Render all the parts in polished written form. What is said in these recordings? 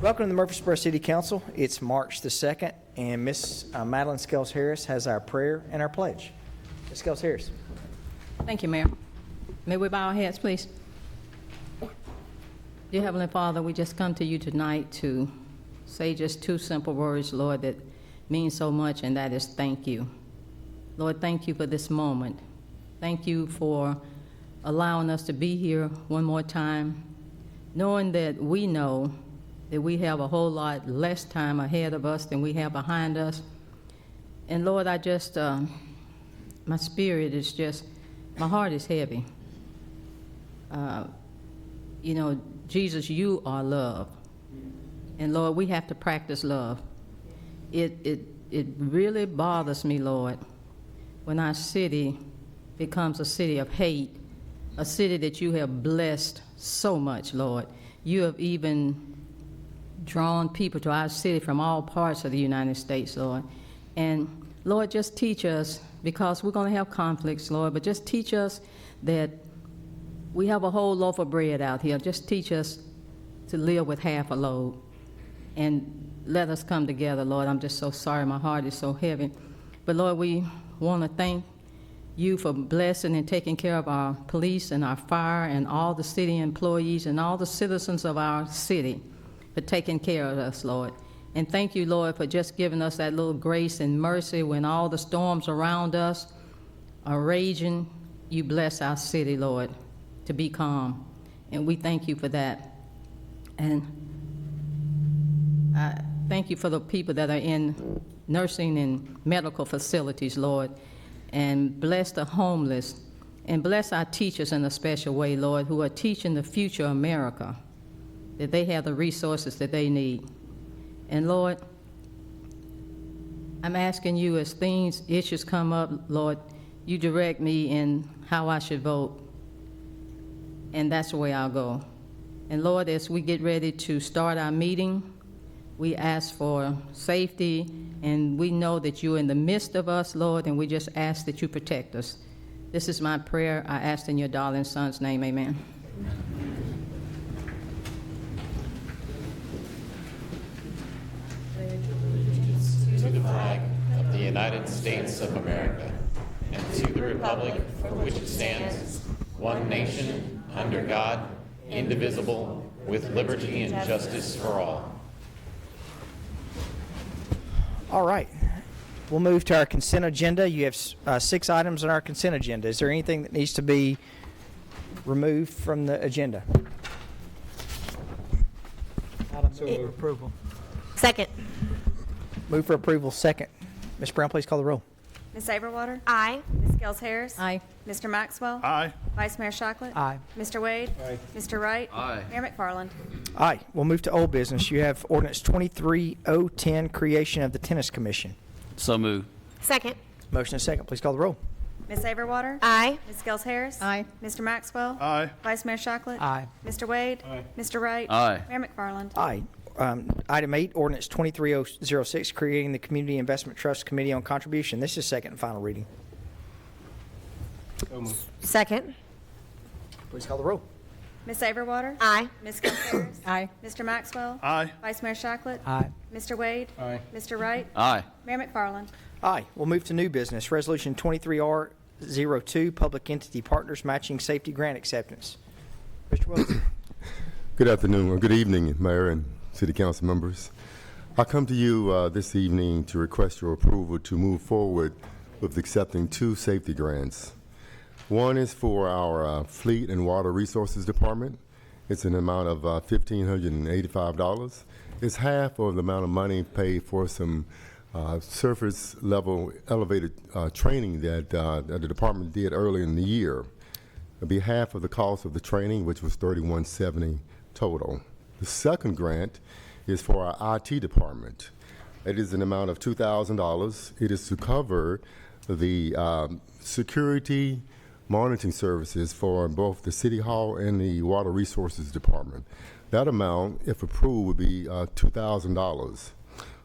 Welcome to the Murfreesboro City Council. It's March the 2nd, and Miss Madeline Scales-Harris has our prayer and our pledge. Ms. Scales-Harris. Thank you, Mayor. May we bow our heads, please? Dear Heavenly Father, we just come to you tonight to say just two simple words, Lord, that mean so much, and that is thank you. Lord, thank you for this moment. Thank you for allowing us to be here one more time, knowing that we know that we have a whole lot less time ahead of us than we have behind us. And Lord, I just, my spirit is just, my heart is heavy. You know, Jesus, you are love. And Lord, we have to practice love. It really bothers me, Lord, when our city becomes a city of hate, a city that you have blessed so much, Lord. You have even drawn people to our city from all parts of the United States, Lord. And Lord, just teach us, because we're going to have conflicts, Lord, but just teach us that we have a whole loaf of bread out here. Just teach us to live with half a load. And let us come together, Lord. I'm just so sorry. My heart is so heavy. But Lord, we want to thank you for blessing and taking care of our police and our fire and all the city employees and all the citizens of our city for taking care of us, Lord. And thank you, Lord, for just giving us that little grace and mercy when all the storms around us are raging. You bless our city, Lord, to be calm. And we thank you for that. And I thank you for the people that are in nursing and medical facilities, Lord. And bless the homeless. And bless our teachers in a special way, Lord, who are teaching the future America, that they have the resources that they need. And Lord, I'm asking you, as issues come up, Lord, you direct me in how I should vote. And that's the way I'll go. And Lord, as we get ready to start our meeting, we ask for safety, and we know that you're in the midst of us, Lord, and we just ask that you protect us. This is my prayer. I ask in your darling Son's name, amen. To the flag of the United States of America, and to the republic for which it stands, one nation, under God, indivisible, with liberty and justice for all. All right. We'll move to our consent agenda. You have 6 items on our consent agenda. Is there anything that needs to be removed from the agenda? For approval. Second. Move for approval, second. Ms. Brown, please call the roll. Ms. Averwater? Aye. Ms. Scales-Harris? Aye. Mr. Maxwell? Aye. Vice Mayor Shocklett? Aye. Mr. Wade? Aye. Mr. Wright? Aye. Mayor McFarland? Aye. We'll move to old business. You have ordinance 23010, creation of the Tennis Commission. So moved. Second. Motion and second. Please call the roll. Ms. Averwater? Aye. Ms. Scales-Harris? Aye. Mr. Maxwell? Aye. Vice Mayor Shocklett? Aye. Mr. Wade? Aye. Mr. Wright? Aye. Mayor McFarland? Aye. Item 8, ordinance 23006, creating the Community Investment Trust Committee on Contribution. This is second and final reading. Second. Please call the roll. Ms. Averwater? Aye. Ms. Scales-Harris? Aye. Mr. Maxwell? Aye. Vice Mayor Shocklett? Aye. Mr. Wade? Aye. Mr. Wright? Aye. Mayor McFarland? Aye. We'll move to new business. Resolution 23R02, Public Entity Partners Matching Safety Grant Acceptance. Mr. Wilson. Good afternoon, or good evening, Mayor and City Council members. I come to you this evening to request your approval to move forward with accepting 2 safety grants. One is for our Fleet and Water Resources Department. It's an amount of $1,585. It's half of the amount of money paid for some surface level elevated training that the department did earlier in the year. It'll be half of the cost of the training, which was $3,170 total. The second grant is for our IT department. It is an amount of $2,000. It is to cover the security monitoring services for both the City Hall and the Water Resources Department. That amount, if approved, would be $2,000.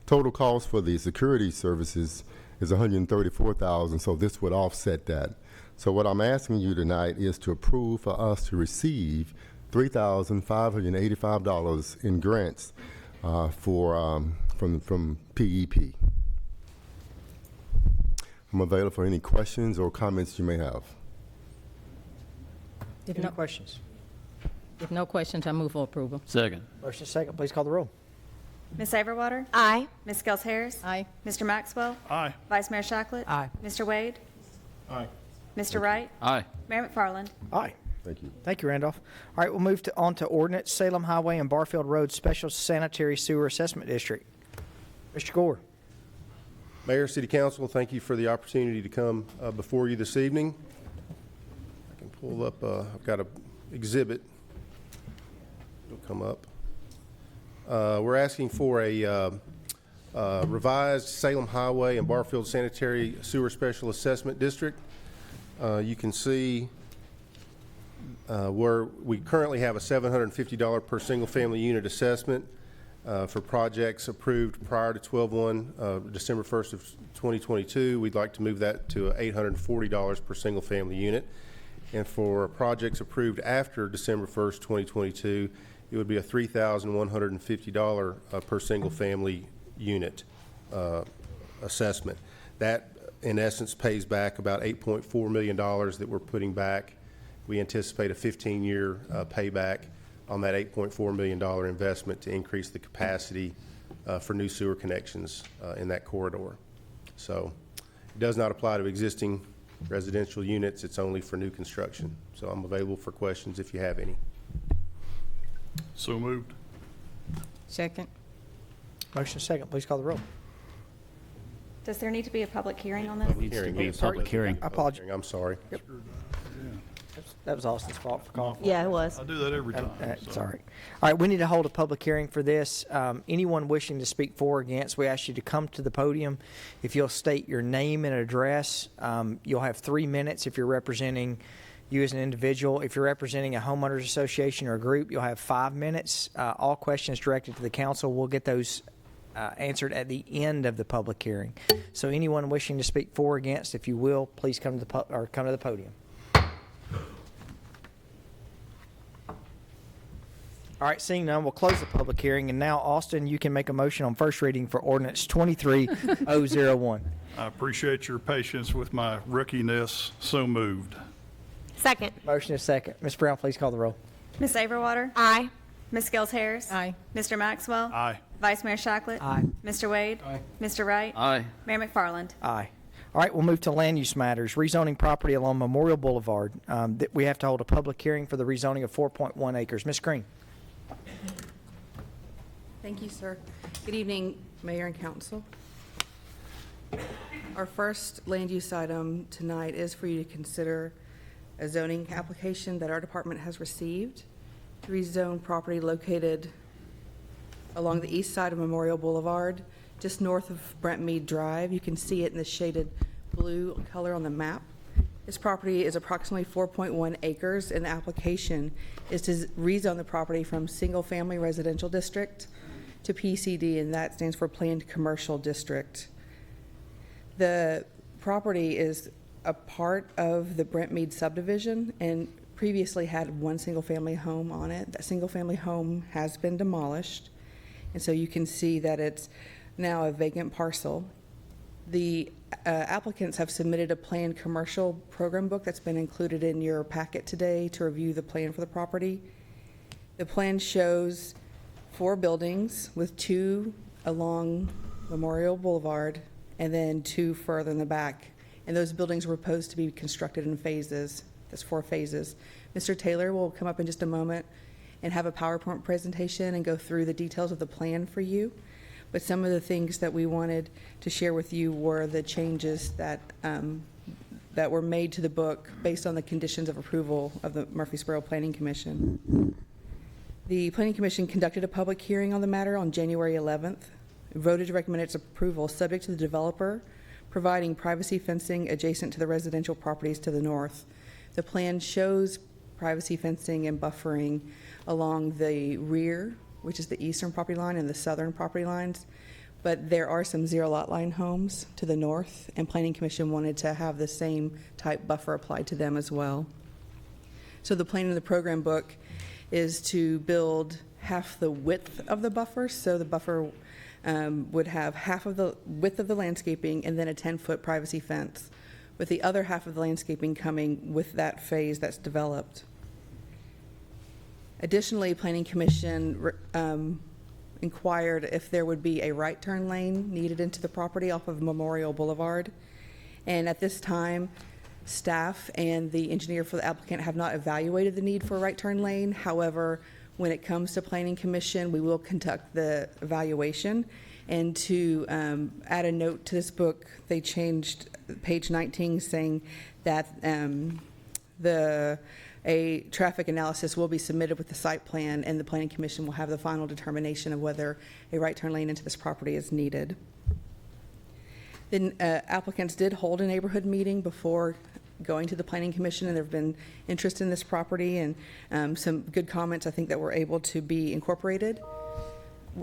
Total cost for the security services is $134,000, so this would offset that. So what I'm asking you tonight is to approve for us to receive $3,585 in grants from PEP. I'm available for any questions or comments you may have. If Any no, questions? if no questions, I move for approval. Second. Motion is second. Please call the roll. Ms. Saberwater? Aye. Ms. Gels Harris? Aye. Mr. Maxwell? Aye. Vice Mayor Shacklet? Aye. Mr. Wade? Aye. Mr. Wright? Aye. Mayor McFarland? Aye. Thank you. Thank you, Randolph. All right, we'll move on to ordinance, Salem Highway and Barfield Road Special Sanitary Sewer Assessment District. Mr. Gore. Mayor, City Council, thank you for the opportunity to come before you this evening. I can pull up, I've got an exhibit. It'll come up. We're asking for a revised Salem Highway and Barfield Sanitary Sewer Special Assessment District. You can see where we currently have a $750 per single-family unit assessment for projects approved prior to 12/1, December 1st of 2022. We'd like to move that to $840 per single-family unit. And for projects approved after December 1st, 2022, it would be a $3,150 per single-family unit assessment. That, in essence, pays back about $8.4 million that we're putting back. We anticipate a 15-year payback on that $8.4 million investment to increase the capacity for new sewer connections in that corridor. So it does not apply to existing residential units. It's only for new construction. So I'm available for questions if you have any. So moved. Second. Motion is second. Please call the roll. Does there need to be a public hearing on this? Needs to Hearing, be a yes. public hearing. I apologize. I'm sorry. That was Austin's fault for calling. Yeah, it was. I do that every time. That's all right. All right, we need to hold a public hearing for this. Anyone wishing to speak for or against, we ask you to come to the podium. If you'll state your name and address, you'll have 3 minutes if you're representing you as an individual. If you're representing a homeowners association or a group, you'll have 5 minutes. All questions directed to the council, we'll get those answered at the end of the public hearing. So anyone wishing to speak for or against, if you will, please come to the podium. All right, seeing none, we'll close the public hearing. And now, Austin, you can make a motion on first reading for ordinance 23001. I appreciate your patience with my rookiness. So moved. Second. Motion is second. Ms. Brown, please call the roll. Ms. Saberwater? Aye. Ms. Gels Harris? Aye. Mr. Maxwell? Aye. Vice Mayor Shacklet? Aye. Mr. Wade? Mr. Wright? Aye. Mayor McFarland? Aye. All right, we'll move to land use matters. Rezoning property along Memorial Boulevard. We have to hold a public hearing for the rezoning of 4.1 acres. Ms. Green. Thank you, sir. Good evening, Mayor and Council. Our first land use item tonight is for you to consider a zoning application that our department has received to rezone property located along the east side of Memorial Boulevard, just north of Brent Mead Drive. You can see it in the shaded blue color on the map. This property is approximately 4.1 acres, and the application is to rezone the property from single-family residential district to PCD, and that stands for Planned Commercial District. The property is a part of the Brent Mead subdivision and previously had one single-family home on it. That single-family home has been demolished, and so you can see that it's now a vacant parcel. The applicants have submitted a planned commercial program book that's been included in your packet today to review the plan for the property. The plan shows 4 buildings with 2 along Memorial Boulevard and then 2 further in the back. And those buildings were proposed to be constructed in phases. There's 4 phases. Mr. Taylor will come up in just a moment and have a PowerPoint presentation and go through the details of the plan for you. But some of the things that we wanted to share with you were the changes that that were made to the book based on the conditions of approval of the Murfreesboro Planning Commission. The Planning Commission conducted a public hearing on the matter on January 11th, voted to recommend its approval subject to the developer providing privacy fencing adjacent to the residential properties to the north. The plan shows privacy fencing and buffering along the rear, which is the eastern property line, and the southern property lines. But there are some zero lot line homes to the north, and Planning Commission wanted to have the same type buffer applied to them as well. So the plan in the program book is to build half the width of the buffer. So the buffer would have half of the width of the landscaping and then a 10-foot privacy fence, with the other half of the landscaping coming with that phase that's developed. Additionally, Planning Commission inquired if there would be a right turn lane needed into the property off of Memorial Boulevard. And at this time, staff and the engineer for the applicant have not evaluated the need for a right turn lane. However, when it comes to Planning Commission, we will conduct the evaluation. And to add a note to this book, they changed page 19 saying that a traffic analysis will be submitted with the site plan, and the Planning Commission will have the final determination of whether a right turn lane into this property is needed. Then applicants did hold a neighborhood meeting before going to the Planning Commission, and there have been interest in this property and some good comments, I think, that were able to be incorporated.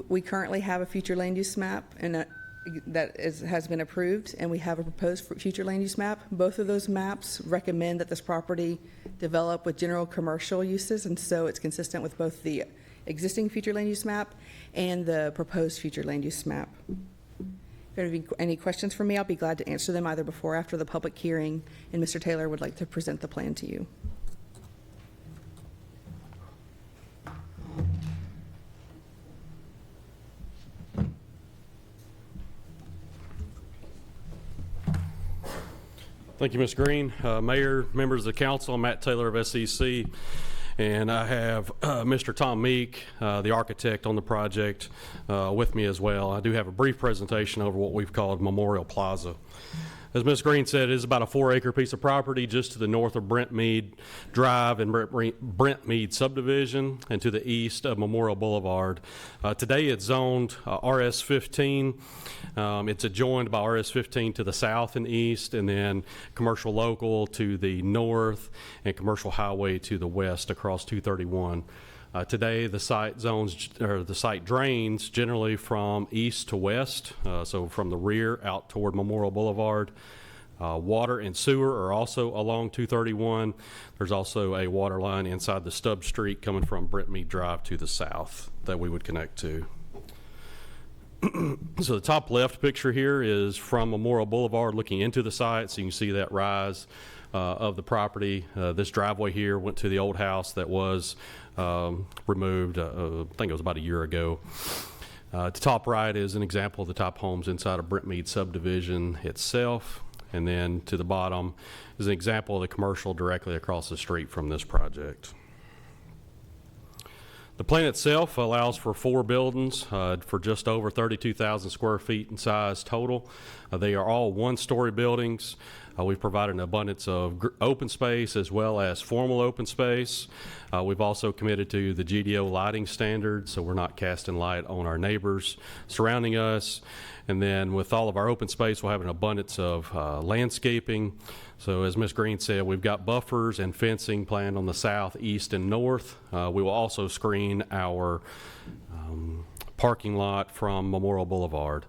We currently have a future land use map and has been approved, and we have a proposed future land use map. Both of those maps recommend that this property develop with general commercial uses, and so it's consistent with both the existing future land use map and the proposed future land use map. If there are any questions for me, I'll be glad to answer them either before or after the public hearing, and Mr. Taylor would like to present the plan to you. Thank you, Ms. Green. Mayor, members of the council, I'm Matt Taylor of SEC, and I have Mr. Tom Meek, the architect on the project, with me as well. I do have a brief presentation over what we've called Memorial Plaza. As Ms. Green said, it is about a 4-acre piece of property just to the north of Brent Mead Drive and Brent Mead subdivision, and to the east of Memorial Boulevard. Today it's zoned RS-15. It's adjoined by RS-15 to the south and east, and then commercial local to the north, and commercial highway to the west across 231. Today, the site drains generally from east to west, so from the rear out toward Memorial Boulevard. Water and sewer are also along 231. There's also a water line inside the stub street coming from Brent Mead Drive to the south that we would connect to. So the top left picture here is from Memorial Boulevard looking into the site, so you can see that rise of the property. This driveway here went to the old house that was removed, I think it was about a year ago. The top right is an example of the top homes inside of Brent Mead subdivision itself. And then to the bottom is an example of the commercial directly across the street from this project. The plan itself allows for 4 buildings for just over 32,000 square feet in size total. They are all 1-story buildings. We've provided an abundance of open space as well as formal open space. We've also committed to the GDO lighting standard, so we're not casting light on our neighbors surrounding us. And then with all of our open space, we'll have an abundance of landscaping. So as Ms. Green said, we've got buffers and fencing planned on the south, east, and north. We will also screen our parking lot from Memorial Boulevard.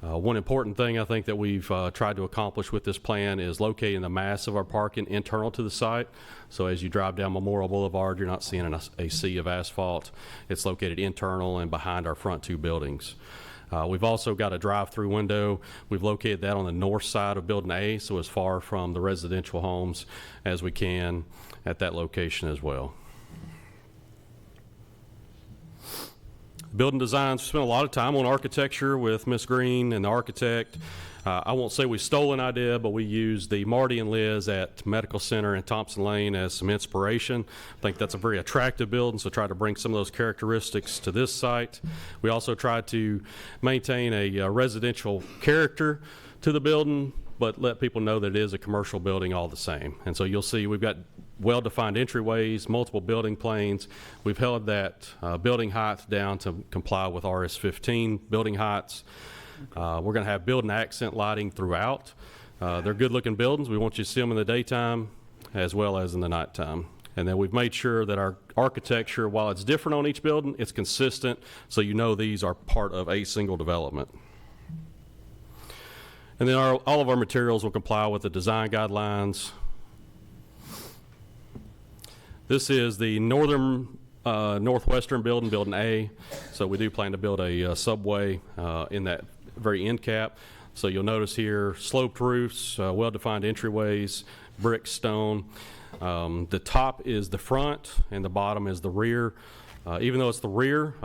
One important thing I think that we've tried to accomplish with this plan is locating the mass of our parking internal to the site. So as you drive down Memorial Boulevard, you're not seeing a sea of asphalt. It's located internal and behind our front 2 buildings. We've also got a drive-through window. We've located that on the north side of Building A, so as far from the residential homes as we can at that location as well. Building designs, we spent a lot of time on architecture with Ms. Green and the architect. I won't say we stole an idea, but we used the Marty and Liz at Medical Center in Thompson Lane as some inspiration. I think that's a very attractive building, so try to bring some of those characteristics to this site. We also tried to maintain a residential character to the building, but let people know that it is a commercial building all the same. And so you'll see we've got well-defined entryways, multiple building planes. We've held that building height down to comply with RS-15 building heights. We're going to have building accent lighting throughout. They're good-looking buildings. We want you to see them in the daytime as well as in the nighttime. And then we've made sure that our architecture, while it's different on each building, it's consistent, so you know these are part of a single development. And then all of our materials will comply with the design guidelines. This is the northern northwestern building, Building A. So we do plan to build a subway in that very end cap. So you'll notice here sloped roofs, well-defined entryways, brick, stone. The top is the front and the bottom is the rear. Even though it's the rear,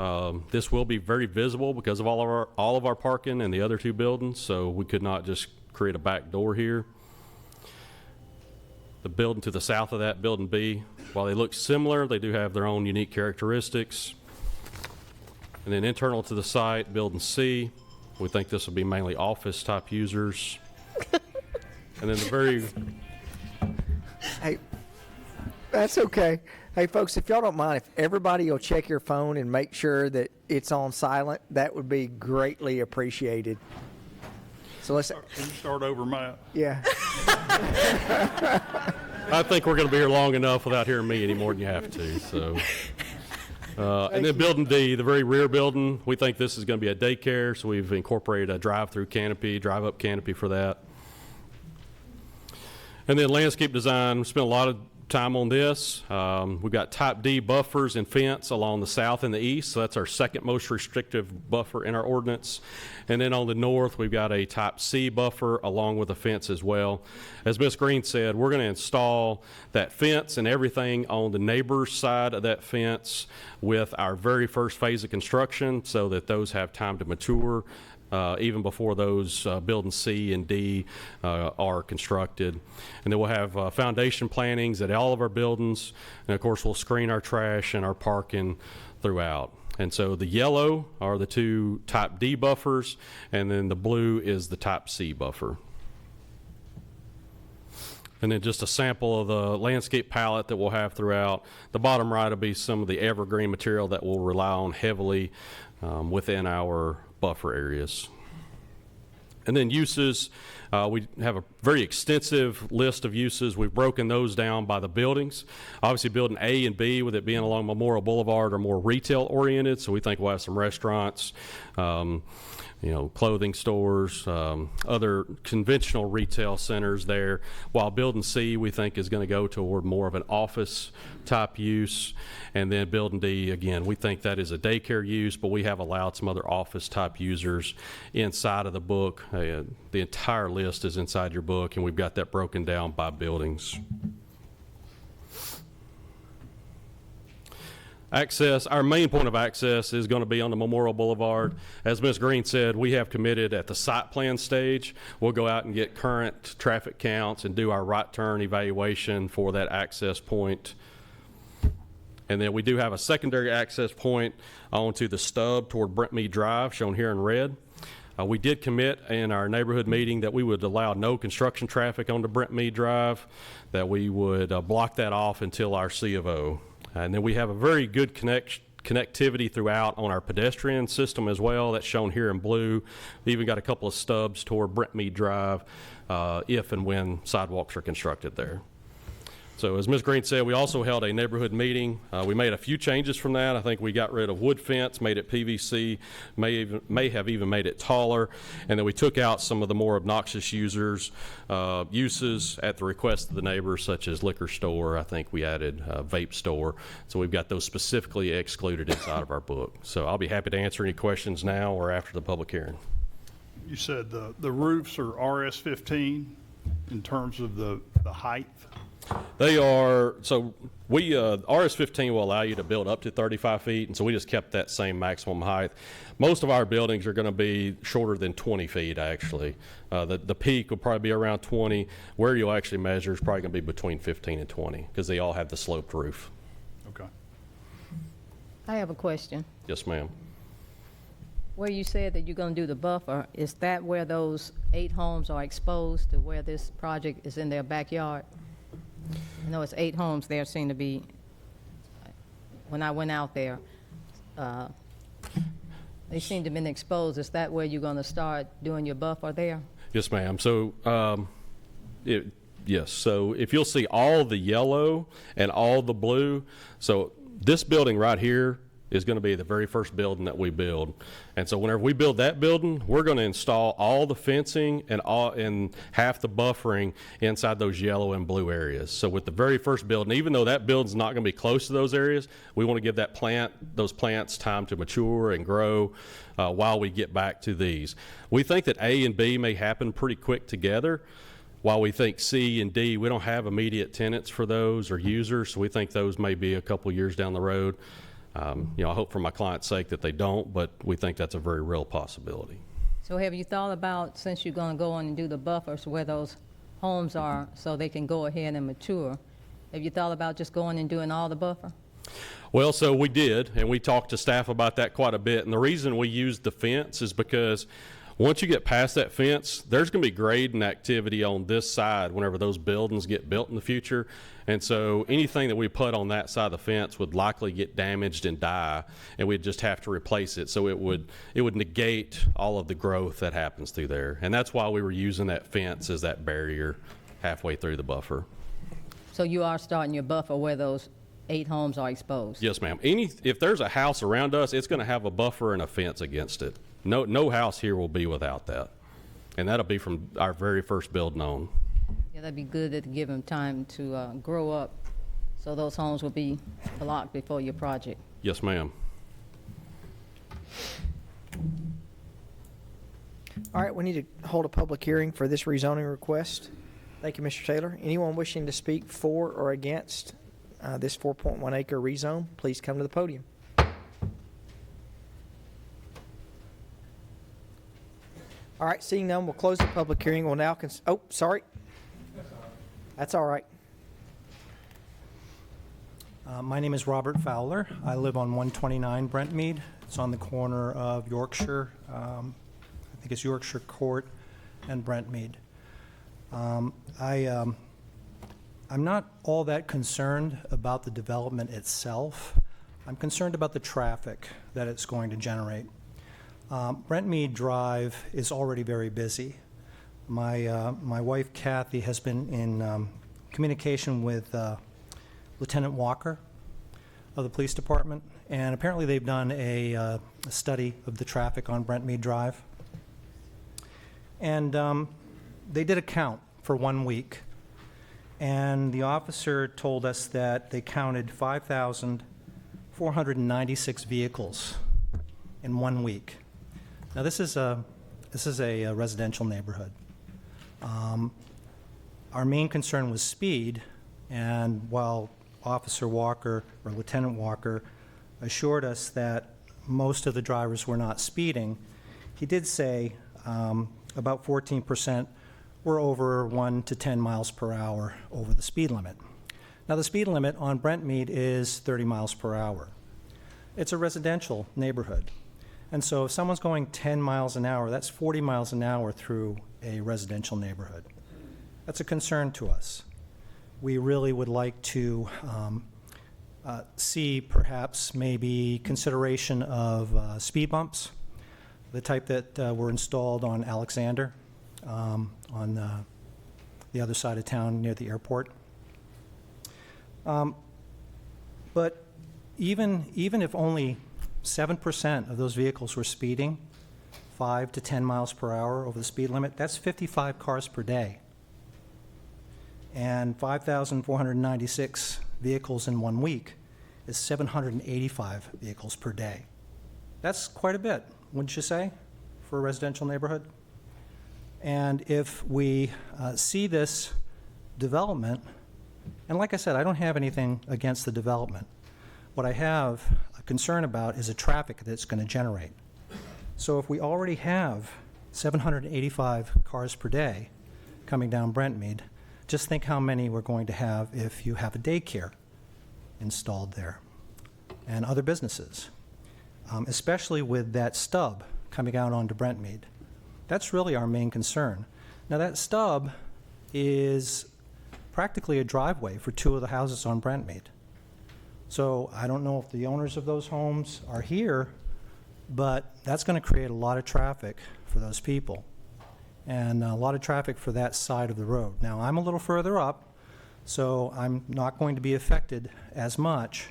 this will be very visible because of all of our parking and the other two buildings. So we could not just create a back door here. The building to the south of that, Building B, while they look similar, they do have their own unique characteristics. And then internal to the site, Building C, we think this will be mainly office type users. And then the very... Hey, that's okay. Hey, folks, if y'all don't mind, if everybody will check your phone and make sure that it's on silent, that would be greatly appreciated. So let's... Can you start over, Matt? Yeah. I think we're going to be here long enough without hearing me any more than you have to. So, and then Building D, the very rear building, we think this is going to be a daycare, so we've incorporated a drive-through canopy, drive-up canopy for that. And then landscape design, we spent a lot of time on this. We've got type D buffers and fence along the south and the east, so that's our second most restrictive buffer in our ordinance. And then on the north, we've got a type C buffer along with a fence as well. As Ms. Green said, we're going to install that fence and everything on the neighbor's side of that fence with our very first phase of construction so that those have time to mature. Even before those buildings C and D are constructed. And then we'll have foundation plantings at all of our buildings. And of course, we'll screen our trash and our parking throughout. And so the yellow are the two type D buffers, and then the blue is the type C buffer. And then just a sample of the landscape palette that we'll have throughout. The bottom right will be some of the evergreen material that we'll rely on heavily within our buffer areas. And then uses, we have a very extensive list of uses. We've broken those down by the buildings. Obviously, Building A and B, with it being along Memorial Boulevard, are more retail oriented, so we think we'll have some restaurants, clothing stores, other conventional retail centers there, while Building C we think is going to go toward more of an office type use. And then Building D, again, we think that is a daycare use, but we have allowed some other office type users inside of the book. The entire list is inside your book, and we've got that broken down by buildings. Access, our main point of access is going to be on the Memorial Boulevard. As Ms. Green said, we have committed at the site plan stage. We'll go out and get current traffic counts and do our right turn evaluation for that access point. And then we do have a secondary access point onto the stub toward Brent Mead Drive, shown here in red. We did commit in our neighborhood meeting that we would allow no construction traffic onto Brent Mead Drive, that we would block that off until our C of O. And then we have a very good connectivity throughout on our pedestrian system as well. That's shown here in blue. We even got a couple of stubs toward Brent Mead Drive if and when sidewalks are constructed there. So as Ms. Green said, we also held a neighborhood meeting. We made a few changes from that. I think we got rid of wood fence, made it PVC, may have even made it taller, and then we took out some of the more obnoxious uses at the request of the neighbors, such as liquor store. I think we added vape store. So we've got those specifically excluded inside of our book. So I'll be happy to answer any questions now or after the public hearing. You said the roofs are RS-15 in terms of the height? They are, so we, RS-15 will allow you to build up to 35 feet, and so we just kept that same maximum height. Most of our buildings are going to be shorter than 20 feet, actually. The peak will probably be around 20. Where you'll actually measure is probably going to be between 15 and 20, because they all have the sloped roof. Okay. I have a question. Yes, ma'am. Where you said that you're going to do the buffer, is that where those 8 homes are exposed to where this project is in their backyard? I know it's 8 homes there seem to be, when I went out there, they seem to have been exposed. Is that where you're going to start doing your buffer there? Yes, ma'am. So, yes. So if you'll see all the yellow and all the blue, so this building right here is going to be the very first building that we build. And so whenever we build that building, we're going to install all the fencing and half the buffering inside those yellow and blue areas. So with the very first building, even though that building's not going to be close to those areas, we want to give those plants time to mature and grow while we get back to these. We think that A and B may happen pretty quick together, while we think C and D, we don't have immediate tenants for those or users, so we think those may be a couple years down the road. I hope for my client's sake that they don't, but we think that's a very real possibility. So have you thought about, since you're going to go on and do the buffers where those homes are so they can go ahead and mature, have you thought about just going and doing all the buffer? Well, so we did, and we talked to staff about that quite a bit. And the reason we used the fence is because once you get past that fence, there's going to be grading activity on this side whenever those buildings get built in the future. And so anything that we put on that side of the fence would likely get damaged and die, and we'd just have to replace it. So it would negate all of the growth that happens through there. And that's why we were using that fence as that barrier halfway through the buffer. So you are starting your buffer where those 8 homes are exposed? Yes, ma'am. If there's a house around us, it's going to have a buffer and a fence against it. No house here will be without that. And that'll be from our very first building on. Yeah, that'd be good to give them time to grow up, so those homes will be blocked before your project. Yes, ma'am. All right, we need to hold a public hearing for this rezoning request. Thank you, Mr. Taylor. Anyone wishing to speak for or against this 4.1 acre rezone, please come to the podium. All right, seeing none, we'll close the public hearing. We'll now oh, sorry. That's all right. My name is Robert Fowler. I live on 129 Brentmead. It's on the corner of Yorkshire, I think it's Yorkshire Court and Brentmead. I'm not all that concerned about the development itself. I'm concerned about the traffic that it's going to generate. Brentmead Drive is already very busy. My wife, Kathy, has been in communication with Lieutenant Walker of the police department, and apparently they've done a study of the traffic on Brentmead Drive. And they did a count for 1 week, and the officer told us that they counted 5,496 vehicles in 1 week. Now, this is a residential neighborhood. Our main concern was speed, and while Officer Walker, or Lieutenant Walker, assured us that most of the drivers were not speeding, he did say about 14% were over 1 to 10 miles per hour over the speed limit. Now, the speed limit on Brentmead is 30 miles per hour. It's a residential neighborhood. And so if someone's going 10 miles an hour, that's 40 miles an hour through a residential neighborhood. That's a concern to us. We really would like to see perhaps maybe consideration of speed bumps, the type that were installed on Alexander on the other side of town near the airport. But even if only 7% of those vehicles were speeding 5 to 10 miles per hour over the speed limit, that's 55 cars per day. And 5,496 vehicles in 1 week is 785 vehicles per day. That's quite a bit, wouldn't you say, for a residential neighborhood? And if we see this development, and like I said, I don't have anything against the development. What I have a concern about is the traffic that it's going to generate. So if we already have 785 cars per day coming down Brentmead, just think how many we're going to have if you have a daycare installed there and other businesses, especially with that stub coming out onto Brentmead. That's really our main concern. Now, that stub is practically a driveway for 2 of the houses on Brentmead. So I don't know if the owners of those homes are here, but that's going to create a lot of traffic for those people and a lot of traffic for that side of the road. Now, I'm a little further up, so I'm not going to be affected as much,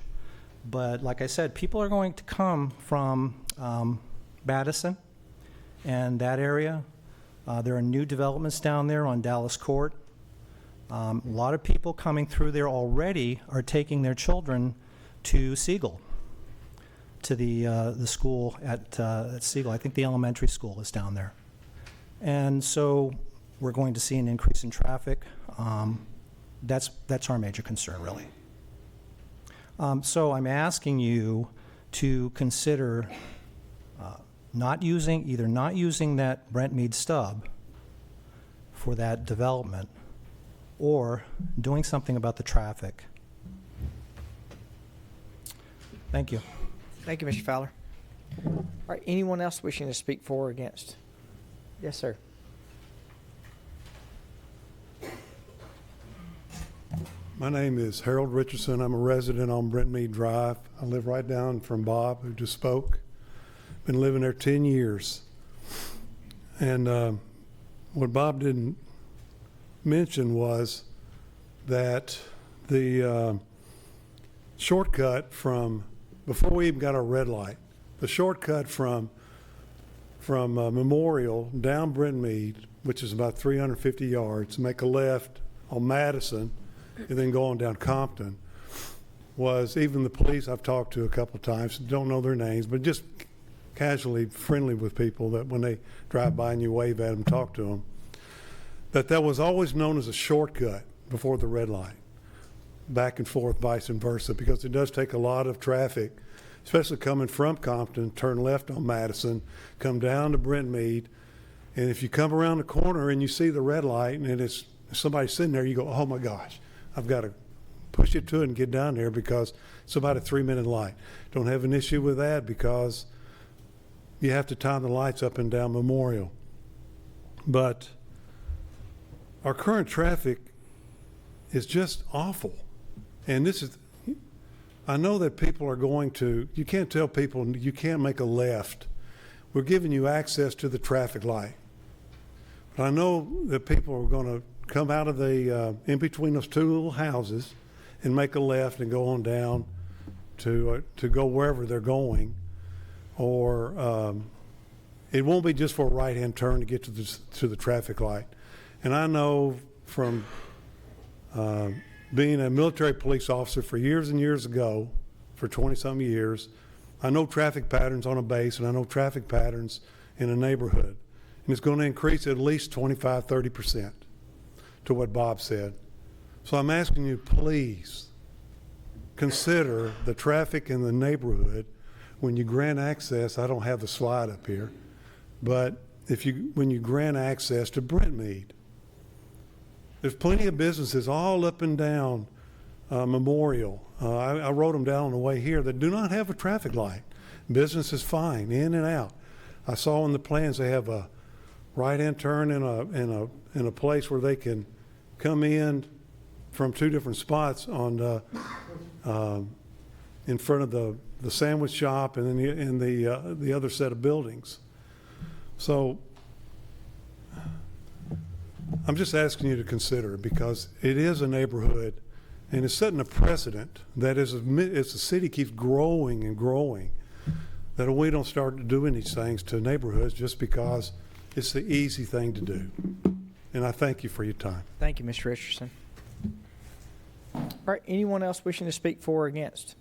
But like I said, people are going to come from Madison and that area. There are new developments down there on Dallas Court. A lot of people coming through there already are taking their children to Siegel, to the school at Siegel. I think the elementary school is down there. And so we're going to see an increase in traffic. That's our major concern, really. So I'm asking you to consider either not using that Brent Mead stub for that development, or doing something about the traffic. Thank you. Thank you, Mr. Fowler. All right, anyone else wishing to speak for or against? Yes, sir. My name is Harold Richardson. I'm a resident on Brent Mead Drive. I live right down from Bob, who just spoke. Been living there 10 years. And what Bob didn't mention was that the shortcut from, before we even got our red light, the shortcut from Memorial down Brent Mead, which is about 350 yards, make a left on Madison, and then go on down Compton, was, even the police I've talked to a couple of times, don't know their names, but just casually friendly with people, that when they drive by and you wave at them, talk to them, that was always known as a shortcut before the red light, back and forth, vice versa, because it does take a lot of traffic, especially coming from Compton, turn left on Madison, come down to Brent Mead, and if you come around the corner and you see the red light and it's somebody sitting there, you go, oh my gosh, I've got to push it to it and get down there because it's about a 3-minute light. Don't have an issue with that because you have to time the lights up and down Memorial. But our current traffic is just awful. And this is, I know that people are going to, you can't tell people you can't make a left. We're giving you access to the traffic light. But I know that people are going to come out of the, in between those two little houses and make a left and go on down to go wherever they're going. Or it won't be just for a right-hand turn to get to the traffic light. And I know from being a military police officer for years and years ago, for 20-some years, I know traffic patterns on a base and I know traffic patterns in a neighborhood. And it's going to increase at least 25-30% to what Bob said. So I'm asking you, please consider the traffic in the neighborhood when you grant access. I don't have the slide up here, but when you grant access to Brent Mead, there's plenty of businesses all up and down Memorial. I wrote them down on the way here that do not have a traffic light. Business is fine, in and out. I saw in the plans they have a right-hand turn in a place where they can come in from two different spots on in front of the sandwich shop and then the other set of buildings. So I'm just asking you to consider it because it is a neighborhood and it's setting a precedent that as the city keeps growing and growing, that we don't start doing these things to neighborhoods just because it's the easy thing to do. And I thank you for your time. Thank you, Mr. Richardson. All right, anyone else wishing to speak for or against?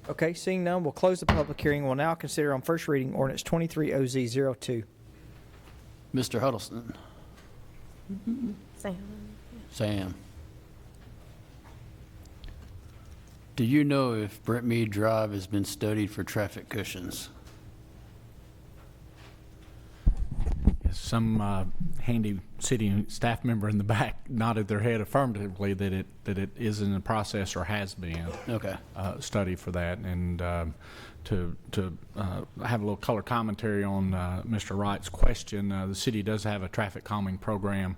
Okay, seeing none, we'll close the public hearing. We'll now consider on first reading ordinance 23OZ02. Mr. Huddleston. Sam. Do you know if Brent Mead Drive has been studied for traffic cushions? Some handy city staff member in the back nodded their head affirmatively that it is in the process or has been studied for that. And to have a little color commentary on Mr. Wright's question, the city does have a traffic calming program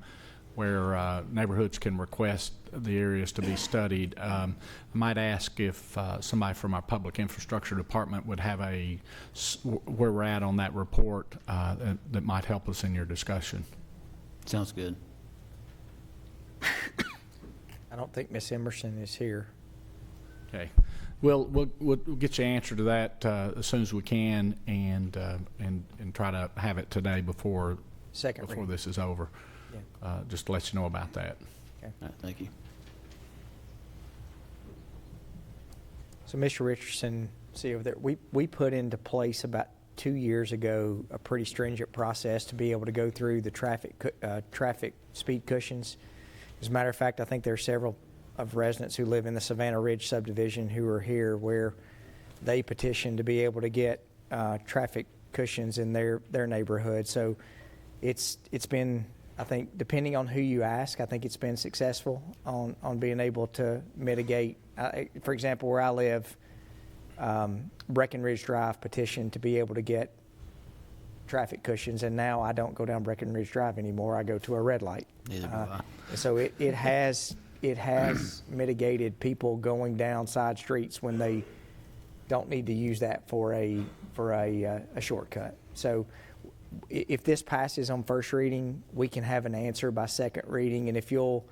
where neighborhoods can request the areas to be studied. I might ask if somebody from our public infrastructure department would have where we're at on that report that might help us in your discussion. Sounds good. I don't think Miss Emerson is here. Okay. We'll get you an answer to that as soon as we can, and try to have it today before Reading. this is over. Yeah. Just to let you know about that. Okay. All right, thank you. So, Mr. Richardson, see over there, we put into place about 2 years ago a pretty stringent process to be able to go through the traffic speed cushions. As a matter of fact, I think there are several of residents who live in the Savannah Ridge subdivision who are here where they petitioned to be able to get traffic cushions in their neighborhood. So it's been, I think, depending on who you ask, I think it's been successful on being able to mitigate. For example, where I live, Breckenridge Drive petitioned to be able to get traffic cushions, and now I don't go down Breckenridge Drive anymore. I go to a red light. Neither do I. So it has mitigated people going down side streets when they don't need to use that for a shortcut. So if this passes on first reading, we can have an answer by second reading, and if you'll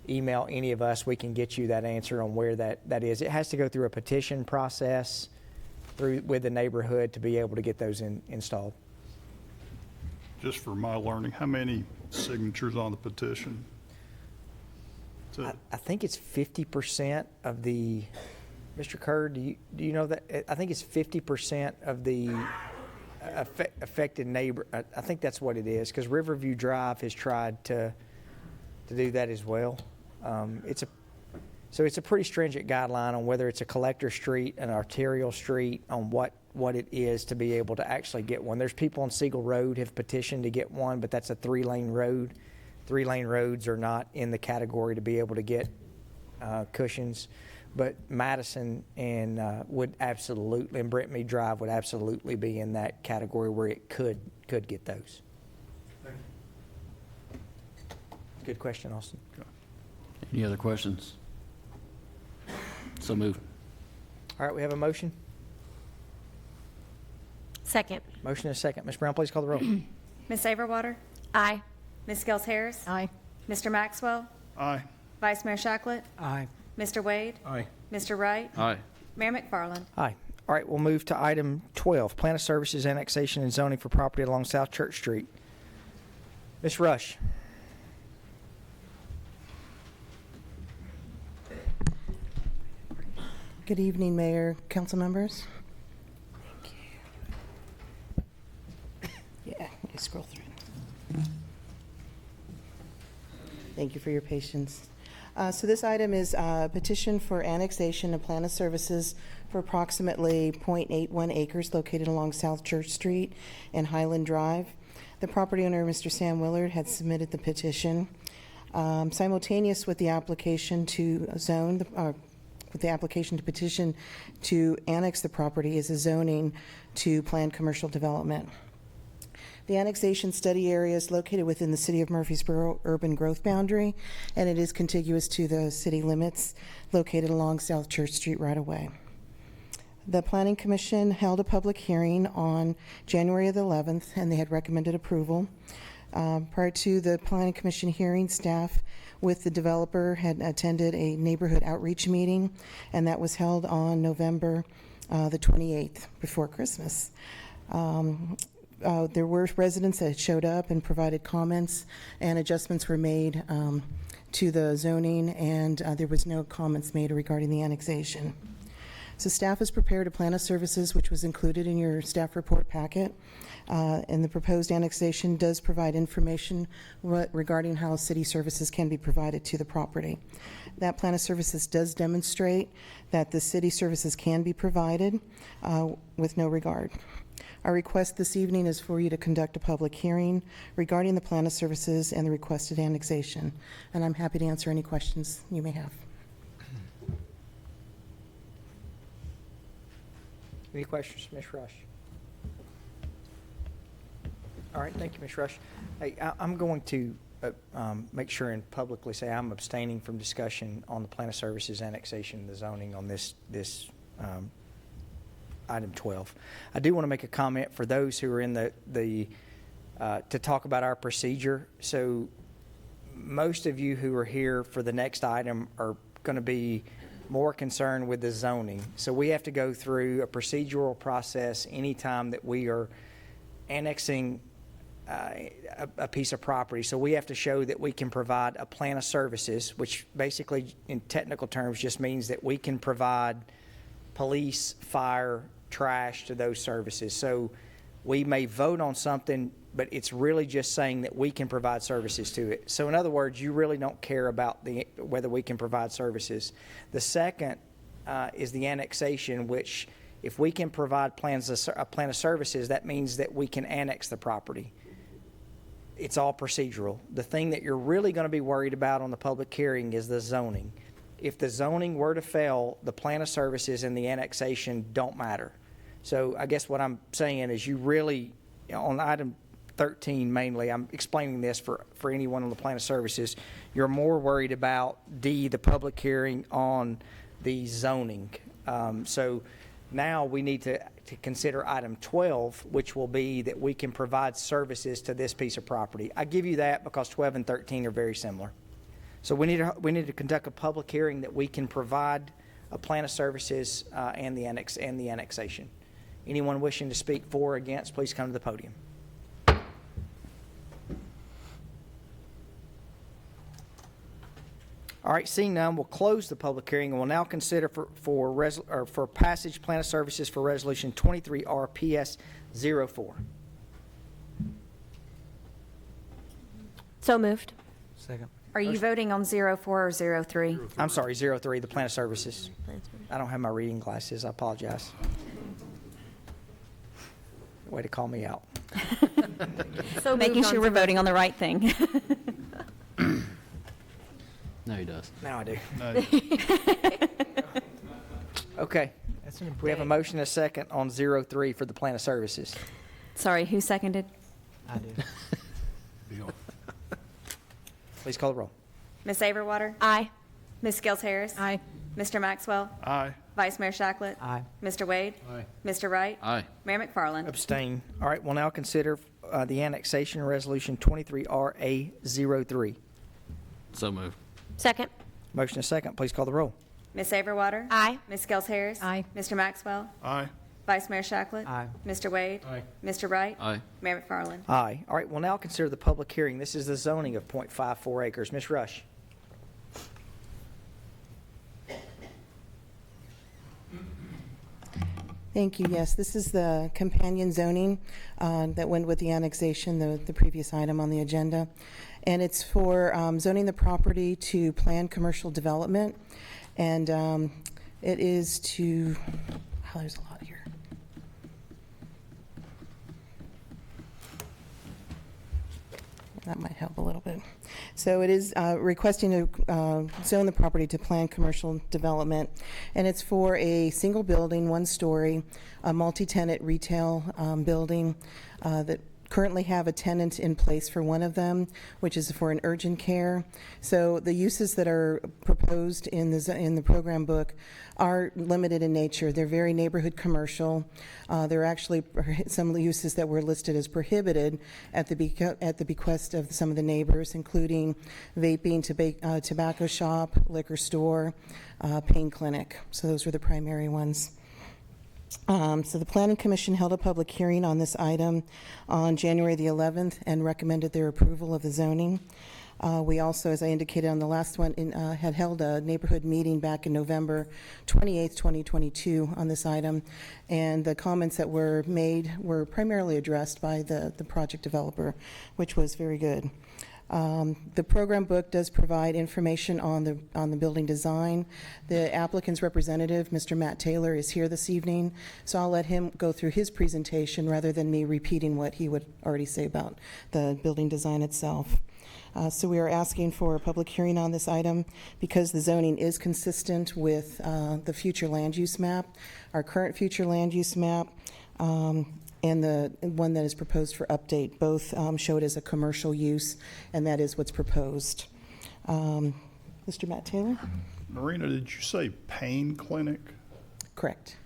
email any of us, we can get you that answer on where that is. It has to go through a petition process with the neighborhood to be able to get those installed. Just for my learning, how many signatures on the petition? I think it's 50% of the, Mr. Kerr, do you know that? I think it's 50% of the affected neighbor. I think that's what it is, because Riverview Drive has tried to do that as well. It's a pretty stringent guideline on whether it's a collector street, an arterial street, on what it is to be able to actually get one. There's people on Siegel Road have petitioned to get one, but that's a 3-lane road. 3-lane roads are not in the category to be able to get cushions. But Madison and would absolutely, and Brent Mead Drive would absolutely be in that category where it could get those. Good question, Austin. Any other questions? So moved. All right, we have a motion. Second. Motion and a second. Ms. Brown, please call the roll. Ms. Saberwater? Aye. Ms. Gels Harris? Aye. Mr. Maxwell? Aye. Vice Mayor Shacklet? Aye. Mr. Wade? Aye. Mr. Wright? Aye. Mayor McFarland? Aye. All right, we'll move to item 12, Plan of Services, Annexation, and Zoning for Property along South Church Street. Ms. Rush. Good evening, Mayor, council members. Yeah, you scroll through. Thank you for your patience. So this item is a petition for annexation of plan of services for approximately 0.81 acres located along South Church Street and Highland Drive. The property owner, Mr. Sam Willard, had submitted the petition. Simultaneous with the application to zone, with the application to petition to annex the property is a zoning to planned commercial development. The annexation study area is located within the City of Murfreesboro urban growth boundary, and it is contiguous to the city limits located along South Church Street right away. The Planning Commission held a public hearing on January the 11th, and they had recommended approval. Prior to the Planning Commission hearing, staff with the developer had attended a neighborhood outreach meeting, and that was held on November the 28th, before Christmas. There were residents that showed up and provided comments, and adjustments were made to the zoning, and there was no comments made regarding the annexation. So staff has prepared a plan of services, which was included in your staff report packet, and the proposed annexation does provide information regarding how city services can be provided to the property. That plan of services does demonstrate that the city services can be provided with no regard. Our request this evening is for you to conduct a public hearing regarding the plan of services and the requested annexation, and I'm happy to answer any questions you may have. Any questions, Ms. Rush? All right, thank you, Ms. Rush. Hey, I'm going to make sure and publicly say I'm abstaining from discussion on the plan of services annexation and the zoning on this item 12. I do want to make a comment for those who are in to talk about our procedure. So most of you who are here for the next item are going to be more concerned with the zoning. So we have to go through a procedural process anytime that we are annexing a piece of property. So we have to show that we can provide a plan of services, which basically in technical terms just means that we can provide police, fire, trash to those services. So we may vote on something, but it's really just saying that we can provide services to it. So in other words, you really don't care about whether we can provide services. The second is the annexation, which if we can provide a plan of services, that means that we can annex the property. It's all procedural. The thing that you're really going to be worried about on the public hearing is the zoning. If the zoning were to fail, the plan of services and the annexation don't matter. So I guess what I'm saying is you really, on item 13 mainly, I'm explaining this for anyone on the plan of services, you're more worried about D, the public hearing on the zoning. So now we need to consider item 12, which will be that we can provide services to this piece of property. I give you that because 12 and 13 are very similar. So we need to conduct a public hearing that we can provide a plan of services and the annexation. Anyone wishing to speak for or against, please come to the podium. All right, seeing none, we'll close the public hearing and we'll now consider for passage plan of services for Resolution 23RPS04. So moved. Second. Are you voting on 04 or 03? I'm sorry, 03, the plan of services. I don't have my reading glasses. I apologize. Way to call me out. So making sure we're voting on the right thing. No, he does. Now I do. Okay. We have a motion and a second on 03 for the plan of services. Sorry, who seconded? I do. Please call the roll. Ms. Averwater? Aye. Ms. Scales Harris? Aye. Mr. Maxwell? Aye. Vice Mayor Shacklet? Aye. Mr. Wade? Aye. Mr. Wright? Aye. Mayor McFarland? Abstain. All right, we'll now consider the annexation resolution 23RA03. So moved. Second. Motion and second. Please call the roll. Ms. Averwater? Aye. Ms. Scales Harris? Aye. Mr. Maxwell? Aye. Vice Mayor Shacklet? Aye. Mr. Wade? Aye. Mr. Wright? Aye. Mayor McFarland? Aye. All right, we'll now consider the public hearing. This is the zoning of .54 acres. Ms. Rush. Thank you. Yes, this is the companion zoning that went with the annexation, the previous item on the agenda. And it's for zoning the property to planned commercial development. And it is to, oh, there's a lot here. That might help a little bit. So it is requesting to zone the property to planned commercial development, and it's for a single building, one story, a multi-tenant retail building that currently have a tenant in place for one of them, which is for an urgent care. So the uses that are proposed in the program book are limited in nature. They're very neighborhood commercial. There are actually some uses that were listed as prohibited at the bequest of some of the neighbors, including vaping, tobacco shop, liquor store, pain clinic. So those were the primary ones. So the Planning Commission held a public hearing on this item on January the 11th and recommended their approval of the zoning. We also, as I indicated on the last one, had held a neighborhood meeting back in November 28th, 2022 on this item, and the comments that were made were primarily addressed by the project developer, which was very good. The program book does provide information on the building design. The applicant's representative, Mr. Matt Taylor, is here this evening, so I'll let him go through his presentation rather than me repeating what he would already say about the building design itself. So we are asking for a public hearing on this item because the zoning is consistent with the future land use map, our current future land use map, and the one that is proposed for update. Both show it as a commercial use, and that is what's proposed. Mr. Matt Taylor? Marina, did you say pain clinic? Correct.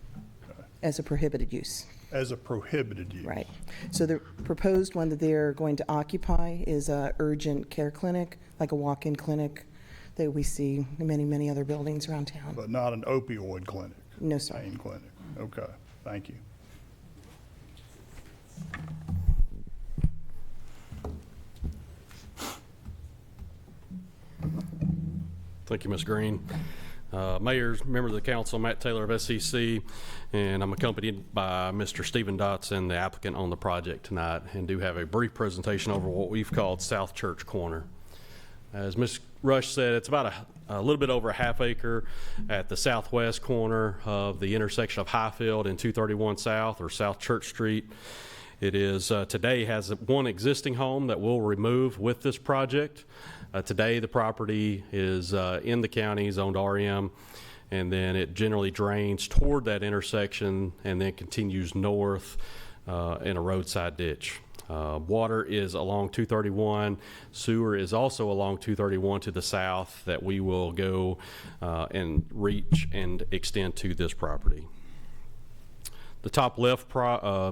As a prohibited use. as a prohibited use. Right. So the proposed one that they're going to occupy is a urgent care clinic, like a walk-in clinic that we see in many, many other buildings around town. But not an opioid clinic? No, sir. Pain clinic. Okay, thank you. Thank you, Ms. Green. Mayors, members of the council, Matt Taylor of SCC, and I'm accompanied by Mr. Stephen Dotson, the applicant on the project tonight, and do have a brief presentation over what we've called South Church Corner. As Ms. Rush said, it's about a little bit over a half acre at the southwest corner of the intersection of Highfield and 231 South, or South Church Street. It is today has one existing home that we'll remove with this project. Today the property is in the county, zoned RM, and then it generally drains toward that intersection and then continues north in a roadside ditch. Water is along 231. Sewer is also along 231 to the south that we will go and reach and extend to this property. The top left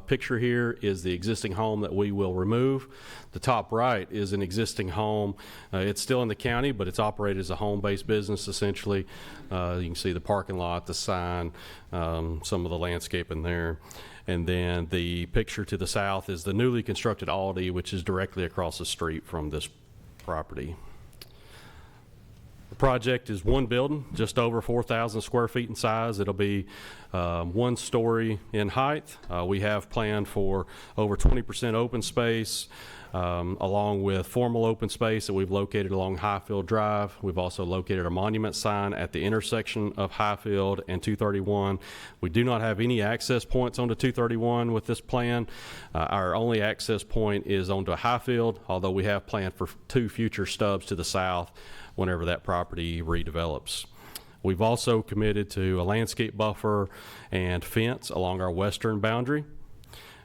picture here is the existing home that we will remove. The top right is an existing home. It's still in the county, but it's operated as a home-based business essentially. You can see the parking lot, the sign, some of the landscaping there. And then the picture to the south is the newly constructed Aldi, which is directly across the street from this property. The project is one building, just over 4,000 square feet in size. It'll be 1 story in height. We have planned for over 20% open space, along with formal open space that we've located along Highfield Drive. We've also located a monument sign at the intersection of Highfield and 231. We do not have any access points onto 231 with this plan. Our only access point is onto Highfield, although we have planned for 2 future stubs to the south whenever that property redevelops. We've also committed to a landscape buffer and fence along our western boundary.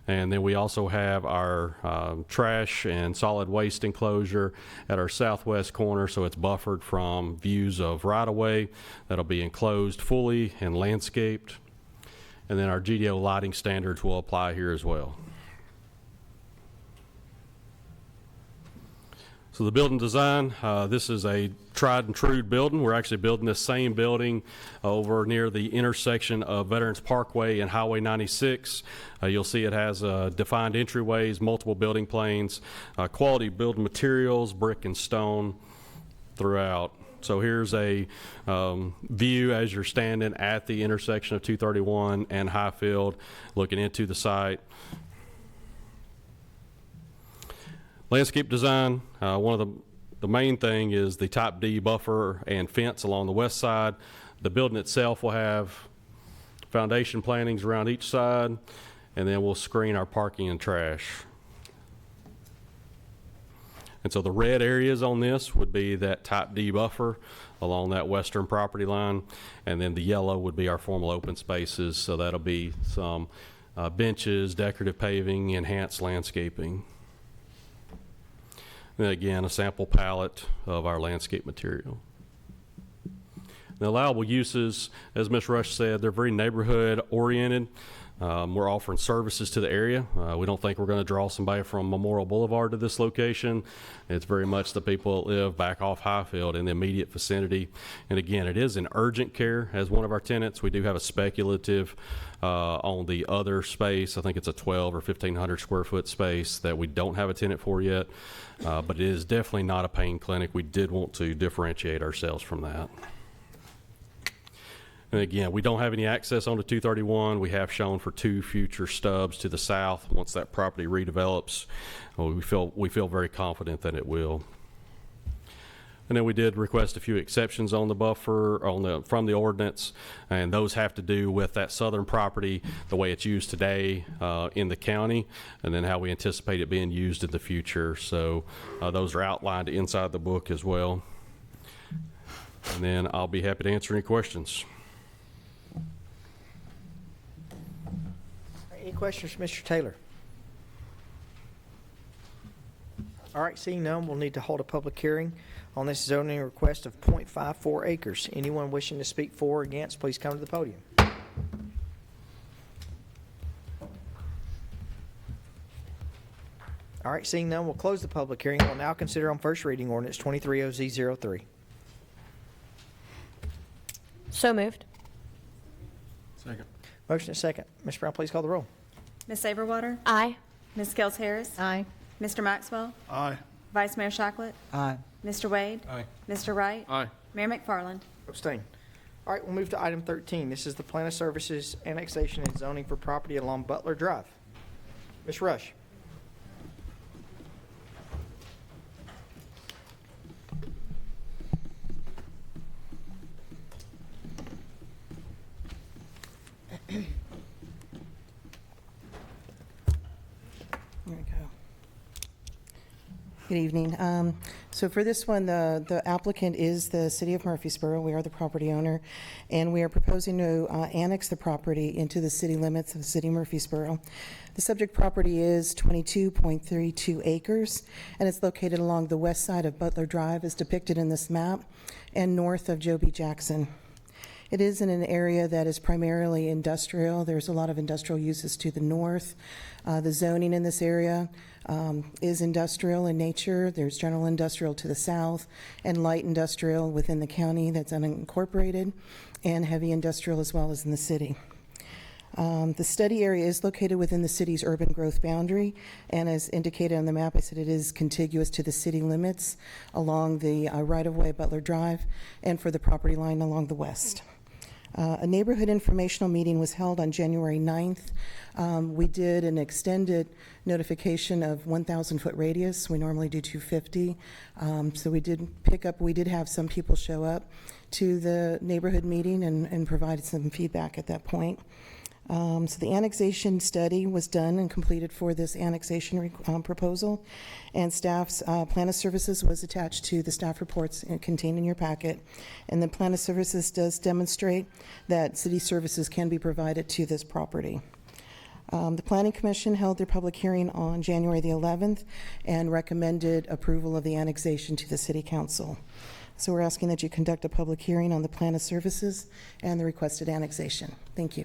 And then we also have our trash and solid waste enclosure at our southwest corner, so it's buffered from views of right-of-way. That'll be enclosed fully and landscaped. And then our GDO lighting standards will apply here as well. So the building design, this is a tried and true building. We're actually building this same building over near the intersection of Veterans Parkway and Highway 96. You'll see it has defined entryways, multiple building planes, quality building materials, brick and stone throughout. So here's a view as you're standing at the intersection of 231 and Highfield, looking into the site. Landscape design, one of the main thing is the type D buffer and fence along the west side. The building itself will have foundation plantings around each side, and then we'll screen our parking and trash. And so the red areas on this would be that type D buffer along that western property line, and then the yellow would be our formal open spaces, so that'll be some benches, decorative paving, enhanced landscaping. And again, a sample palette of our landscape material. The allowable uses, as Ms. Rush said, they're very neighborhood oriented. We're offering services to the area. We don't think we're going to draw somebody from Memorial Boulevard to this location. It's very much the people that live back off Highfield in the immediate vicinity. And again, it is an urgent care as one of our tenants. We do have a speculative on the other space. I think it's a 12 or 1,500 square foot space that we don't have a tenant for yet. But it is definitely not a pain clinic. We did want to differentiate ourselves from that. And again, we don't have any access onto 231. We have shown for 2 future stubs to the south. Once that property redevelops, we feel very confident that it will. And then we did request a few exceptions on the buffer from the ordinance, and those have to do with that southern property, the way it's used today in the county, and then how we anticipate it being used in the future. So those are outlined inside the book as well. And then I'll be happy to answer any questions. Any questions for Mr. Taylor? All right, seeing none, we'll need to hold a public hearing on this zoning request of 0.54 acres. Anyone wishing to speak for or against, please come to the podium. All right, seeing none, we'll close the public hearing. We'll now consider on first reading ordinance 23OZ03. So moved. Second. Motion is second. Ms. Brown, please call the roll. Ms. Saberwater? Aye. Ms. Gels Harris? Aye. Mr. Maxwell? Aye. Vice Mayor Shacklett? Aye. Mr. Wade? Aye. Mr. Wright? Aye. Mayor McFarland? Abstain. All right, we'll move to item 13. This is the Plan of Services annexation and zoning for property along Butler Drive. Ms. Rush. There we go. Good evening. So for this one, the applicant is the City of Murfreesboro. We are the property owner, and we are proposing to annex the property into the city limits of the City of Murfreesboro. The subject property is 22.32 acres, and it's located along the west side of Butler Drive, as depicted in this map, and north of Joe B. Jackson. It is in an area that is primarily industrial. There's a lot of industrial uses to the north. The zoning in this area is industrial in nature. There's general industrial to the south and light industrial within the county that's unincorporated, and heavy industrial as well as in the city. The study area is located within the city's urban growth boundary, and as indicated on the map, I said it is contiguous to the city limits along the right-of-way Butler Drive and for the property line along the west. A neighborhood informational meeting was held on January 9th. We did an extended notification of 1,000-foot radius. We normally do 250. So we did have some people show up to the neighborhood meeting and provided some feedback at that point. So the annexation study was done and completed for this annexation proposal, and staff's plan of services was attached to the staff reports contained in your packet. And the plan of services does demonstrate that city services can be provided to this property. The Planning Commission held their public hearing on January the 11th and recommended approval of the annexation to the City Council. So we're asking that you conduct a public hearing on the plan of services and the requested annexation. Thank you.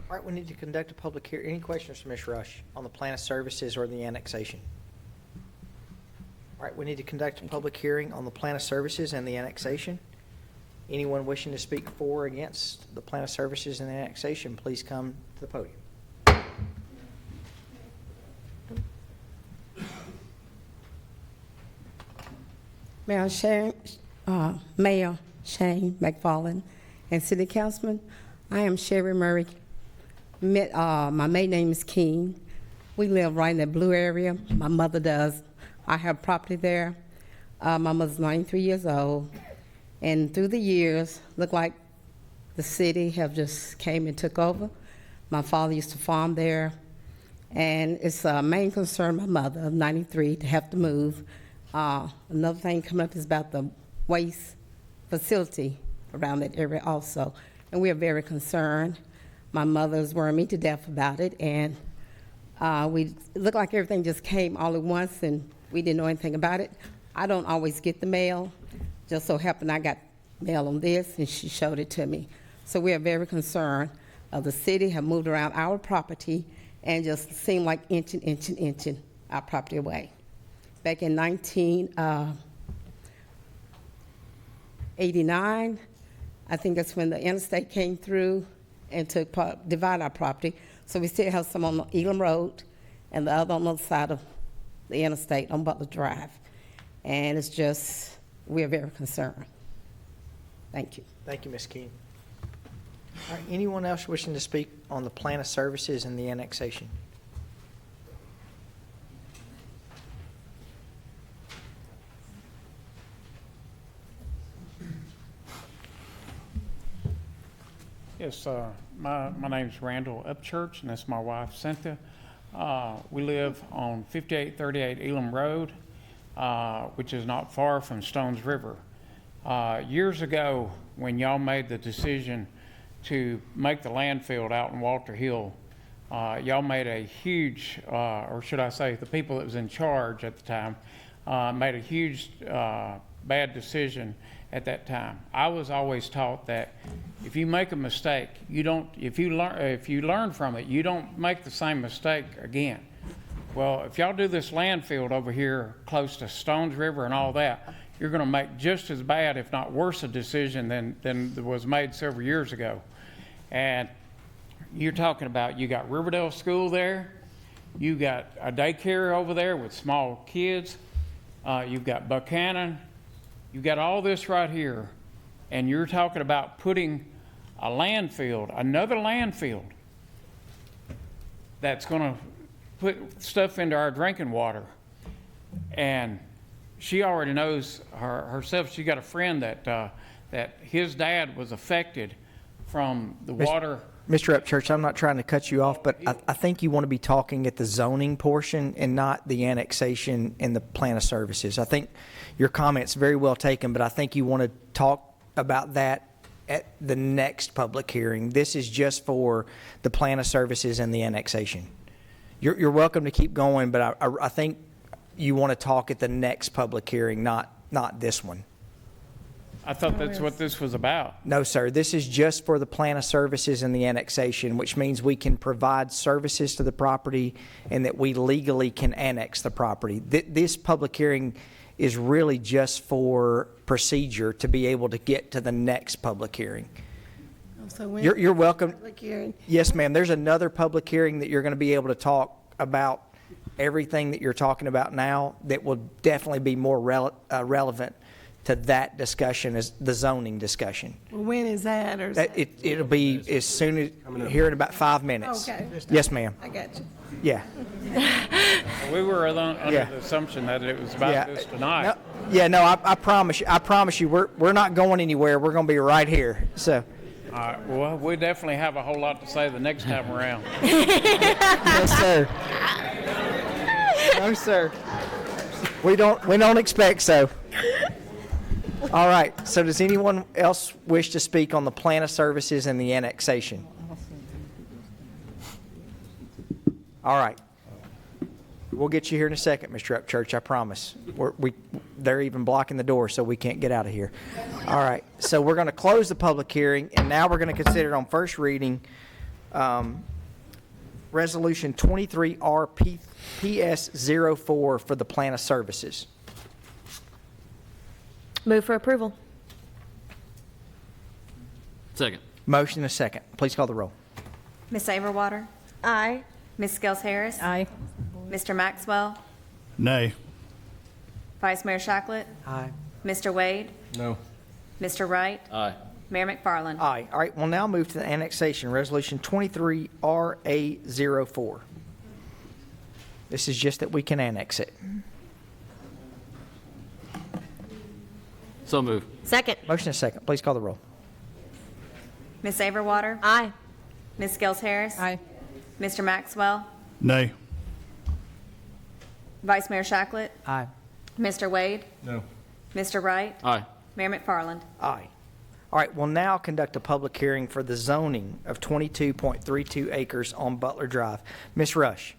All right, we need to conduct a public hearing. Any questions for Ms. Rush on the Plan of Services or the annexation? All right, we need to conduct a public hearing on the Plan of Services and the annexation. Anyone wishing to speak for or against the Plan of Services and the annexation, please come to the podium. Mayor Shane McFarland and City Councilman, I am Sherry Murray. My maiden name is King. We live right in the blue area. My mother does. I have property there. My mother's 93 years old. And through the years, look like the city have just came and took over. My father used to farm there. And it's a main concern, my mother, 93, to have to move. Another thing coming up is about the waste facility around that area also. And we are very concerned. My mother's worried me to death about it, and it looked like everything just came all at once, and we didn't know anything about it. I don't always get the mail. Just so happened I got mail on this, and she showed it to me. So we are very concerned. The city have moved around our property and just seemed like inching our property away. Back in 1989, I think that's when the interstate came through and divide our property. So we still have some on Elam Road and the other on the other side of the interstate on Butler Drive. And it's just, we are very concerned. Thank you. Thank you, Ms. King. All right, anyone else wishing to speak on the Plan of Services and the annexation? Yes, my name's Randall Upchurch, and that's my wife, Cynthia. We live on 5838 Elam Road, which is not far from Stones River. Years ago, when y'all made the decision to make the landfill out in Walter Hill, y'all made a huge, or should I say the people that was in charge at the time, made a huge bad decision at that time. I was always taught that if you make a mistake, if you learn from it, you don't make the same mistake again. Well, if y'all do this landfill over here close to Stones River and all that, you're gonna make just as bad, if not worse, a decision than was made several years ago. And you're talking about, you got Riverdale School there, you got a daycare over there with small kids, you've got Buchanan, you've got all this right here, and you're talking about putting a landfill, another landfill, that's gonna put stuff into our drinking water. And she already knows herself, she got a friend that his dad was affected from the water. Mr. Upchurch, I'm not trying to cut you off, but I think you want to be talking at the zoning portion and not the annexation and the plan of services. I think your comment's very well taken, but I think you want to talk about that at the next public hearing. This is just for the plan of services and the annexation. You're welcome to keep going, but I think you want to talk at the next public hearing, not this one. I thought that's what this was about. No, sir. This is just for the plan of services and the annexation, which means we can provide services to the property and that we legally can annex the property. This public hearing is really just for procedure to be able to get to the next public hearing. So when- You're welcome. Public hearing. Yes, ma'am. There's another public hearing that you're going to be able to talk about everything that you're talking about now that will definitely be more relevant to that discussion as the zoning discussion. Well, when is that, or is that? It'll be as soon as, here in about 5 minutes. Okay. Yes, ma'am. I got you. Yeah. We were under Yeah. the assumption that it was about this tonight. No, yeah, no, I promise you, we're not going anywhere. We're going to be right here. So. All right, well, we definitely have a whole lot to say the next time around. Yes, sir. No, sir. We don't expect so. All right. So does anyone else wish to speak on the plan of services and the annexation? All right. We'll get you here in a second, Mr. Upchurch, I promise. They're even blocking the door, so we can't get out of here. All right. So we're going to close the public hearing, and now we're going to consider on first reading Resolution 23RPS04 for the plan of services. Move for approval. Second. Motion and a second. Please call the roll. Ms. Averwater? Aye. Ms. Scales Harris? Aye. Mr. Maxwell? Nay. Vice Mayor Shacklet? Aye. Mr. Wade? No. Mr. Wright? Aye. Mayor McFarland? Aye. All right, we'll now move to the annexation, Resolution 23RA04. This is just that we can annex it. So move. Second. Motion and a second. Please call the roll. Ms. Averwater? Aye. Ms. Scales Harris? Aye. Mr. Maxwell? Nay. Vice Mayor Shacklet? Aye. Mr. Wade? No. Mr. Wright? Aye. Mayor McFarland? Aye. All right, we'll now conduct a public hearing for the zoning of 22.32 acres on Butler Drive. Ms. Rush.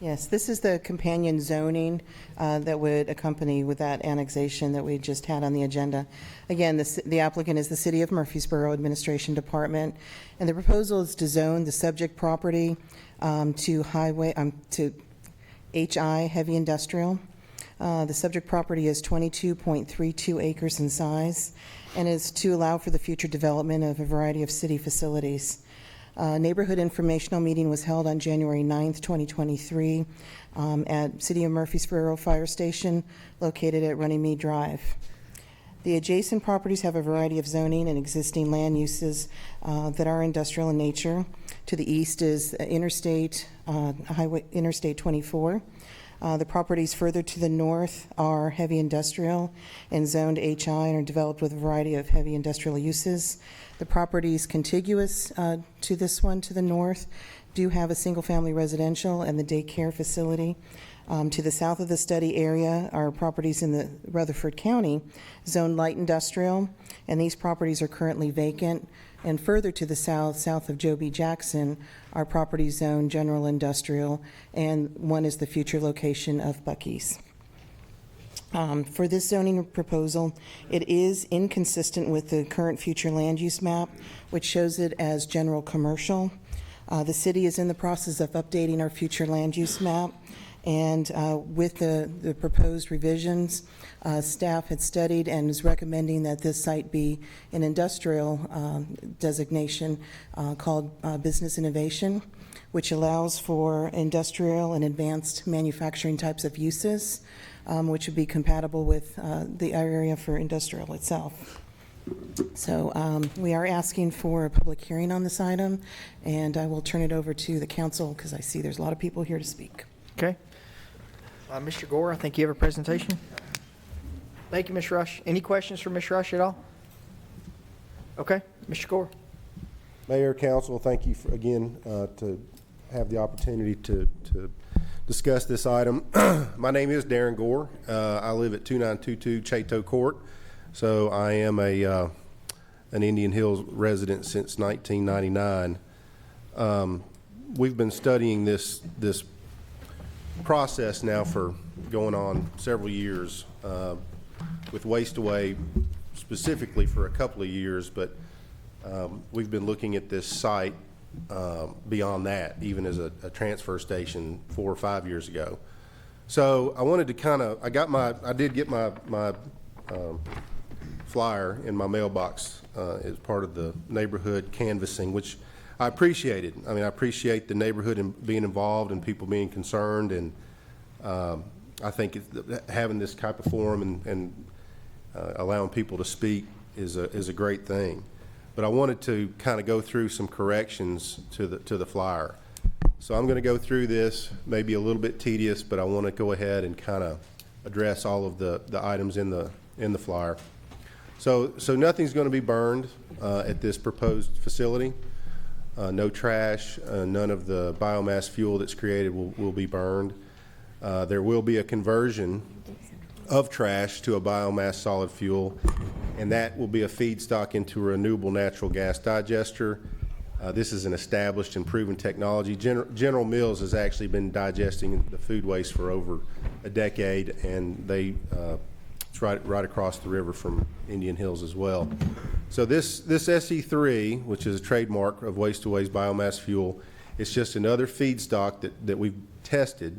Yes, this is the companion zoning that would accompany with that annexation that we just had on the agenda. Again, the applicant is the City of Murfreesboro Administration Department, and the proposal is to zone the subject property to HI, heavy industrial. The subject property is 22.32 acres in size and is to allow for the future development of a variety of city facilities. Neighborhood informational meeting was held on January 9th, 2023 at City of Murfreesboro Fire Station located at Runnymede Drive. The adjacent properties have a variety of zoning and existing land uses that are industrial in nature. To the east is Interstate 24. The properties further to the north are heavy industrial and zoned HI and are developed with a variety of heavy industrial uses. The properties contiguous to this one to the north do have a single-family residential and the daycare facility. To the south of the study area are properties in the Rutherford County, zoned light industrial, and these properties are currently vacant. And further to the south, south of Joe B. Jackson, are properties zoned general industrial, and one is the future location of Buc-ee's. For this zoning proposal, it is inconsistent with the current future land use map, which shows it as general commercial. The city is in the process of updating our future land use map, And with the proposed revisions, staff had studied and is recommending that this site be an industrial designation called business innovation, which allows for industrial and advanced manufacturing types of uses, which would be compatible with the area for industrial itself. So we are asking for a public hearing on this item, and I will turn it over to the council because I see there's a lot of people here to speak. Okay. Mr. Gore, I think you have a presentation. Thank you, Ms. Rush. Any questions for Ms. Rush at all? Okay, Mr. Gore. Mayor, council, thank you again to have the opportunity to discuss this item. My name is Darren Gore. I live at 2922 Chateau Court. So I am an Indian Hills resident since 1999. We've been studying this process now for going on several years, with Waste Away specifically for a couple of years, but we've been looking at this site beyond that, even as a transfer station 4 or 5 years ago. So I wanted to I did get my flyer in my mailbox as part of the neighborhood canvassing, which I appreciated. I mean, I appreciate the neighborhood and being involved and people being concerned, and I think having this type of forum and allowing people to speak is a great thing. But I wanted to kind of go through some corrections to the flyer. So I'm going to go through this, maybe a little bit tedious, but I want to go ahead and kind of address all of the items in the flyer. So nothing's going to be burned at this proposed facility. No trash, none of the biomass fuel that's created will be burned. There will be a conversion of trash to a biomass solid fuel, and that will be a feedstock into a renewable natural gas digester. This is an established and proven technology. General Mills has actually been digesting the food waste for over a decade, and it's right across the river from Indian Hills as well. So this SE3, which is a trademark of Waste Away's biomass fuel, it's just another feedstock that we've tested,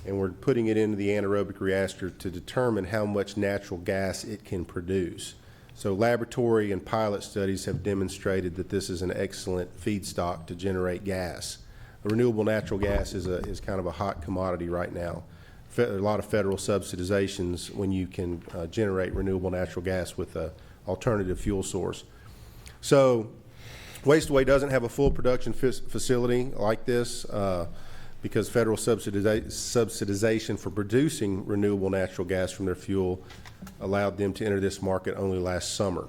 and we're putting it into the anaerobic reactor to determine how much natural gas it can produce. So laboratory and pilot studies have demonstrated that this is an excellent feedstock to generate gas. Renewable natural gas is kind of a hot commodity right now. A lot of federal subsidizations when you can generate renewable natural gas with an alternative fuel source. So Waste Away doesn't have a full production facility like this because federal subsidization for producing renewable natural gas from their fuel allowed them to enter this market only last summer.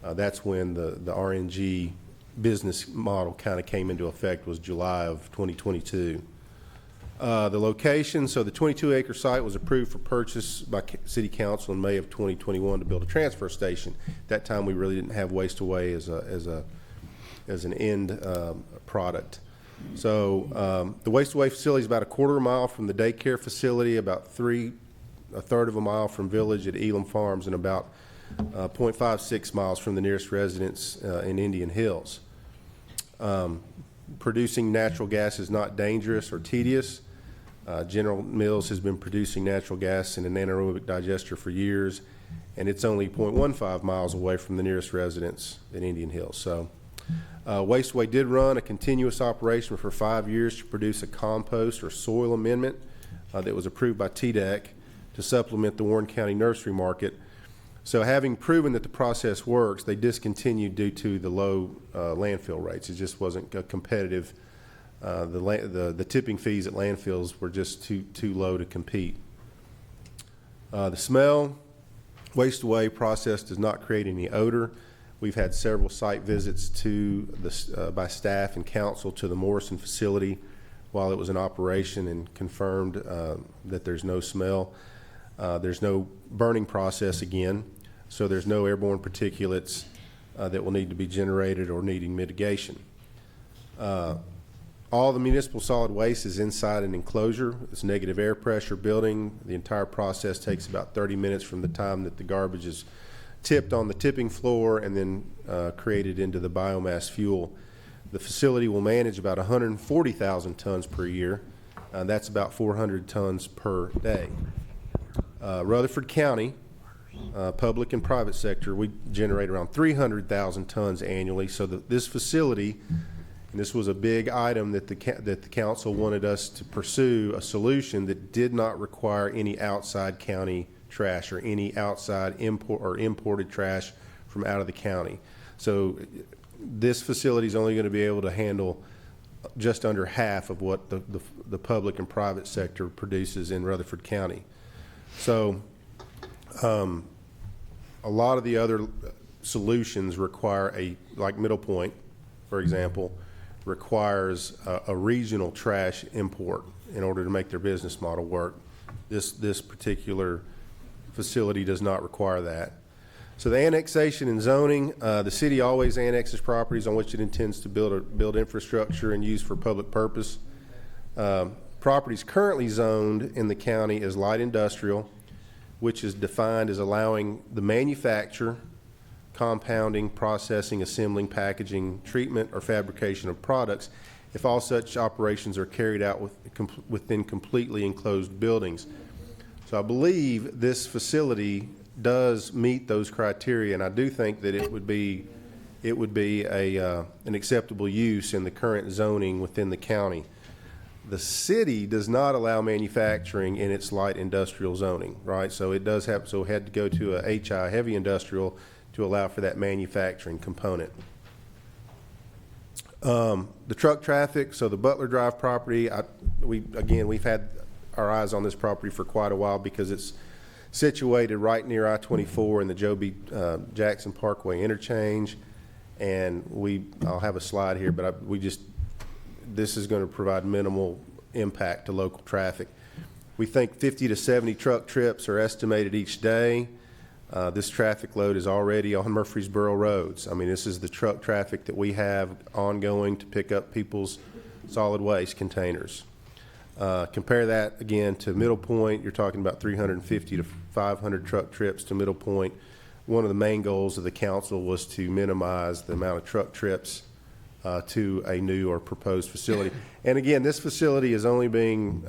That's when the RNG business model kind of came into effect, was July of 2022. The location, so the 22-acre site was approved for purchase by City Council in May of 2021 to build a transfer station. At that time, we really didn't have Waste Away as an end product. So the Waste Away facility is about a quarter of a mile from the daycare facility, about a third of a mile from Village at Elam Farms, and about 0.56 miles from the nearest residence in Indian Hills. Producing natural gas is not dangerous or tedious. General Mills has been producing natural gas in an anaerobic digester for years, and it's only 0.15 miles away from the nearest residence in Indian Hills. So Waste Away did run a continuous operation for 5 years to produce a compost or soil amendment that was approved by TDEC to supplement the Warren County nursery market. So having proven that the process works, they discontinued due to the low landfill rates. It just wasn't competitive. The tipping fees at landfills were just too low to compete. The smell, Waste Away process does not create any odor. We've had several site visits by staff and council to the Morrison facility while it was in operation, and confirmed that there's no smell. There's no burning process again, so there's no airborne particulates that will need to be generated or needing mitigation. All the municipal solid waste is inside an enclosure. It's negative air pressure building. The entire process takes about 30 minutes from the time that the garbage is tipped on the tipping floor and then created into the biomass fuel. The facility will manage about 140,000 tons per year. That's about 400 tons per day. Rutherford County, public and private sector, we generate around 300,000 tons annually. So this facility, and this was a big item that the council wanted us to pursue, a solution that did not require any outside county trash or any outside import or imported trash from out of the county. So this facility is only going to be able to handle just under half of what the public and private sector produces in Rutherford County. So a lot of the other solutions require like Middle Point, for example, requires a regional trash import in order to make their business model work. This particular facility does not require that. So the annexation and zoning, the city always annexes properties on which it intends to build infrastructure and use for public purpose. Properties currently zoned in the county as light industrial, which is defined as allowing the manufacture, compounding, processing, assembling, packaging, treatment, or fabrication of products if all such operations are carried out within completely enclosed buildings. So I believe this facility does meet those criteria, and I do think that it would be an acceptable use in the current zoning within the county. The city does not allow manufacturing in its light industrial zoning, right? So it does have, so it had to go to a HI, heavy industrial, to allow for that manufacturing component. The truck traffic, so the Butler Drive property, we've had our eyes on this property for quite a while because it's situated right near I-24 and the Joe B. Jackson Parkway interchange. And I'll have a slide here, but this is going to provide minimal impact to local traffic. We think 50 to 70 truck trips are estimated each day. This traffic load is already on Murfreesboro roads. I mean, this is the truck traffic that we have ongoing to pick up people's solid waste containers. Compare that again to Middle Point. You're talking about 350 to 500 truck trips to Middle Point. One of the main goals of the council was to minimize the amount of truck trips to a new or proposed facility. And again, this facility is only being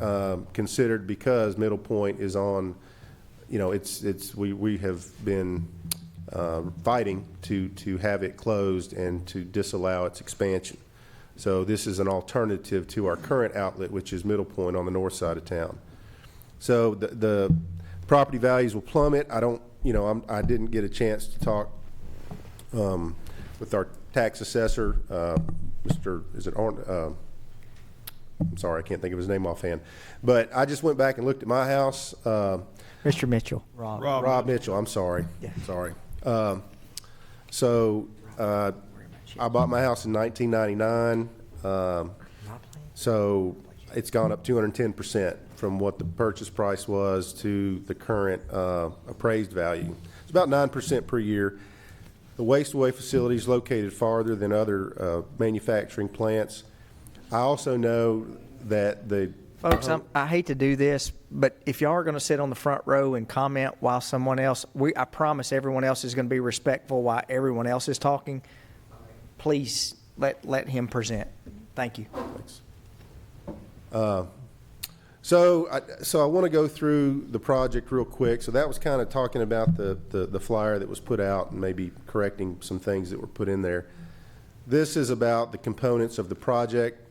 considered because Middle Point is on, we have been fighting to have it closed and to disallow its expansion. So this is an alternative to our current outlet, which is Middle Point on the north side of town. So the property values will plummet. I didn't get a chance to talk with our tax assessor, I'm sorry, I can't think of his name offhand. But I just went back and looked at my house. Mr. Mitchell. Rob Mitchell, I'm sorry. Yeah. Sorry. I bought my house in 1999. So it's gone up 210% from what the purchase price was to the current appraised value. It's about 9% per year. The waste-away facility is located farther than other manufacturing plants. I also know that the Folks, I hate to do this, but if y'all are going to sit on the front row and comment while someone else, I promise everyone else is going to be respectful while everyone else is talking. Please let him present. Thank you. Thanks. So I want to go through the project real quick. So that was kind of talking about the flyer that was put out and maybe correcting some things that were put in there. This is about the components of the project.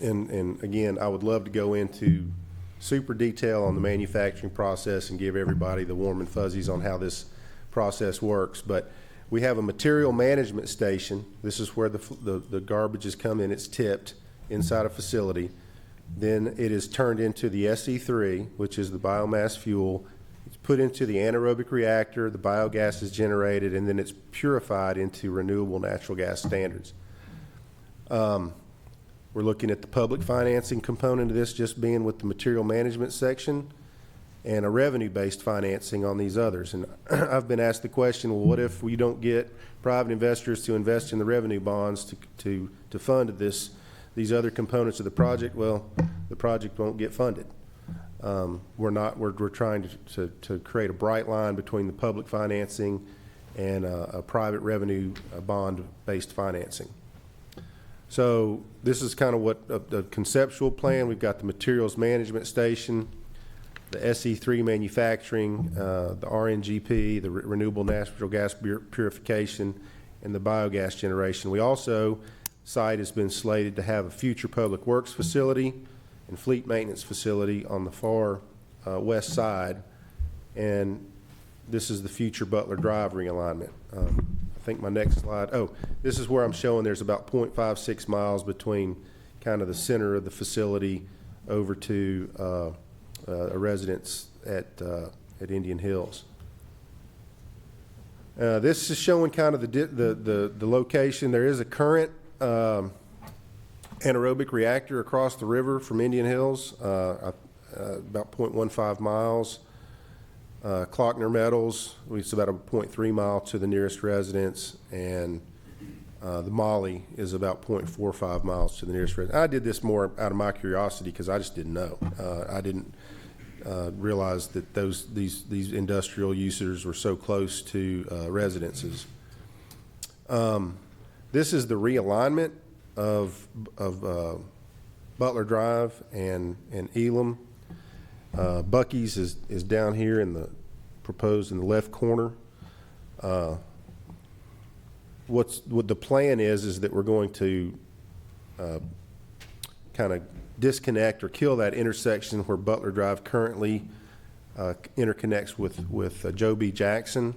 And again, I would love to go into super detail on the manufacturing process and give everybody the warm and fuzzies on how this process works. But we have a material management station. This is where the garbages come in. It's tipped inside a facility. Then it is turned into the SE3, which is the biomass fuel. It's put into the anaerobic reactor. The biogas is generated, and then it's purified into renewable natural gas standards. We're looking at the public financing component of this just being with the material management section and a revenue-based financing on these others. And I've been asked the question, well, what if we don't get private investors to invest in the revenue bonds to fund these other components of the project? Well, the project won't get funded. We're trying to create a bright line between the public financing and a private revenue bond-based financing. So this is kind of what the conceptual plan. We've got the materials management station, the SE3 manufacturing, the RNGP, the renewable natural gas purification, and the biogas generation. We also, site has been slated to have a future public works facility and fleet maintenance facility on the far west side. And this is the future Butler Drive realignment. I think my next slide, this is where I'm showing there's about 0.56 miles between kind of the center of the facility over to a residence at Indian Hills. This is showing kind of the location. There is a current anaerobic reactor across the river from Indian Hills, about 0.15 miles. Klockner Metals, it's about a 0.3 mile to the nearest residence, and the Molly is about 0.45 miles to the nearest residence. I did this more out of my curiosity because I just didn't know. I didn't realize that these industrial users were so close to residences. This is the realignment of Butler Drive and Elam. Bucky's is down here proposed in the left corner. What the plan is that we're going to kind of disconnect or kill that intersection where Butler Drive currently interconnects with Joe B. Jackson.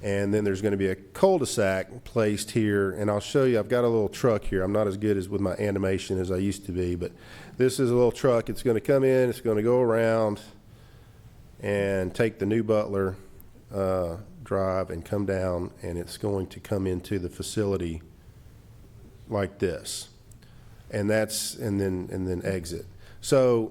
And then there's going to be a cul-de-sac placed here, and I'll show you. I've got a little truck here. I'm not as good with my animation as I used to be, but this is a little truck. It's going to come in, it's going to go around and take the new Butler Drive and come down, and it's going to come into the facility like this, and then exit. So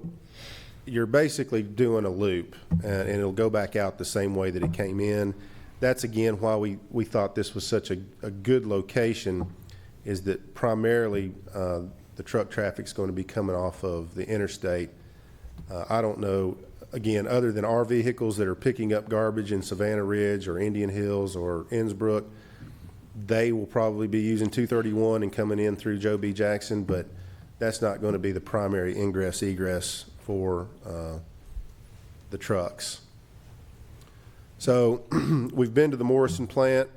you're basically doing a loop, and it'll go back out the same way that it came in. That's again why we thought this was such a good location, is that primarily the truck traffic's going to be coming off of the interstate. I don't know, again, other than our vehicles that are picking up garbage in Savannah Ridge or Indian Hills or Innsbrook, they will probably be using 231 and coming in through Joe B. Jackson, but that's not going to be the primary ingress egress for the trucks. So we've been to the Morrison plant.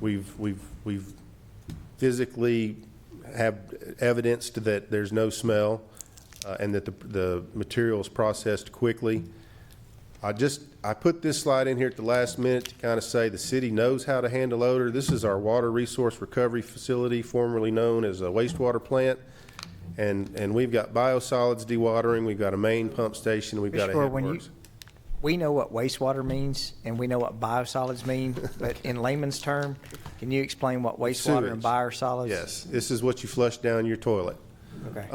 We've physically have evidenced that there's no smell and that the material is processed quickly. I put this slide in here at the last minute to kind of say the city knows how to handle odor. This is our water resource recovery facility, formerly known as a wastewater plant. And we've got biosolids dewatering. We've got a main pump station. We've got a headworks. We know what wastewater means, and we know what biosolids mean, but in layman's term, can you explain what wastewater and biosolids? Yes, this is what you flush down your toilet. Okay.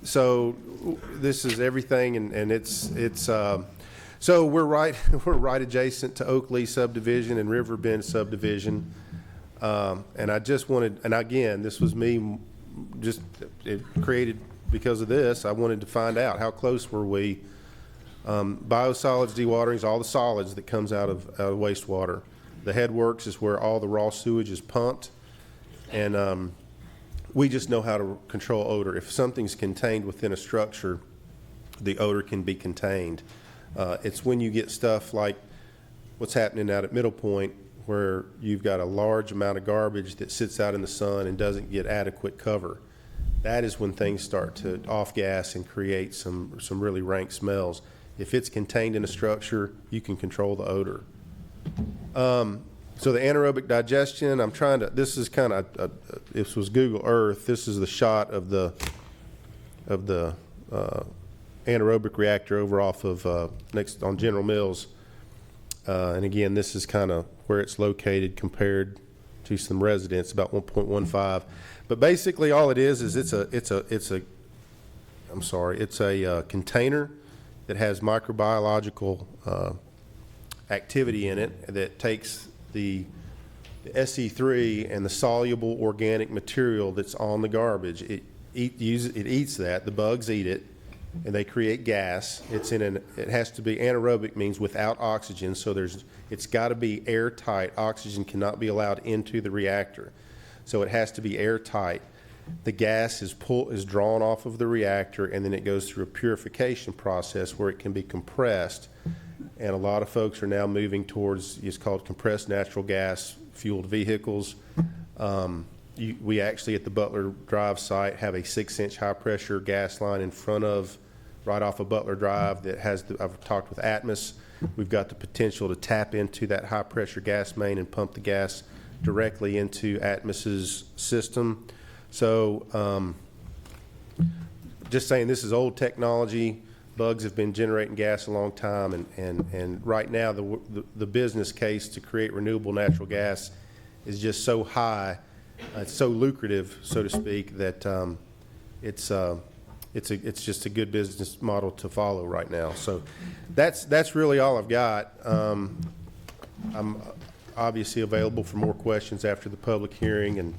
So this is everything, and it's so we're right adjacent to Oakley subdivision and Riverbend subdivision, and I just wanted, and again, this was me, just it created because of this. I wanted to find out how close were we. Biosolids dewatering is all the solids that comes out of wastewater. The headworks is where all the raw sewage is pumped, and we just know how to control odor. If something's contained within a structure, the odor can be contained. It's when you get stuff like what's happening out at Middle Point, where you've got a large amount of garbage that sits out in the sun and doesn't get adequate cover. That is when things start to off-gas and create some really rank smells. If it's contained in a structure, you can control the odor. So the anaerobic digestion, I'm trying to, this is kind of, this was Google Earth. This is the shot of the anaerobic reactor over off of next on General Mills. And again, this is kind of where it's located compared to some residents, about 1.15. But basically all it is it's a container that has microbiological activity in it that takes the SE3 and the soluble organic material that's on the garbage. It eats that. The bugs eat it, and they create gas. It has to be anaerobic, means without oxygen, so it's got to be airtight. Oxygen cannot be allowed into the reactor, so it has to be airtight. The gas is drawn off of the reactor, and then it goes through a purification process where it can be compressed. And a lot of folks are now moving towards, it's called compressed natural gas fueled vehicles. We actually, at the Butler Drive site, have a 6-inch high-pressure gas line in front of, right off of Butler Drive that has, I've talked with Atmos. We've got the potential to tap into that high-pressure gas main and pump the gas directly into Atmos's system. So just saying, this is old technology. Bugs have been generating gas a long time, and right now the business case to create renewable natural gas is just so high, it's so lucrative, so to speak, that it's just a good business model to follow right now. So that's really all I've got. I'm obviously available for more questions after the public hearing, and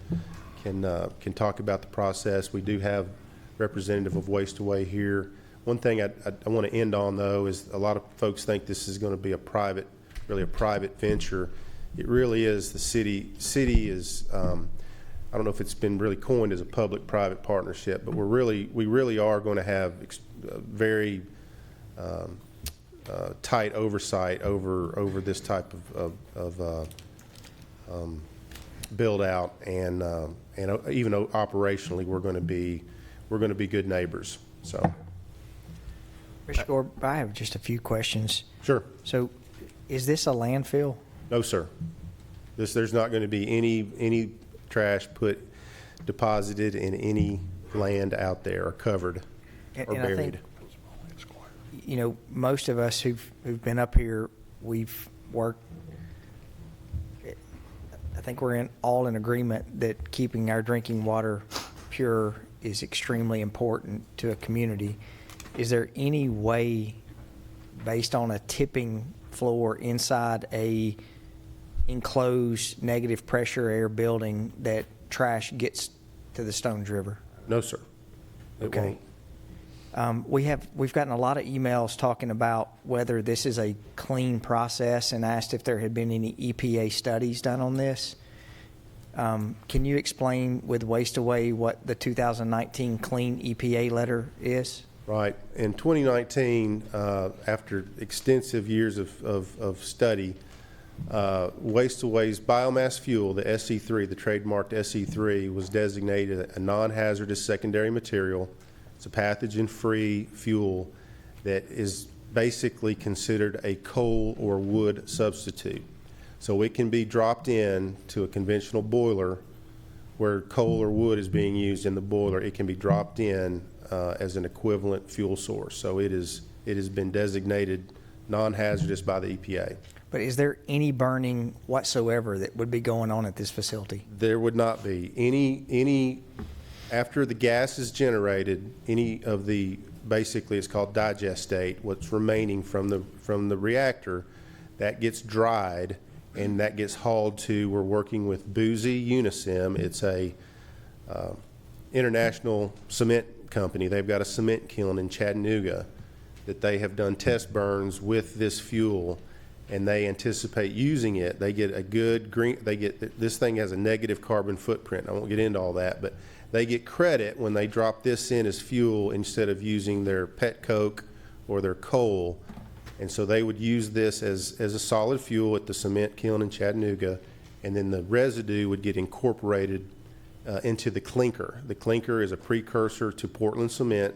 can talk about the process. We do have representative of Waste Away here. One thing I want to end on, though, is a lot of folks think this is going to be really a private venture. It really is. The city is, I don't know if it's been really coined as a public-private partnership, but we really are going to have very tight oversight over this type of build out, and even operationally, we're going to be good neighbors. So. Mr. Gore, I have just a few questions. Sure. So, is this a landfill? No, sir. There's not going to be any trash deposited in any land out there or covered or buried. I think, most of us who've been up here, we've worked. I think we're all in agreement that keeping our drinking water pure is extremely important to a community. Is there any way, based on a tipping floor inside a enclosed negative pressure air building, that trash gets to the Stones River? No, sir. It won't. We've gotten a lot of emails talking about whether this is a clean process, and asked if there had been any EPA studies done on this. Can you explain with Waste Away what the 2019 Clean EPA letter is? Right. In 2019, after extensive years of study, Waste Away's biomass fuel, the SE3, the trademarked SE3, was designated a non-hazardous secondary material. It's a pathogen-free fuel that is basically considered a coal or wood substitute. So it can be dropped in to a conventional boiler where coal or wood is being used in the boiler. It can be dropped in as an equivalent fuel source. So it has been designated non-hazardous by the EPA. But is there any burning whatsoever that would be going on at this facility? There would not be any after the gas is generated, any of the, basically it's called digestate, what's remaining from the reactor, that gets dried and that gets hauled to, we're working with Boozy Unisim. It's a international cement company. They've got a cement kiln in Chattanooga that they have done test burns with this fuel, and they anticipate using it. They get a good green, this thing has a negative carbon footprint. I won't get into all that, but they get credit when they drop this in as fuel instead of using their pet coke or their coal. And so they would use this as a solid fuel at the cement kiln in Chattanooga, and then the residue would get incorporated into the clinker. The clinker is a precursor to Portland cement,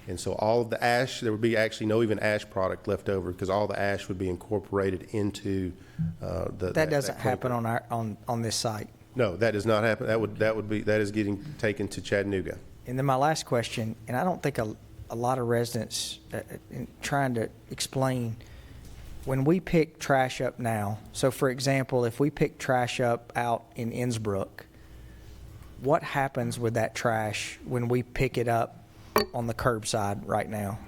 and so all of the ash, there would be actually no even ash product left over, because all the ash would be incorporated into that doesn't happen on this site. No, that does not happen. That is getting taken to Chattanooga. And then my last question, and I don't think a lot of residents in trying to explain, when we pick trash up now, so for example, if we pick trash up out in Innsbrook, what happens with that trash when we pick it up on the curbside right now?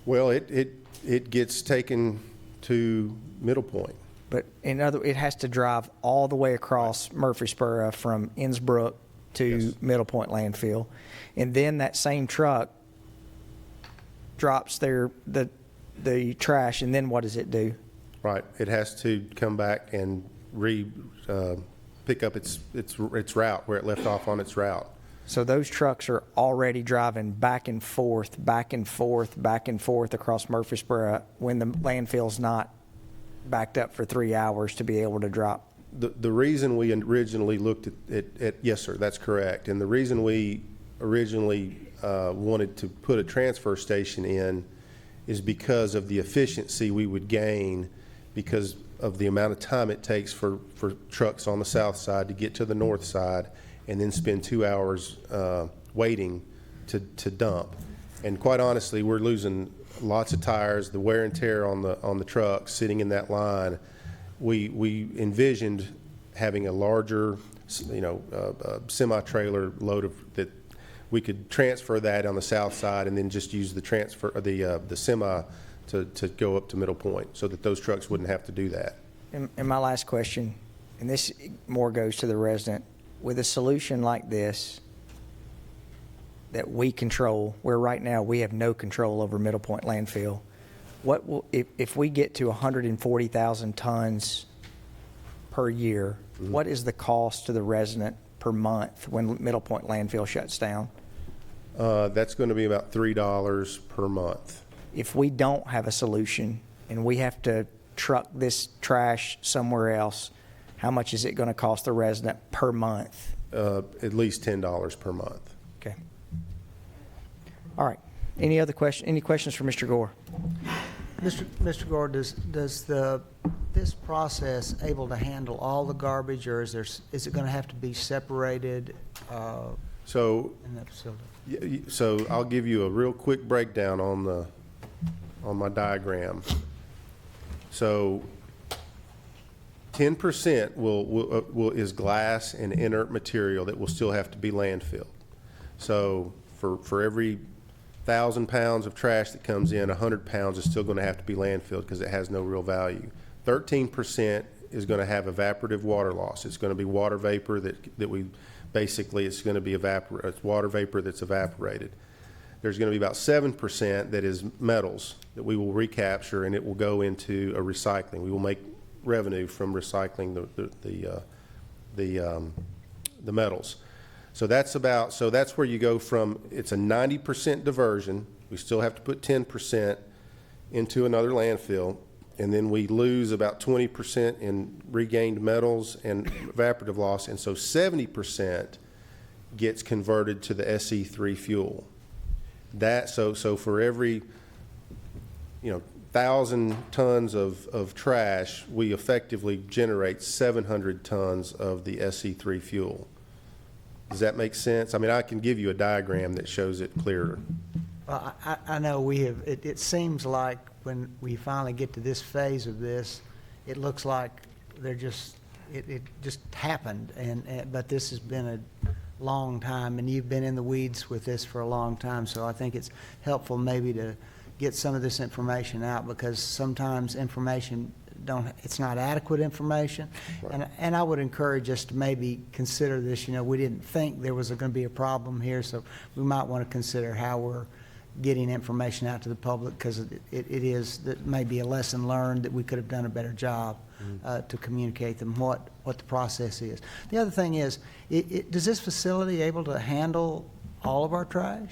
Well, it gets taken to Middle Point. But it has to drive all the way across Murfreesboro from Innsbrook to Middle Point landfill, and then that same truck drops the trash, and then what does it do? Right. It has to come back and pick up its route, where it left off on its route. So those trucks are already driving back and forth, back and forth, back and forth across Murfreesboro when the landfill's not backed up for 3 hours to be able to drop. The reason we originally looked at yes, sir, that's correct. And the reason we originally wanted to put a transfer station in is because of the efficiency we would gain because of the amount of time it takes for trucks on the south side to get to the north side and then spend 2 hours waiting to dump. And quite honestly, we're losing lots of tires, the wear and tear on the trucks sitting in that line. We envisioned having a larger, semi-trailer load that we could transfer that on the south side and then just use the semi to go up to Middle Point so that those trucks wouldn't have to do that. And my last question, and this more goes to the resident, with a solution like this that we control, where right now we have no control over Middle Point landfill, what will, if we get to 140,000 tons per year, what is the cost to the resident per month when Middle Point landfill shuts down? That's going to be about $3 per month. If we don't have a solution and we have to truck this trash somewhere else, how much is it going to cost the resident per month? At least $10 per month. Okay. All right. Any other question? Any questions for Mr. Gore? Mr. Gore, does this process able to handle all the garbage, or is it going to have to be separated So in that facility? So I'll give you a real quick breakdown on my diagram. So 10% is glass and inert material that will still have to be landfilled. So for every 1,000 pounds of trash that comes in, 100 pounds is still going to have to be landfilled because it has no real value. 13% is going to have evaporative water loss. It's going to be water vapor that we basically, it's going to be it's water vapor that's evaporated. There's going to be about 7% that is metals that we will recapture, and it will go into a recycling. We will make revenue from recycling the metals. So that's where you go from, it's a 90% diversion. We still have to put 10% into another landfill, and then we lose about 20% in regained metals and evaporative loss, and so 70% gets converted to the SE3 fuel. So for every 1,000 tons of trash, we effectively generate 700 tons of the SE3 fuel. Does that make sense? I mean, I can give you a diagram that shows it clearer. Well, I know we have, it seems like when we finally get to this phase of this, it looks like it just happened, but this has been a long time, and you've been in the weeds with this for a long time, so I think it's helpful maybe to get some of this information out, because sometimes information it's not adequate information. Right. And I would encourage us to maybe consider this. We didn't think there was going to be a problem here, so we might want to consider how we're getting information out to the public, because that may be a lesson learned that we could have done a better job to communicate them what the process is. The other thing is, does this facility able to handle all of our trash?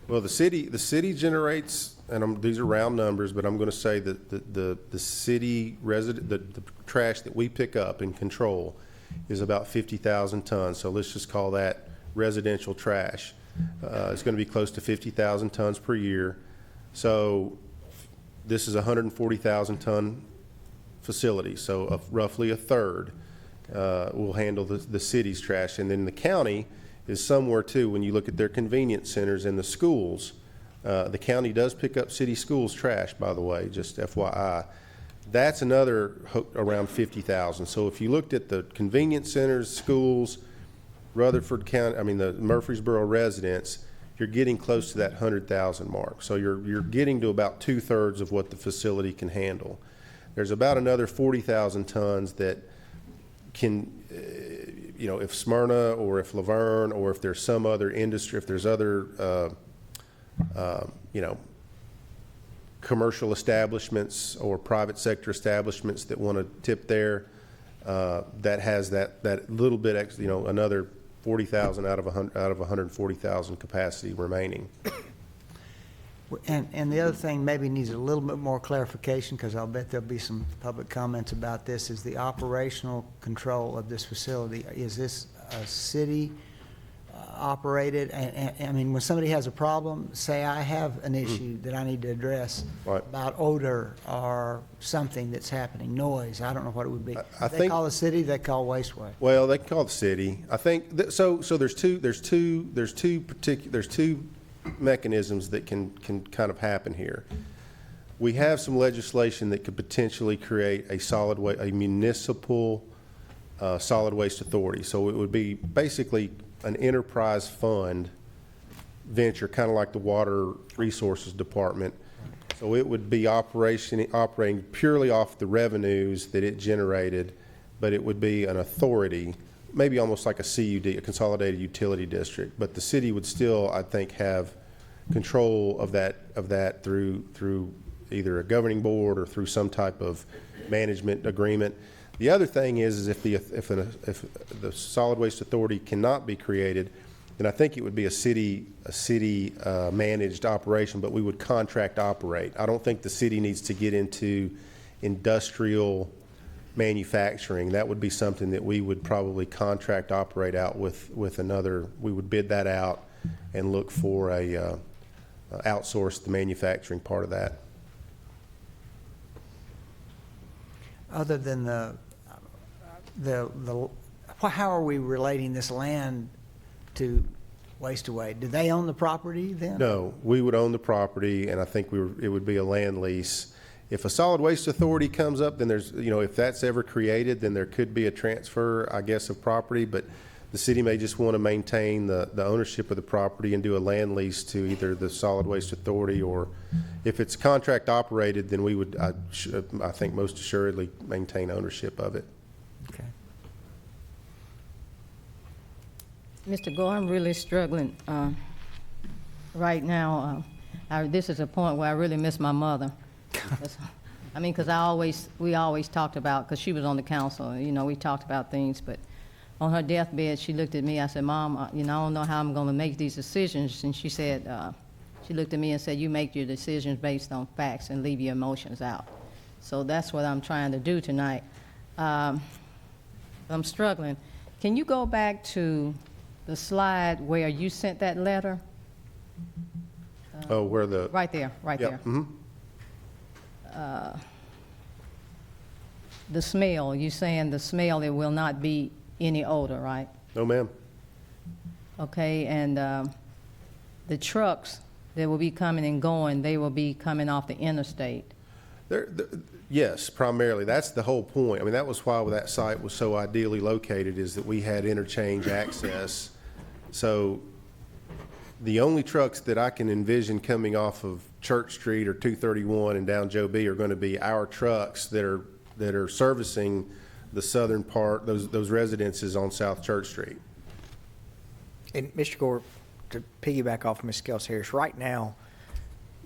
Well, the city generates, and these are round numbers, but I'm going to say that the city resident, the trash that we pick up and control is about 50,000 tons. So let's just call that residential trash. It's going to be close to 50,000 tons per year. So this is a 140,000 ton facility. So roughly a third will handle the city's trash, and then the county is somewhere too. When you look at their convenience centers and the schools, the county does pick up city schools trash, by the way, just FYI. That's another around 50,000. So if you looked at the convenience centers, schools, Rutherford County, the Murfreesboro residents, you're getting close to that 100,000 mark. So you're getting to about 2/3 of what the facility can handle. There's about another 40,000 tons that can, if Smyrna or if Laverne or if there's some other industry, if there's other, commercial establishments or private sector establishments that want to tip there, that has that little bit extra, you know, another 40,000 out of 140,000 capacity remaining. And the other thing maybe needs a little bit more clarification, because I'll bet there'll be some public comments about this, is the operational control of this facility. Is this a city operated? I mean, when somebody has a problem, say I have an issue that I need to address about odor or something that's happening, noise, I don't know what it would be. They call the city, they call Wasteway. Well, they can call the city. I think so there's two mechanisms that can kind of happen here. We have some legislation that could potentially create a municipal solid waste authority. So it would be basically an enterprise fund venture, kind of like the Water Resources Department. So it would be operating purely off the revenues that it generated, but it would be an authority, maybe almost like a CUD, a Consolidated Utility District. But the city would still, I think, have control of that through either a governing board or through some type of management agreement. The other thing is if the solid waste authority cannot be created, then I think it would be a city managed operation, but we would contract operate. I don't think the city needs to get into industrial manufacturing. That would be something that we would probably contract operate out with another. We would bid that out and look for outsource the manufacturing part of that. Other than how are we relating this land to Wasteway? Do they own the property then? No, we would own the property, and I think it would be a land lease. If a solid waste authority comes up, then there's, you know, if that's ever created, then there could be a transfer, I guess, of property, but the city may just want to maintain the ownership of the property and do a land lease to either the solid waste authority, or if it's contract operated, then we would, I think most assuredly, maintain ownership of it. Okay. Mr. Gore, I'm really struggling right now. This is a point where I really miss my mother. I mean, because we always talked about, because she was on the council, you know, we talked about things, but on her deathbed, she looked at me. I said, Mom, you know, I don't know how I'm going to make these decisions. And she said, she looked at me and said, you make your decisions based on facts and leave your emotions out. So that's what I'm trying to do tonight. I'm struggling. Can you go back to the slide where you sent that letter? Where the... Right there, right there. Mm-hmm. The smell, you saying the smell, there will not be any odor, right? No, ma'am. Okay, and the trucks that will be coming and going, they will be coming off the interstate? Yes, primarily. That's the whole point. I mean, that was why that site was so ideally located, is that we had interchange access. So the only trucks that I can envision coming off of Church Street or 231 and down Joe B are going to be our trucks that are servicing the southern part, those residences on South Church Street. And Mr. Gore, to piggyback off of Ms. Scales-Harris, right now,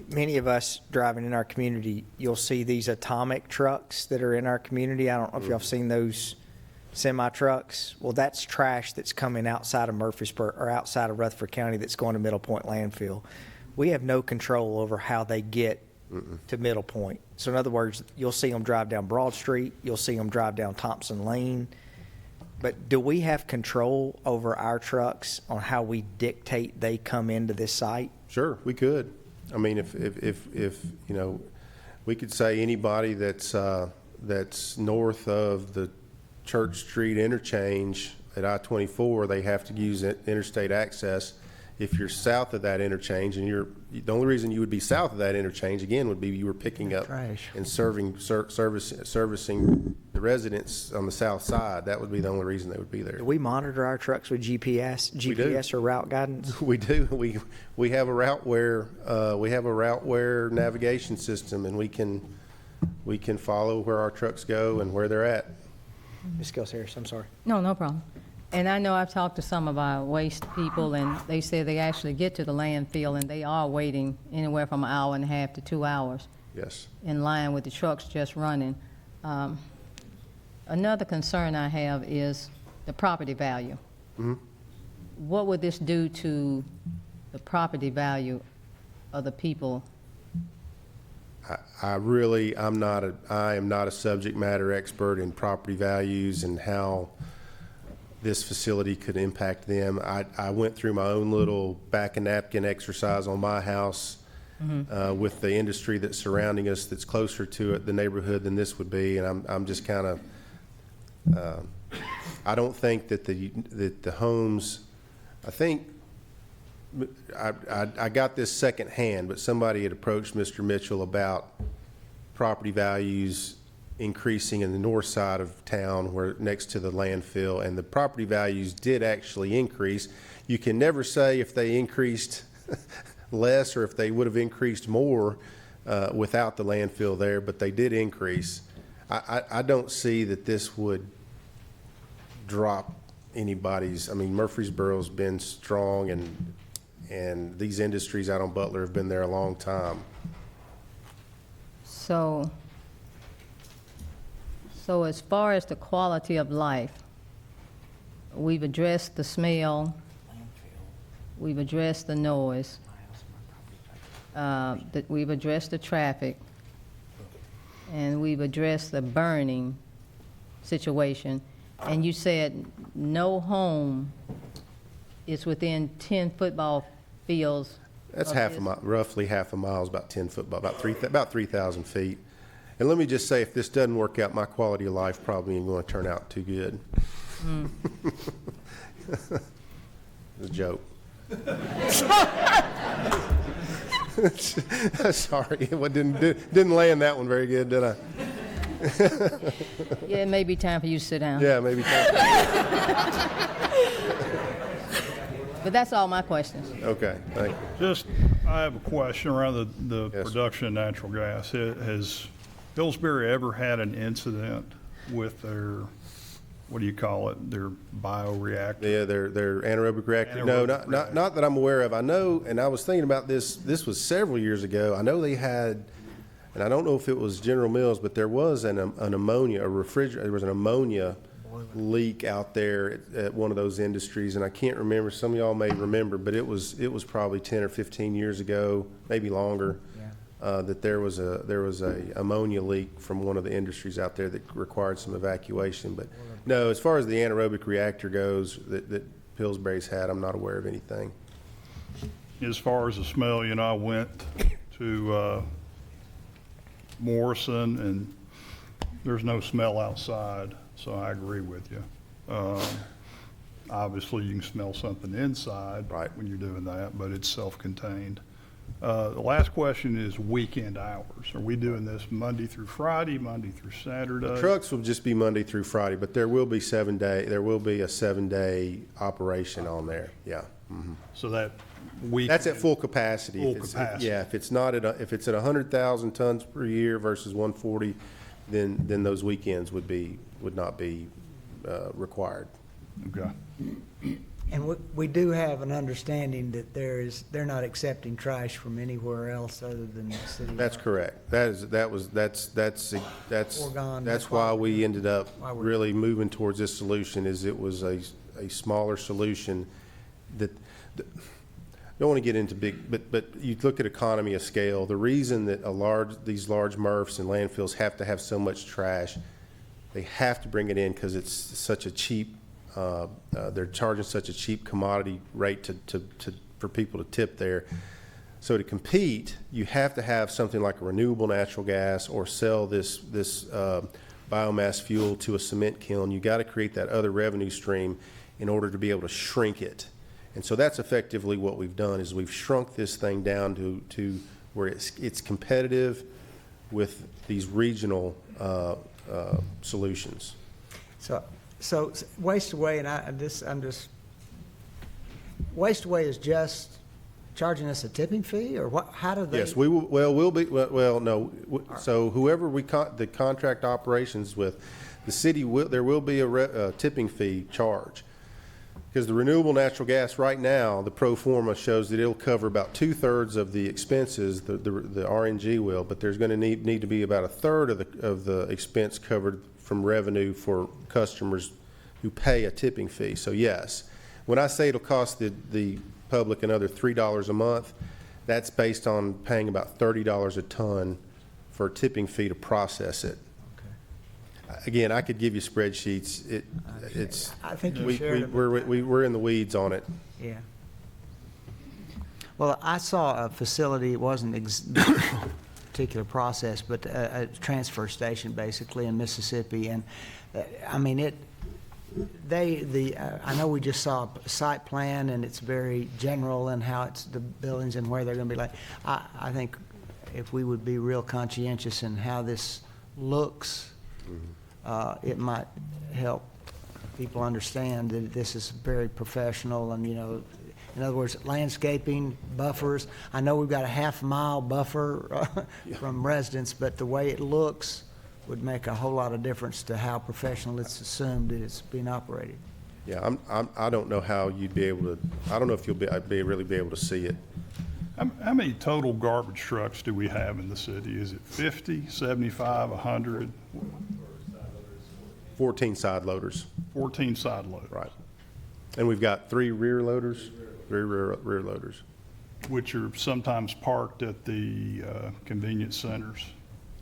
many of us driving in our community, you'll see these atomic trucks that are in our community. I don't know if y'all have seen those semi-trucks. Well, that's trash that's coming outside of Murfreesboro or outside of Rutherford County that's going to Middle Point landfill. We have no control over how they get to Middle Point. So in other words, you'll see them drive down Broad Street, you'll see them drive down Thompson Lane. But do we have control over our trucks on how we dictate they come into this site? Sure, we could. I mean, if you know, we could say anybody that's north of the Church Street interchange at I-24, they have to use interstate access. If you're south of that interchange, and the only reason you would be south of that interchange, again, would be you were picking up trash and servicing the residents on the south side. That would be the only reason they would be there. Do we monitor our trucks with GPS or route guidance? We do. We have a RouteWare navigation system, and we can follow where our trucks go and where they're at. Ms. Scales-Harris, I'm sorry. No problem. And I know I've talked to some of our waste people, and they say they actually get to the landfill, and they are waiting anywhere from an hour and a half to 2 hours Yes. in line with the trucks just running. Another concern I have is the property value. What would this do to the property value of the people? I am not a subject matter expert in property values and how this facility could impact them. I went through my own little back and napkin exercise on my house with the industry that's surrounding us that's closer to it, the neighborhood, than this would be, and I'm just kind of, I don't think that the homes, I think, I got this secondhand, but somebody had approached Mr. Mitchell about property values increasing in the north side of town, where next to the landfill, and the property values did actually increase. You can never say if they increased less or if they would have increased more without the landfill there, but they did increase. I don't see that this would drop anybody's. I mean, Murfreesboro's been strong, and these industries out on Butler have been there a long time. So as far as the quality of life, we've addressed the smell, we've addressed the noise, we've addressed the traffic, and we've addressed the burning situation. And you said no home is within 10 football fields. That's roughly half a mile is about 10 football, about 3,000 feet. And let me just say, if this doesn't work out, my quality of life probably ain't going to turn out too good. It's a joke. Sorry, it didn't land that one very good, did I? Yeah, it may be time for you to sit down. Yeah, maybe time. But that's all my questions. Okay, thank you. I have a question around the production of natural gas. Has Pillsbury ever had an incident with their, what do you call it, their bioreactor? Yeah, their anaerobic reactor. No, not that I'm aware of. I know, and I was thinking about this was several years ago. I know they had, and I don't know if it was General Mills, but there was an ammonia, there was an ammonia leak out there at one of those industries, and I can't remember. Some of y'all may remember, but it was probably 10 or 15 years ago, maybe longer. That there was a ammonia leak from one of the industries out there that required some evacuation. But no, as far as the anaerobic reactor goes that Pillsbury's had, I'm not aware of anything. As far as the smell, I went to Morrison, and there's no smell outside, so I agree with you. Obviously, you can smell something inside when you're doing that, but it's self-contained. The last question is weekend hours. Are we doing this Monday through Friday, Monday through Saturday? The trucks will just be Monday through Friday, but there will be a 7-day operation on there. Yeah. Mm-hmm. So that that's at full capacity. Full capacity. If it's at 100,000 tons per year versus 140, then those weekends would not be required. Okay. And we do have an understanding that they're not accepting trash from anywhere else other than the city. That's correct. That's why we ended up really moving towards this solution. Is it was a smaller solution that don't want to get into big, but you look at economy of scale. The reason that these large MRFs and landfills have to have so much trash, they have to bring it in because it's such a cheap. They're charging such a cheap commodity rate for people to tip there. So to compete, you have to have something like a renewable natural gas or sell this biomass fuel to a cement kiln. You got to create that other revenue stream in order to be able to shrink it. And so that's effectively what we've done is we've shrunk this thing down to where it's competitive with these regional solutions. So Waste Away, Waste Away is just charging us a tipping fee, or what? How do they? Yes, we will. Well, no. So whoever the contract operations with, the city there will be a tipping fee charge. Because the renewable natural gas right now, the pro forma shows that it'll cover about 2/3 of the expenses, the RNG will, but there's going to need to be about 1/3 of the expense covered from revenue for customers who pay a tipping fee. So yes, when I say it'll cost the public another $3 a month, that's based on paying about $30 a ton for a tipping fee to process it. Again, I could give you spreadsheets. I think you shared it. We're in the weeds on it. Yeah. Well, I saw a facility, it wasn't particular process, but a transfer station basically in Mississippi, and I mean I know we just saw a site plan and it's very general in how it's the buildings and where they're going to be like. I think if we would be real conscientious in how this looks, it might help people understand that this is very professional and, in other words, landscaping, buffers. I know we've got a half-mile buffer from residents, but the way it looks would make a whole lot of difference to how professional it's assumed that it's being operated. Yeah, I don't know how you'd be able to, I don't know if you'll really be able to see it. How many total garbage trucks do we have in the city? Is it 50, 75, 100? 14 side loaders. 14 side loaders. Right. And we've got 3 rear loaders, 3 rear loaders. Which are sometimes parked at the convenience centers,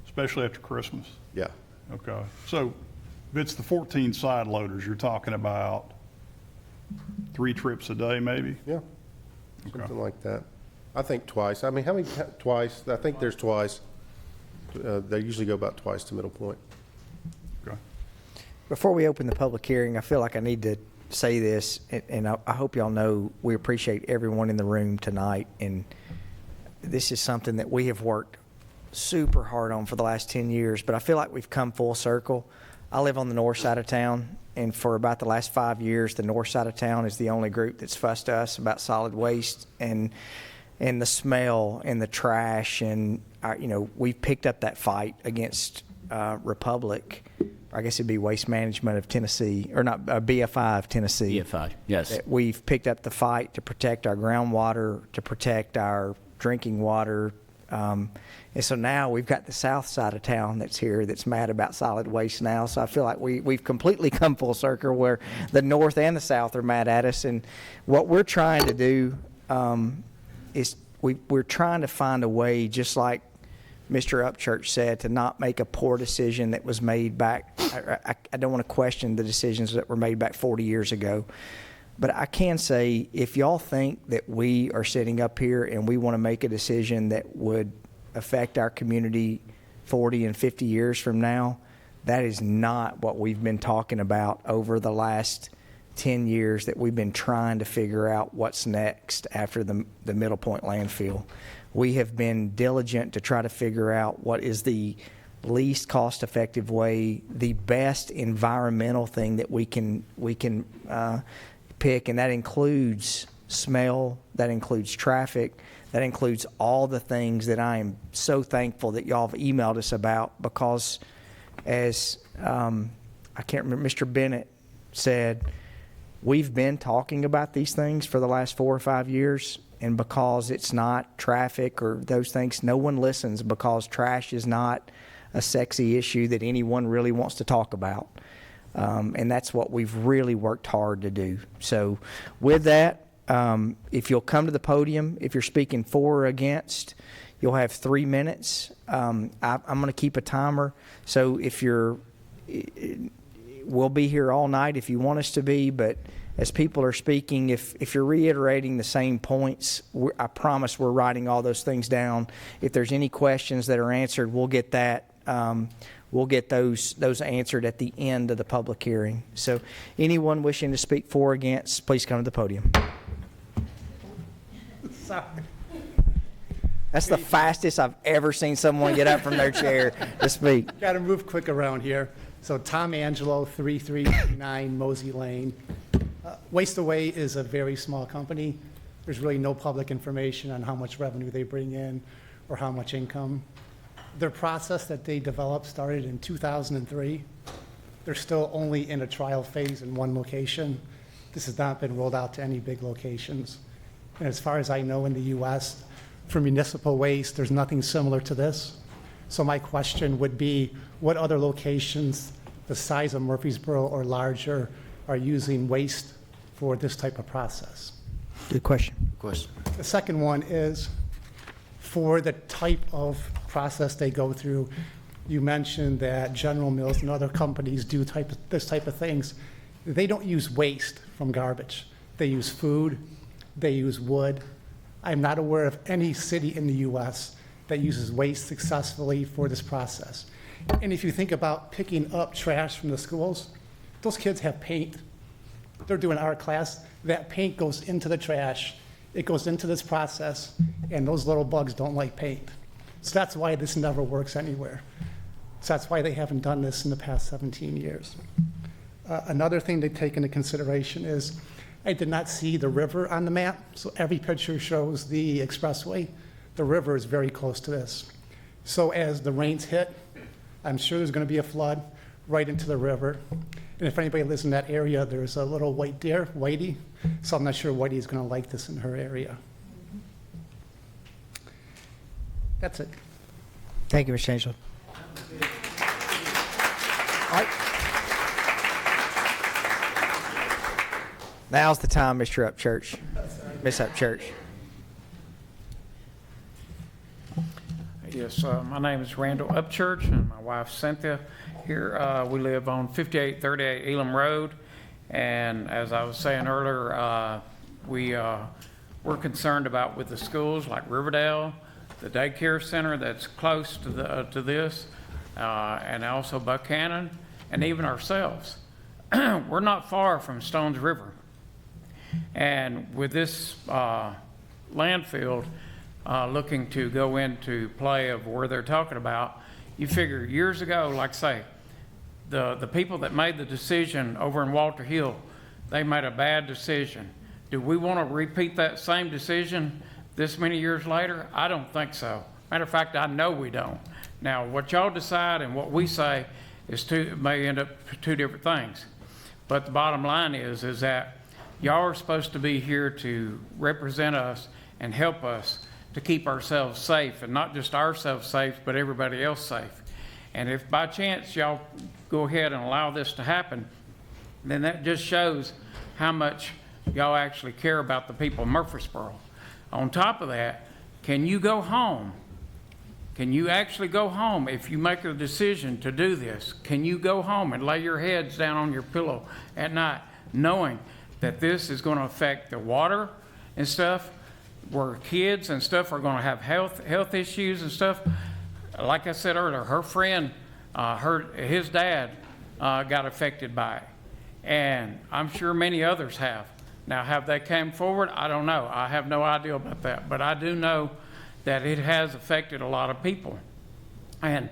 especially after Christmas? Yeah. Okay. So if it's the 14 side loaders, you're talking about 3 trips a day maybe? Yeah. Something like that. I think twice. I mean, how many twice? I think there's twice. They usually go about twice to Middle Point. Okay. Before we open the public hearing, I feel like I need to say this, and I hope y'all know we appreciate everyone in the room tonight. And this is something that we have worked super hard on for the last 10 years, but I feel like we've come full circle. I live on the north side of town, and for about the last 5 years, the north side of town is the only group that's fussed us about solid waste and the smell and the trash. And we've picked up that fight against Republic. I guess it'd be Waste Management of Tennessee, or not, BFI of Tennessee. BFI, yes. That we've picked up the fight to protect our groundwater, to protect our drinking water. And so now we've got the south side of town that's here that's mad about solid waste now. So I feel like we've completely come full circle where the north and the south are mad at us. And what we're trying to do is we're trying to find a way, just like Mr. Upchurch said, to not make a poor decision that was made back. I don't want to question the decisions that were made back 40 years ago. But I can say, if y'all think that we are sitting up here and we want to make a decision that would affect our community 40 and 50 years from now, that is not what we've been talking about over the last 10 years that we've been trying to figure out what's next after the Middle Point landfill. We have been diligent to try to figure out what is the least cost-effective way, the best environmental thing that we can pick, and that includes smell, that includes traffic, that includes all the things that I am so thankful that y'all have emailed us about, because as I can't remember, Mr. Bennett said, we've been talking about these things for the last 4 or 5 years, and because it's not traffic or those things, no one listens, because trash is not a sexy issue that anyone really wants to talk about. And that's what we've really worked hard to do. So with that, if you'll come to the podium, if you're speaking for or against, you'll have 3 minutes. I'm going to keep a timer. So we'll be here all night if you want us to be, but as people are speaking, if you're reiterating the same points, I promise we're writing all those things down. If there's any questions that are answered, we'll get that. We'll get those answered at the end of the public hearing. So anyone wishing to speak for or against, please come to the podium. Sorry. That's the fastest I've ever seen someone get up from their chair to speak. Got to move quick around here. So Tom Angelo, 3339 Mosey Lane. Waste Away is a very small company. There's really no public information on how much revenue they bring in or how much income. Their process that they developed started in 2003. They're still only in a trial phase in one location. This has not been rolled out to any big locations. And as far as I know in the U.S., for municipal waste, there's nothing similar to this. So my question would be, what other locations the size of Murfreesboro or larger are using waste for this type of process? Good question. The second one is, for the type of process they go through, you mentioned that General Mills and other companies do this type of things. They don't use waste from garbage. They use food, they use wood. I'm not aware of any city in the U.S. that uses waste successfully for this process. And if you think about picking up trash from the schools, those kids have paint. They're doing art class. That paint goes into the trash. It goes into this process, and those little bugs don't like paint. So that's why this never works anywhere. So that's why they haven't done this in the past 17 years. Another thing to take into consideration is I did not see the river on the map, so every picture shows the expressway. The river is very close to this. So as the rains hit, I'm sure there's going to be a flood right into the river. And if anybody lives in that area, there's a little white deer, Whitey. So I'm not sure Whitey is going to like this in her area. That's it. Thank you, Mr. Angelo. All right. Now's the time, Mr. Upchurch. Miss Upchurch. Yes, my name is Randall Upchurch, and my wife Cynthia. Here we live on 5838 Elam Road, and as I was saying earlier, we're concerned about with the schools like Riverdale, the daycare center that's close to this, and also Buchanan, and even ourselves. We're not far from Stones River, and with this landfill looking to go into play of where they're talking about, you figure years ago, like say, the people that made the decision over in Walter Hill, they made a bad decision. Do we want to repeat that same decision this many years later? I don't think so. Matter of fact, I know we don't. Now, what y'all decide and what we say may end up two different things. But the bottom line is that y'all are supposed to be here to represent us and help us to keep ourselves safe, and not just ourselves safe, but everybody else safe. And if by chance y'all go ahead and allow this to happen, then that just shows how much y'all actually care about the people of Murfreesboro. On top of that, can you go home? Can you actually go home if you make a decision to do this? Can you go home and lay your heads down on your pillow at night knowing that this is going to affect the water and stuff, where kids and stuff are going to have health issues and stuff? Like I said earlier, her friend, his dad got affected by it, and I'm sure many others have. Now, have they came forward? I don't know. I have no idea about that, but I do know that it has affected a lot of people. And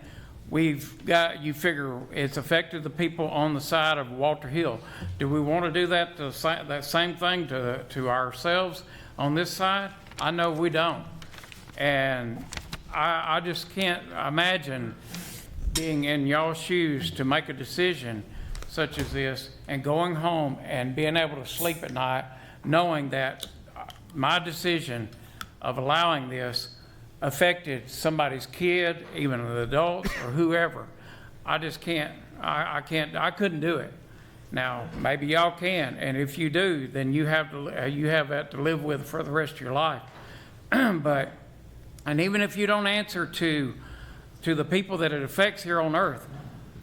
you figure it's affected the people on the side of Walter Hill. Do we want to do that same thing to ourselves on this side? I know we don't. And I just can't imagine being in y'all's shoes to make a decision such as this and going home and being able to sleep at night knowing that my decision of allowing this affected somebody's kid, even an adult or whoever. I just can't, I couldn't do it. Now, maybe y'all can, and if you do, then you have that to live with for the rest of your life. And even if you don't answer to the people that it affects here on earth,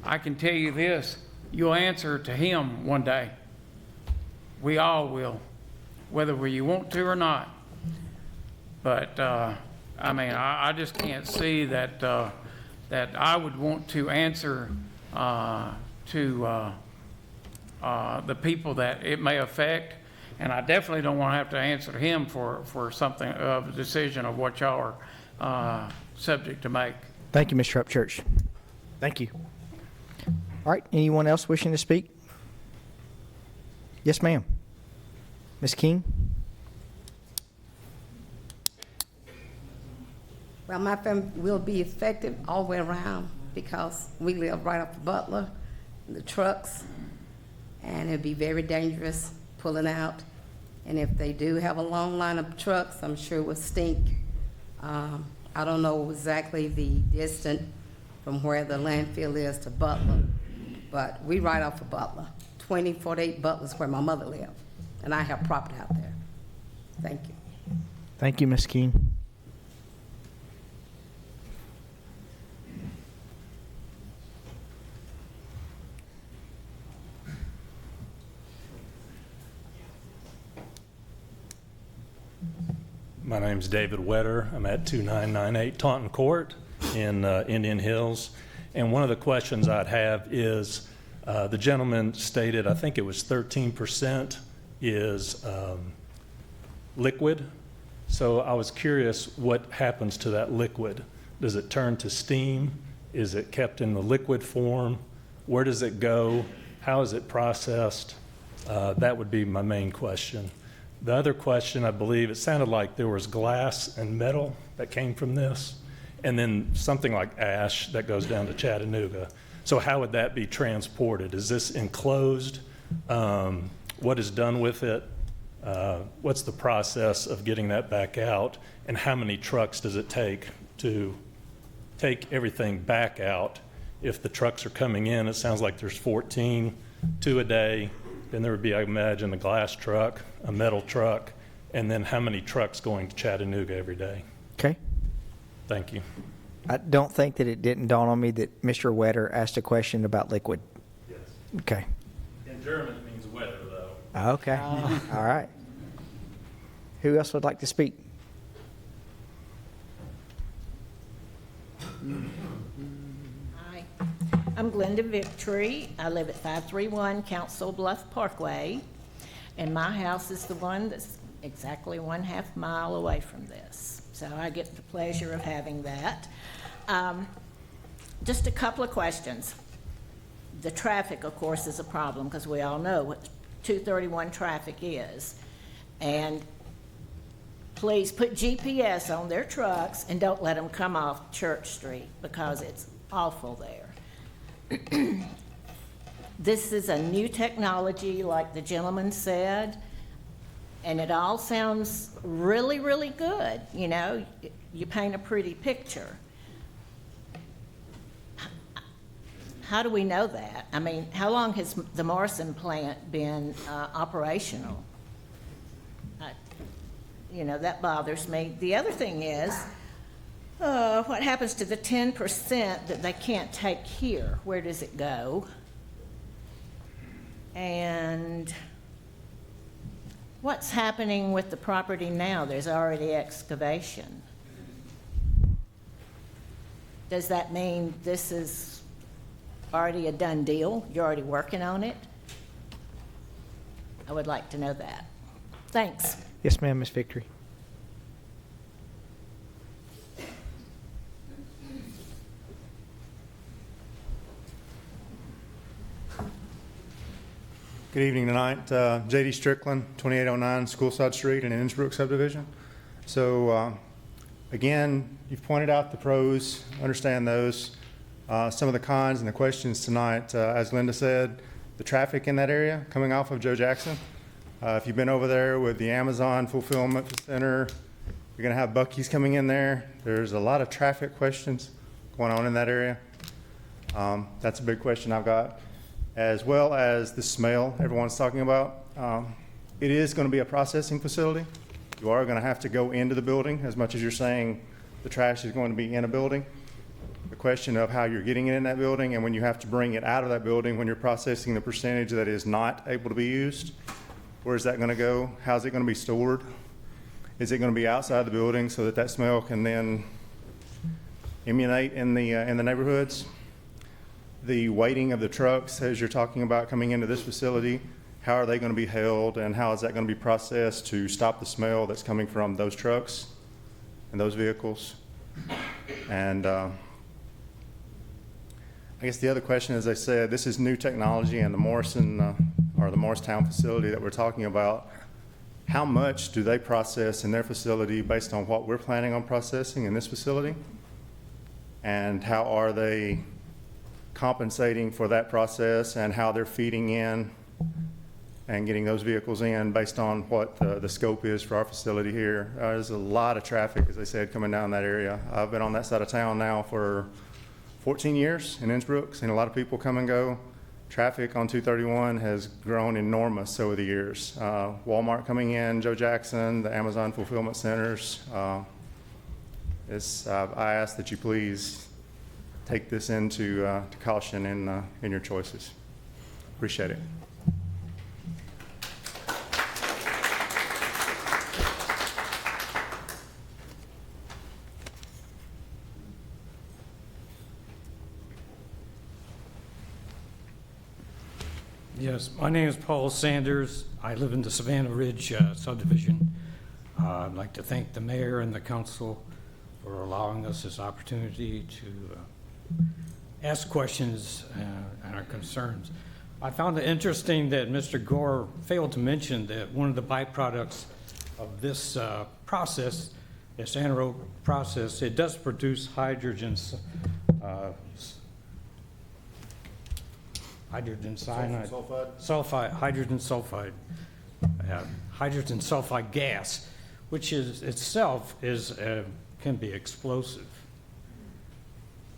I can tell you this, you'll answer to him one day. We all will, whether you want to or not. But I mean, I just can't see that that I would want to answer to the people that it may affect, and I definitely don't want to have to answer to him for something of a decision of what y'all are subject to make. Thank you, Mr. Upchurch. Thank you. All right, anyone else wishing to speak? Yes, ma'am. Ms. King? Well, my family will be affected all the way around because we live right off the Butler, the trucks, and it'd be very dangerous pulling out. And if they do have a long line of trucks, I'm sure it will stink. I don't know exactly the distance from where the landfill is to Butler, but we right off of Butler. 2048 Butler's where my mother lived, and I have property out there. Thank you. Thank you, Ms. Keene. My name's David Wetter. I'm at 2998 Taunton Court in Indian Hills. And one of the questions I'd have is, the gentleman stated, I think it was 13% is liquid. So I was curious what happens to that liquid. Does it turn to steam? Is it kept in the liquid form? Where does it go? How is it processed? That would be my main question. The other question, I believe, it sounded like there was glass and metal that came from this, and then something like ash that goes down to Chattanooga. So how would that be transported? Is this enclosed? What is done with it? What's the process of getting that back out? And how many trucks does it take to take everything back out? If the trucks are coming in, it sounds like there's 14, 2 a day. Then there would be, I imagine, a glass truck, a metal truck, and then how many trucks going to Chattanooga every day? Okay. Thank you. I don't think that it didn't dawn on me that Mr. Wetter asked a question about liquid. Yes. Okay. In German, it means wetter, though. Okay. All right. Who else would like to speak? Hi, I'm Glenda Victory. I live at 531 Council Bluff Parkway, and my house is the one that's exactly 1/2 mile away from this. So I get the pleasure of having that. Just a couple of questions. The traffic, of course, is a problem because we all know what 231 traffic is. And please put GPS on their trucks and don't let them come off Church Street because it's awful there. This is a new technology, like the gentleman said, and it all sounds really, really good. You know, you paint a pretty picture. How do we know that? I mean, how long has the Morrison plant been operational? You know, that bothers me. The other thing is, what happens to the 10% that they can't take here? Where does it go? And what's happening with the property now? There's already excavation. Does that mean this is already a done deal? You're already working on it? I would like to know that. Thanks. Yes, ma'am, Ms. Victory. Good evening tonight. J.D. Strickland, 2809 Schoolside Street in Innsbrook subdivision. So again, you've pointed out the pros, understand those. Some of the cons and the questions tonight, as Linda said, the traffic in that area coming off of Joe Jackson. If you've been over there with the Amazon Fulfillment Center, you're going to have Buc-ee's coming in there. There's a lot of traffic questions going on in that area. That's a big question I've got, as well as the smell everyone's talking about. It is going to be a processing facility. You are going to have to go into the building, as much as you're saying the trash is going to be in a building. The question of how you're getting it in that building, and when you have to bring it out of that building when you're processing the percentage that is not able to be used. Where's that going to go? How's it going to be stored? Is it going to be outside the building so that that smell can then emanate in the neighborhoods? The weighting of the trucks, as you're talking about coming into this facility, how are they going to be held, and how is that going to be processed to stop the smell that's coming from those trucks and those vehicles? And I guess the other question, as I said, this is new technology, and the Morrison or the Morristown facility that we're talking about, how much do they process in their facility based on what we're planning on processing in this facility? And how are they compensating for that process, and how they're feeding in and getting those vehicles in based on what the scope is for our facility here. There's a lot of traffic, as I said, coming down that area. I've been on that side of town now for 14 years in Innsbruck, seen a lot of people come and go. Traffic on 231 has grown enormous over the years. Walmart coming in, Joe Jackson, the Amazon fulfillment centers. I ask that you please take this into to caution in your choices. Appreciate it. Yes, my name is Paul Sanders. I live in the Savannah Ridge subdivision. I'd like to thank the mayor and the council for allowing us this opportunity to ask questions and our concerns. I found it interesting that Mr. Gore failed to mention that one of the byproducts of this process, this anaerobic process, it does produce hydrogen cyanide, hydrogen sulfide gas, which is itself can be explosive.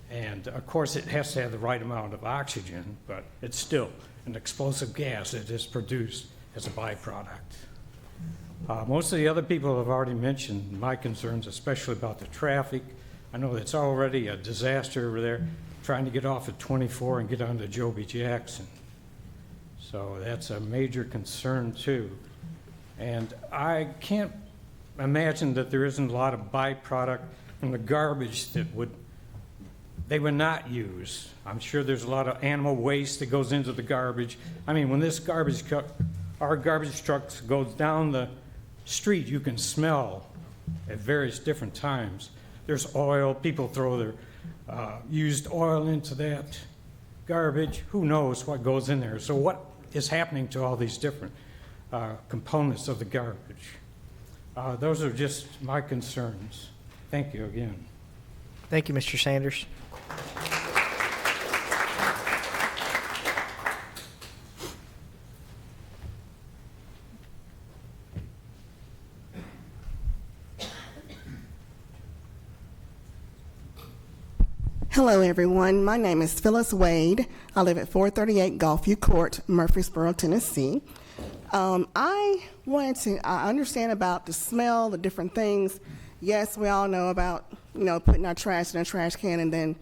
And of course, it has to have the right amount of oxygen, but it's still an explosive gas that is produced as a byproduct. Most of the other people have already mentioned my concerns, especially about the traffic. I know it's already a disaster over there, trying to get off at 24 and get onto Joby Jackson. So that's a major concern too. And I can't imagine that there isn't a lot of byproduct from the garbage that they would not use. I'm sure there's a lot of animal waste that goes into the garbage. I mean, when this our garbage trucks goes down the street, you can smell at various different times. There's oil, people throw their used oil into that garbage. Who knows what goes in there? So what is happening to all these different components of the garbage? Those are just my concerns. Thank you again. Thank you, Mr. Sanders. Hello, everyone. My name is Phyllis Wade. I live at 438 Gulfview Court, Murfreesboro, Tennessee. I understand about the smell, the different things. Yes, we all know about, putting our trash in a trash can, and then,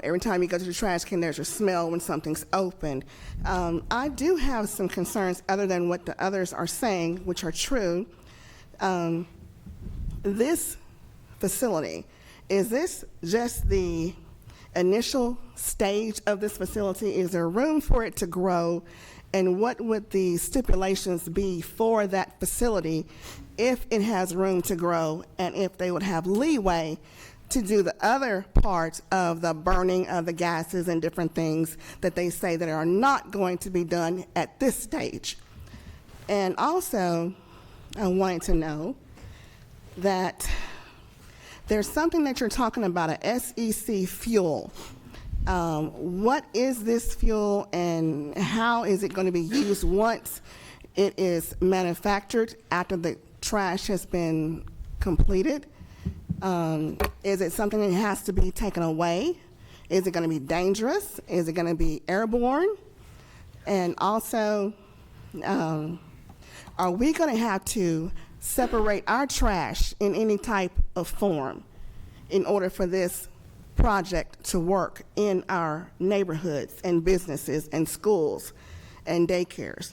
every time you go to the trash can, there's a smell when something's opened. I do have some concerns other than what the others are saying, which are true. This facility, is this just the initial stage of this facility? Is there room for it to grow? And what would the stipulations be for that facility if it has room to grow, and if they would have leeway to do the other part of the burning of the gases and different things that they say that are not going to be done at this stage? And also, I wanted to know that there's something that you're talking about, a SEC fuel. What is this fuel, and how is it going to be used once it is manufactured after the trash has been completed? Is it something that has to be taken away? Is it going to be dangerous? Is it going to be airborne? And also, are we going to have to separate our trash in any type of form in order for this project to work in our neighborhoods and businesses and schools and daycares?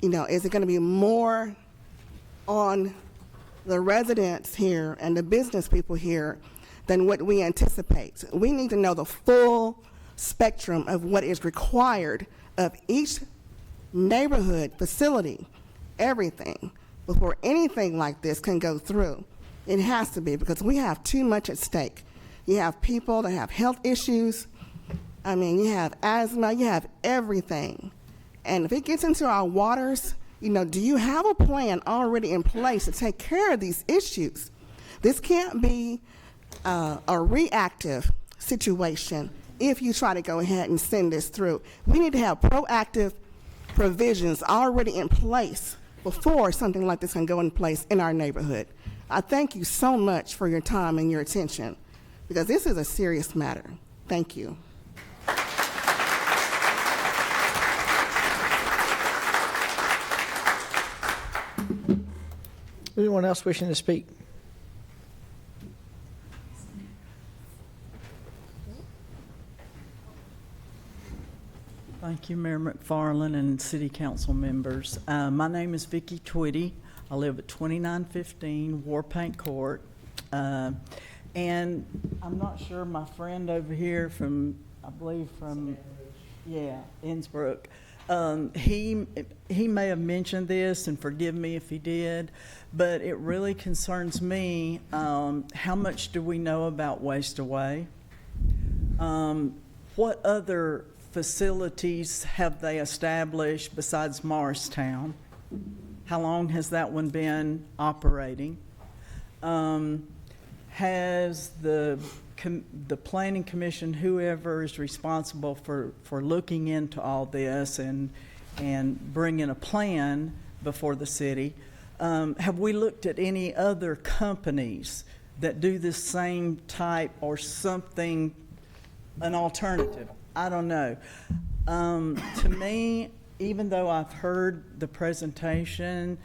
Is it going to be more on the residents here and the business people here than what we anticipate? We need to know the full spectrum of what is required of each neighborhood facility, everything, before anything like this can go through. It has to be, because we have too much at stake. You have people that have health issues. I mean, you have asthma, you have everything. And if it gets into our waters, do you have a plan already in place to take care of these issues? This can't be a reactive situation if you try to go ahead and send this through. We need to have proactive provisions already in place before something like this can go in place in our neighborhood. I thank you so much for your time and your attention, because this is a serious matter. Thank you. Anyone else wishing to speak? Thank you, Mayor McFarland and City Council members. My name is Vicki Twitty. I live at 2915 Warpaint Court. And I'm not sure, my friend over here from, I believe from, Innsbruck, he may have mentioned this, and forgive me if he did, but it really concerns me. How much do we know about Waste Away? What other facilities have they established besides Morristown? How long has that one been operating? Has the Planning Commission, whoever is responsible for looking into all this and bringing a plan before the city, have we looked at any other companies that do the same type or something, an alternative? I don't know. To me, even though I've heard the presentation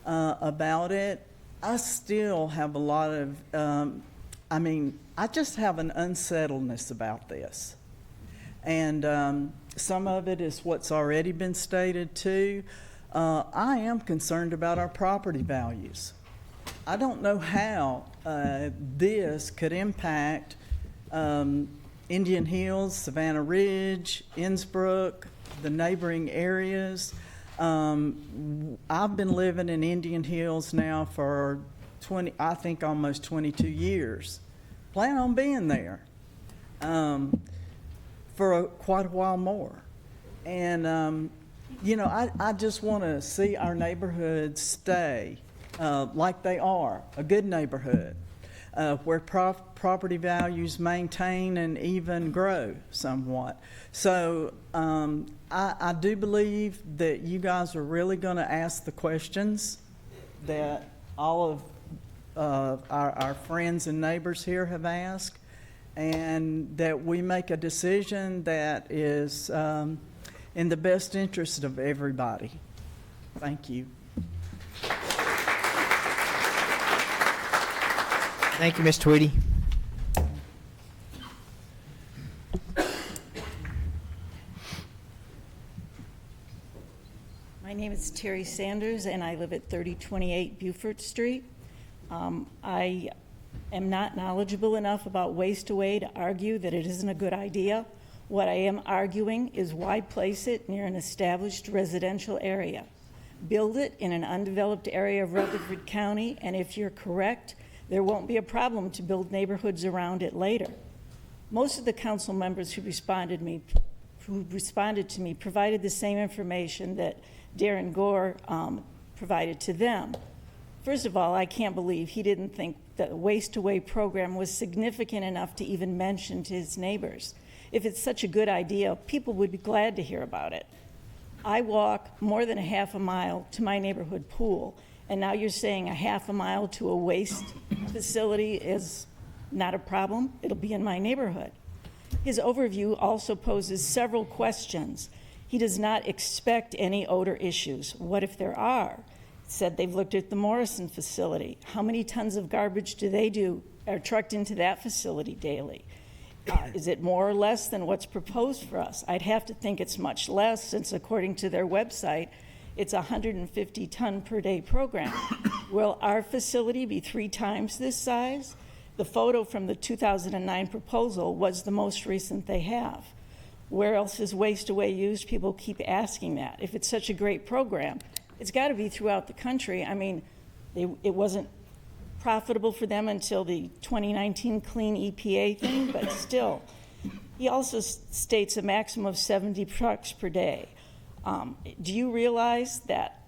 about it, I still have a lot of, I just have an unsettledness about this. And some of it is what's already been stated too. I am concerned about our property values. I don't know how this could impact Indian Hills, Savannah Ridge, Innsbruck, the neighboring areas. I've been living in Indian Hills now for almost 22 years. Plan on being there for quite a while more. And, I just want to see our neighborhoods stay like they are, a good neighborhood, where property values maintain and even grow somewhat. So I do believe that you guys are really going to ask the questions that all of our friends and neighbors here have asked, and that we make a decision that is in the best interest of everybody. Thank you. Thank you, Ms. Tweedy. My name is Terry Sanders, and I live at 3028 Beaufort Street. I am not knowledgeable enough about Waste Away to argue that it isn't a good idea. What I am arguing is why place it near an established residential area? Build it in an undeveloped area of Rutherford County, and if you're correct, there won't be a problem to build neighborhoods around it later. Most of the council members who responded to me provided the same information that Darren Gore provided to them. First of all, I can't believe he didn't think that the Waste Away program was significant enough to even mention to his neighbors. If it's such a good idea, people would be glad to hear about it. I walk more than a half a mile to my neighborhood pool, and now you're saying a half a mile to a waste facility is not a problem? It'll be in my neighborhood. His overview also poses several questions. He does not expect any odor issues. What if there are? Said they've looked at the Morrison facility. How many tons of garbage are trucked into that facility daily? Is it more or less than what's proposed for us? I'd have to think it's much less, since according to their website, it's a 150 ton per day program. Will our facility be 3 times this size? The photo from the 2009 proposal was the most recent they have. Where else is Waste Away used? People keep asking that. If it's such a great program, it's got to be throughout the country. I mean, it wasn't profitable for them until the 2019 Clean EPA thing, but still. He also states a maximum of 70 trucks per day. Do you realize that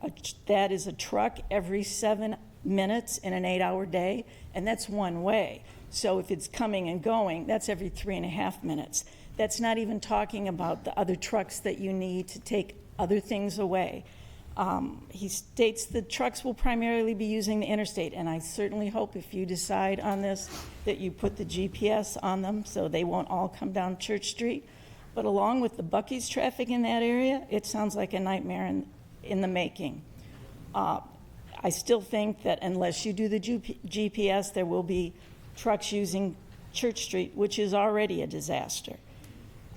that is a truck every 7 minutes in an 8-hour day? And that's one way. So if it's coming and going, that's every 3.5 minutes. That's not even talking about the other trucks that you need to take other things away. He states the trucks will primarily be using the interstate, and I certainly hope if you decide on this that you put the GPS on them so they won't all come down Church Street. But along with the Buc-ee's traffic in that area, it sounds like a nightmare in the making. I still think that unless you do the GPS, there will be trucks using Church Street, which is already a disaster.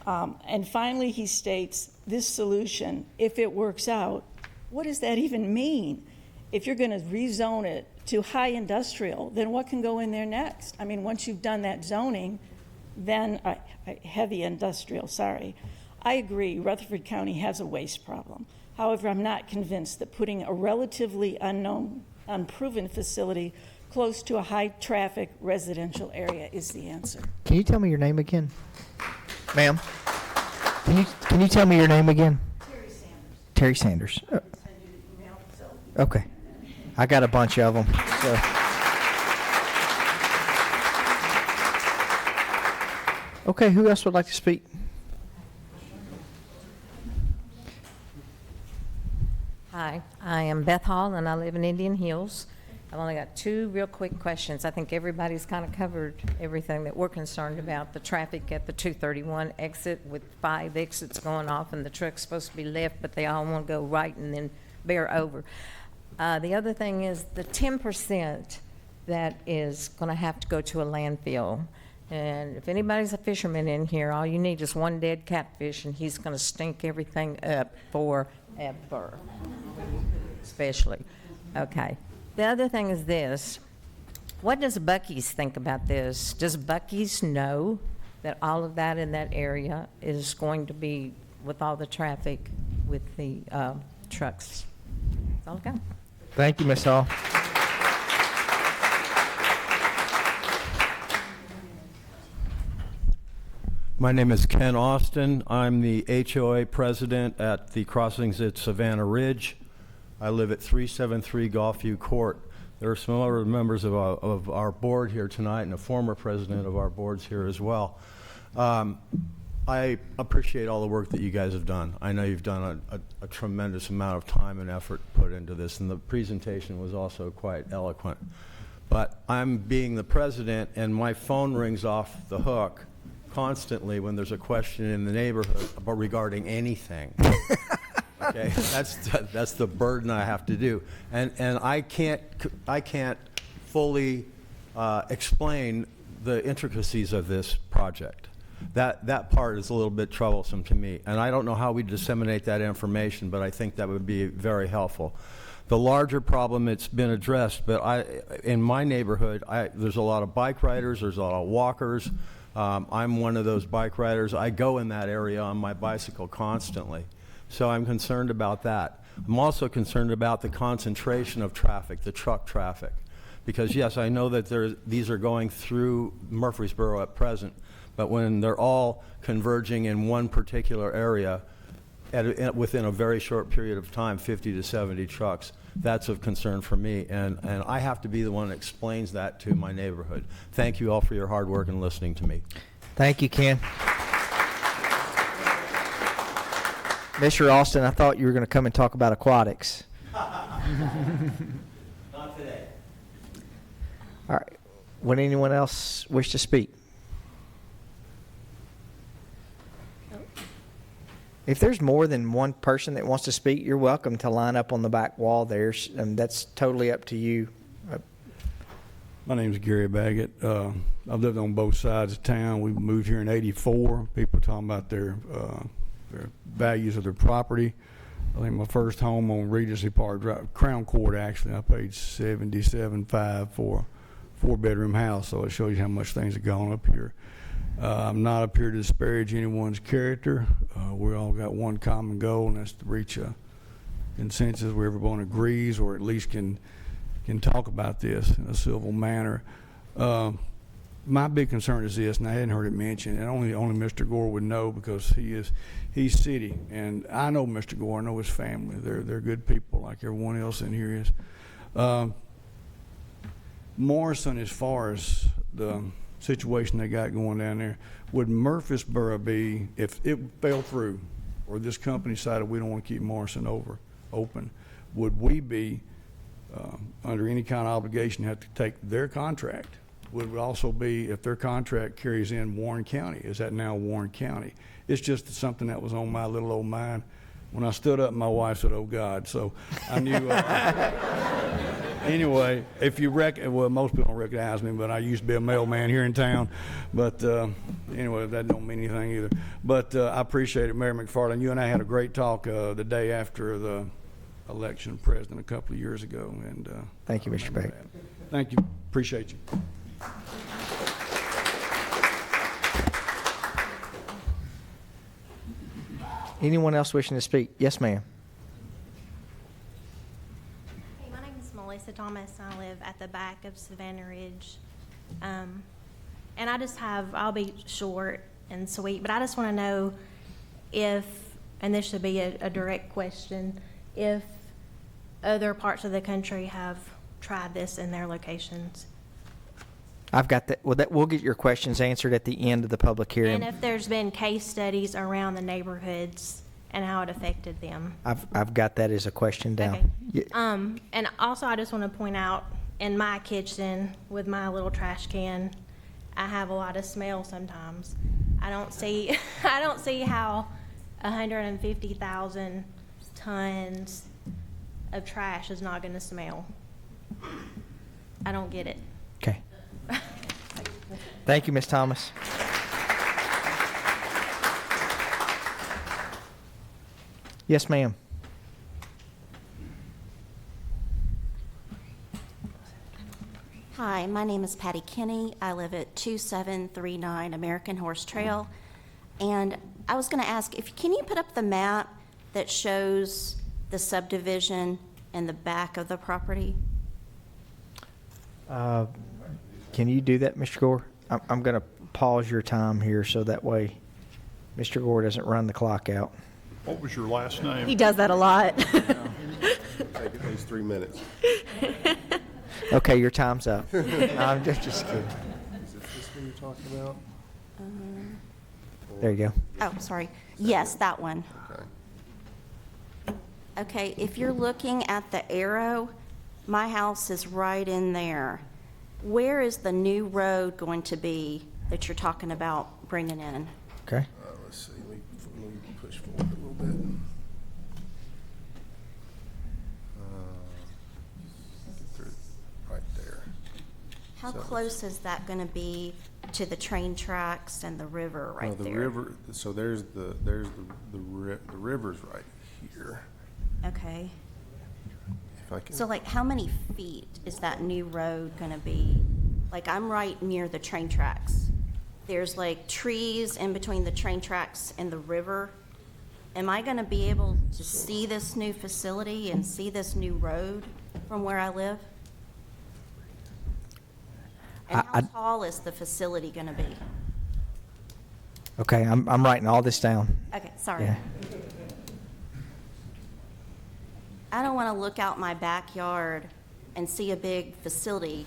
And finally, he states this solution, if it works out, what does that even mean? If you're going to rezone it to high industrial, then what can go in there next? I mean, once you've done that zoning, then heavy industrial, sorry. I agree, Rutherford County has a waste problem. However, I'm not convinced that putting a relatively unknown, unproven facility close to a high-traffic residential area is the answer. Can you tell me your name again? Ma'am? Can you tell me your name again? Terry Sanders. Okay. I got a bunch of them. So. Okay, who else would like to speak? Hi, I am Beth Hall, and I live in Indian Hills. I've only got two real quick questions. I think everybody's kind of covered everything that we're concerned about. The traffic at the 231 exit with 5 exits going off, and the truck's supposed to be left, but they all want to go right and then bear over. The other thing is the 10% that is going to have to go to a landfill. And if anybody's a fisherman in here, all you need is one dead catfish, and he's going to stink everything up forever, especially. Okay. The other thing is this. What does Buc-ee's think about this? Does Buc-ee's know that all of that in that area is going to be with all the traffic with the trucks? That's all I got. Thank you, Ms. Hall. My name is Ken Austin. I'm the HOA president at the Crossings at Savannah Ridge. I live at 373 Gulfview Court. There are some other members of our board here tonight and a former president of our boards here as well. I appreciate all the work that you guys have done. I know you've done a tremendous amount of time and effort put into this, and the presentation was also quite eloquent. But I'm being the president, and my phone rings off the hook constantly when there's a question in the neighborhood about regarding anything. Okay, that's the burden I have to do, and I can't fully explain the intricacies of this project. That part is a little bit troublesome to me, and I don't know how we disseminate that information, but I think that would be very helpful. The larger problem, it's been addressed, but in my neighborhood, there's a lot of bike riders, there's a lot of walkers. I'm one of those bike riders. I go in that area on my bicycle constantly. So I'm concerned about that. I'm also concerned about the concentration of traffic, the truck traffic. Because yes, I know that these are going through Murfreesboro at present, but when they're all converging in one particular area within a very short period of time, 50 to 70 trucks, that's of concern for me. And I have to be the one that explains that to my neighborhood. Thank you all for your hard work and listening to me. Thank you, Ken. Mr. Austin, I thought you were going to come and talk about aquatics. Not today. All right. Would anyone else wish to speak? If there's more than one person that wants to speak, you're welcome to line up on the back wall there. That's totally up to you. My name's Gary Baggett. I've lived on both sides of town. We moved here in '84. People talking about their values of their property. I think my first home on Regency Park Drive, Crown Court actually, I paid $77,500 for a 4-bedroom house, so it shows you how much things have gone up here. I'm not up here to disparage anyone's character. We all got one common goal, and that's to reach a consensus where everyone agrees, or at least can talk about this in a civil manner. My big concern is this, and I hadn't heard it mentioned, and only Mr. Gore would know because he's city, and I know Mr. Gore, I know his family. They're good people like everyone else in here is. Morrison, as far as the situation they got going down there, would Murfreesboro be, if it fell through, or this company decided we don't want to keep Morrison open, would we be under any kind of obligation to have to take their contract? Would it also be if their contract carries in Warren County? Is that now Warren County? It's just something that was on my little old mind. When I stood up, my wife said, "Oh God!" So I knew. Anyway, if you well, most people don't recognize me, but I used to be a mailman here in town. But anyway, that don't mean anything either. But I appreciate it, Mayor McFarland. You and I had a great talk the day after the election of president a couple of years ago. And thank you, Mr. Beck. Thank you. Appreciate you. Anyone else wishing to speak? Yes, ma'am. Hey, my name is Melissa Thomas. I live at the back of Savannah Ridge. And I'll be short and sweet, but I just want to know if, and this should be a direct question, if other parts of the country have tried this in their locations. I've got that. Well, we'll get your questions answered at the end of the public hearing. And if there's been case studies around the neighborhoods and how it affected them. I've got that as a question down. Okay. Yeah. And also I just want to point out, in my kitchen with my little trash can, I have a lot of smell sometimes. I don't see how 150,000 tons of trash is not going to smell. I don't get it. Okay. Thank you, Ms. Thomas. Yes, ma'am. Hi, my name is Patty Kinney. I live at 2739 American Horse Trail. And I was going to ask, can you put up the map that shows the subdivision in the back of the property? Can you do that, Mr. Gore? I'm going to pause your time here so that way Mr. Gore doesn't run the clock out. What was your last name? He does that a lot. Take at least 3 minutes. Okay, your time's up. I'm just kidding. Is it this one you're talking about? There you go. Oh, sorry. Yes, that one. Okay. Okay, if you're looking at the arrow, my house is right in there. Where is the new road going to be that you're talking about bringing in? Okay. Let's see. Let me push forward a little bit. Right there. How So- close is that going to be to the train tracks and the river right the there? river. So there's the river's right here. Okay. If I can. So like how many feet is that new road going to be? Like I'm right near the train tracks. There's like trees in between the train tracks and the river. Am I going to be able to see this new facility and see this new road from where I live? And how tall is the facility going to be? Okay, I'm writing all this down. Okay, sorry. Yeah. I don't want to look out my backyard and see a big facility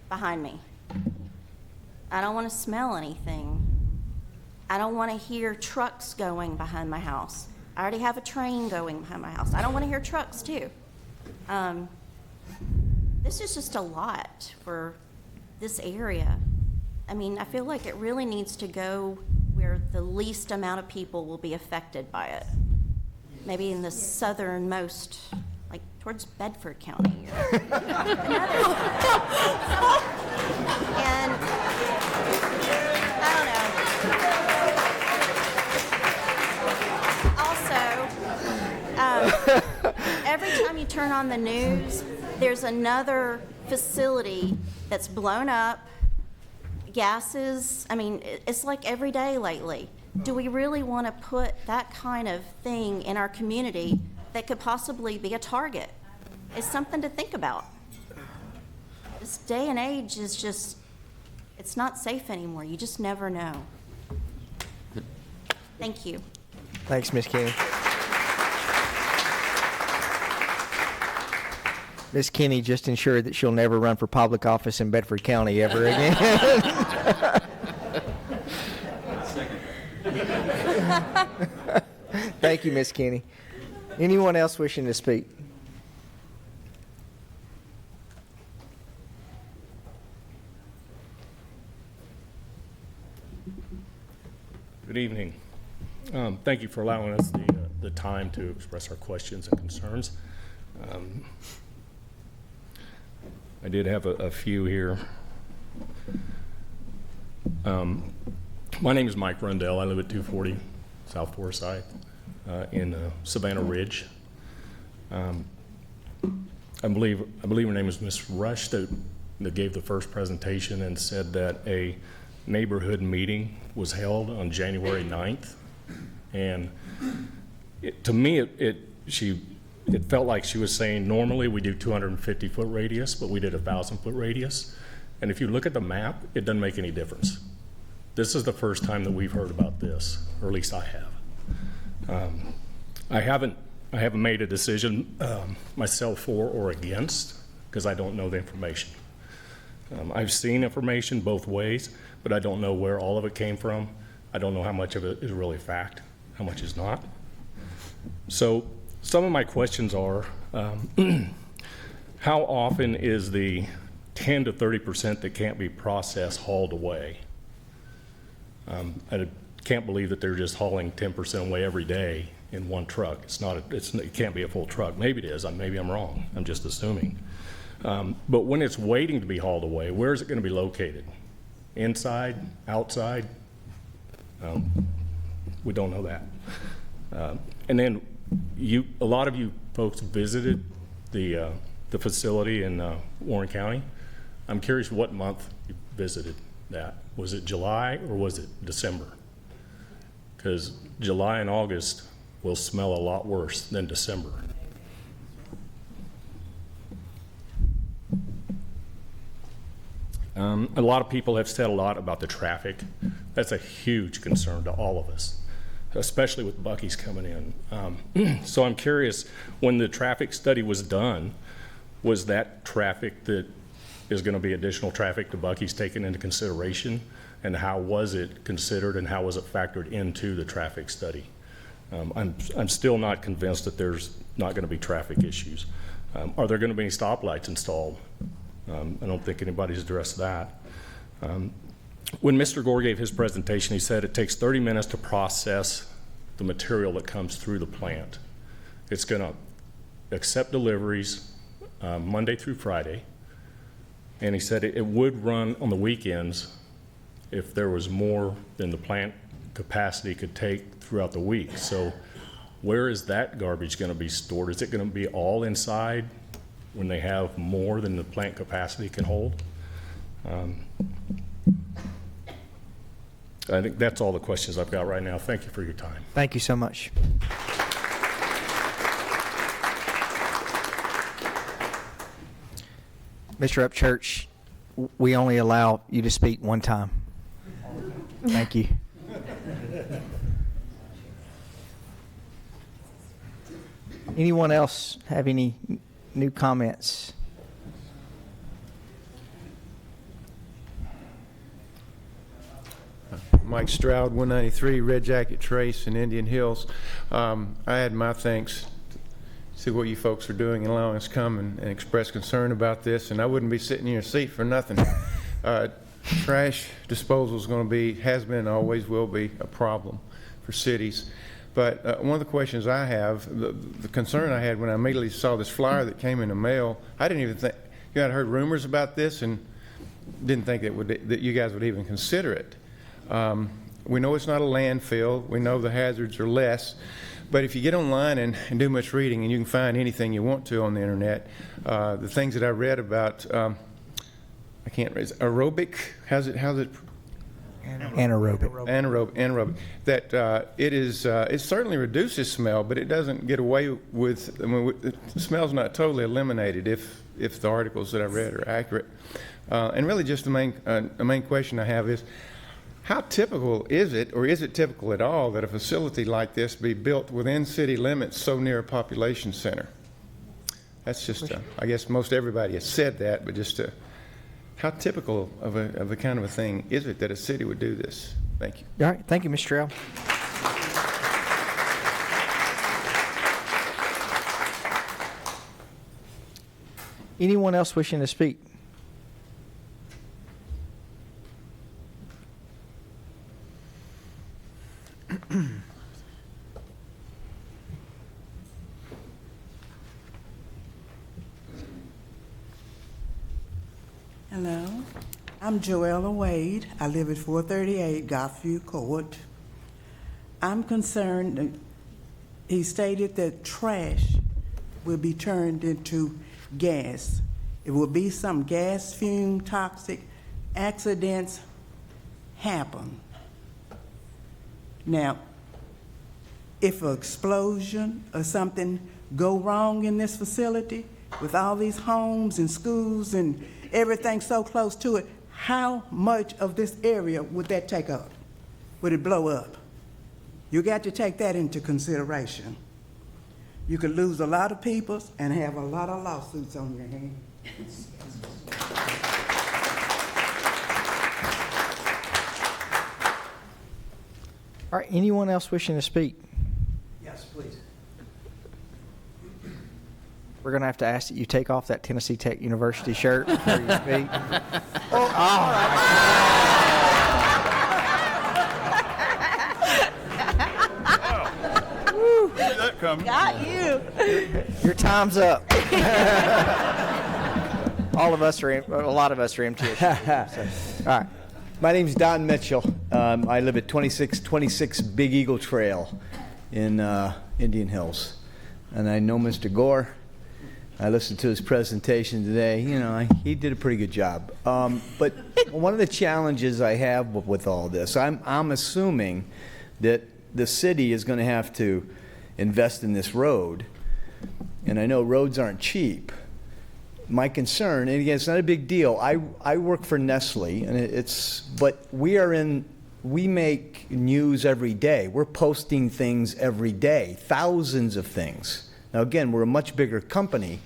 behind me. I don't want to smell anything. I don't want to hear trucks going behind my house. I already have a train going behind my house. I don't want to hear trucks too. This is just a lot for this area. I mean, I feel like it really needs to go where the least amount of people will be affected by it. Maybe in the southernmost, like towards Bedford County. Or another. And I don't know. Also, every time you turn on the news, there's another facility that's blown up, gases. I mean, it's like every day lately. Do we really want to put that kind of thing in our community that could possibly be a target? It's something to think about. This day and age is just, it's not safe anymore. You just never know. Thank you. Thanks, Ms. Kinney. Ms. Kinney just ensured that she'll never run for public office in Bedford County ever again. Thank you, Ms. Kenny. Anyone else wishing to speak? Good evening. Thank you for allowing us the time to express our questions and concerns. I did have a few here. My name is Mike Rundell. I live at 240 South Forsyth in Savannah Ridge. I believe her name is Ms. Rush that gave the first presentation and said that a neighborhood meeting was held on January 9th. And to me, it felt like she was saying normally we do 250-foot radius, but we did a 1,000-foot radius. And if you look at the map, it doesn't make any difference. This is the first time that we've heard about this, or at least I have. I haven't made a decision myself for or against because I don't know the information. I've seen information both ways, but I don't know where all of it came from. I don't know how much of it is really fact, how much is not. So some of my questions are, how often is the 10 to 30% that can't be processed hauled away? I can't believe that they're just hauling 10% away every day in one truck. It can't be a full truck. Maybe it is. Maybe I'm wrong. I'm just assuming. But when it's waiting to be hauled away, where is it going to be located? Inside, outside? We don't know that. And then a lot of you folks visited the facility in Warren County. I'm curious what month you visited that. Was it July or was it December? Because July and August will smell a lot worse than December. A lot of people have said a lot about the traffic. That's a huge concern to all of us, especially with Buc-ee's coming in. So I'm curious, when the traffic study was done, was that traffic that is going to be additional traffic to Buc-ee's taken into consideration? And how was it considered and how was it factored into the traffic study? I'm still not convinced that there's not going to be traffic issues. Are there going to be any stoplights installed? I don't think anybody's addressed that. When Mr. Gore gave his presentation, he said it takes 30 minutes to process the material that comes through the plant. It's going to accept deliveries Monday through Friday, and he said it would run on the weekends if there was more than the plant capacity could take throughout the week. So where is that garbage going to be stored? Is it going to be all inside when they have more than the plant capacity can hold? I think that's all the questions I've got right now. Thank you for your time. Thank you so much. Mr. Upchurch, we only allow you to speak one time. Thank you. Anyone else have any new comments? Mike Stroud, 193 Red Jacket Trace in Indian Hills. I had my thanks to what you folks are doing and allowing us to come and express concern about this, and I wouldn't be sitting in your seat for nothing. Trash disposal is going to be, has been, and always will be a problem for cities. But one of the questions I have, the concern I had when I immediately saw this flyer that came in the mail, I didn't even think, you had heard rumors about this and didn't think that you guys would even consider it. We know it's not a landfill. We know the hazards are less. But if you get online and do much reading, and you can find anything you want to on the internet, the things that I read about, I can't raise aerobic. How's it? Anaerobic. Anaerobic. That it certainly reduces smell, but it doesn't get away with. I mean, the smell's not totally eliminated if the articles that I read are accurate. And really, just the main question I have is, how typical is it, or is it typical at all, that a facility like this be built within city limits so near a population center? That's just, I guess most everybody has said that, but just how typical of a kind of a thing is it that a city would do this? Thank you. All right. Thank you, Mr. Trail. Anyone else wishing to speak? Hello, I'm Joella Wade. I live at 438 Garfield Court. I'm concerned, he stated that trash will be turned into gas. It will be some gas fume toxic accidents happen. Now, if an explosion or something go wrong in this facility with all these homes and schools and everything so close to it, how much of this area would that take up? Would it blow up? You got to take that into consideration. You could lose a lot of people and have a lot of lawsuits on your hands. All right, anyone else wishing to speak? Yes, please. We're going to have to ask that you take off that Tennessee Tech University shirt before you speak. See that coming. Got you. Your time's up. A lot of us are MTSU. So. All right. My name's Don Mitchell. I live at 2626 Big Eagle Trail in Indian Hills. And I know Mr. Gore. I listened to his presentation today. You know, he did a pretty good job. But one of the challenges I have with all this, I'm assuming that the city is going to have to invest in this road. And I know roads aren't cheap. My concern, and again, it's not a big deal. I work for Nestle, and but we make news every day. We're posting things every day, thousands of things. Now, again, we're a much bigger company.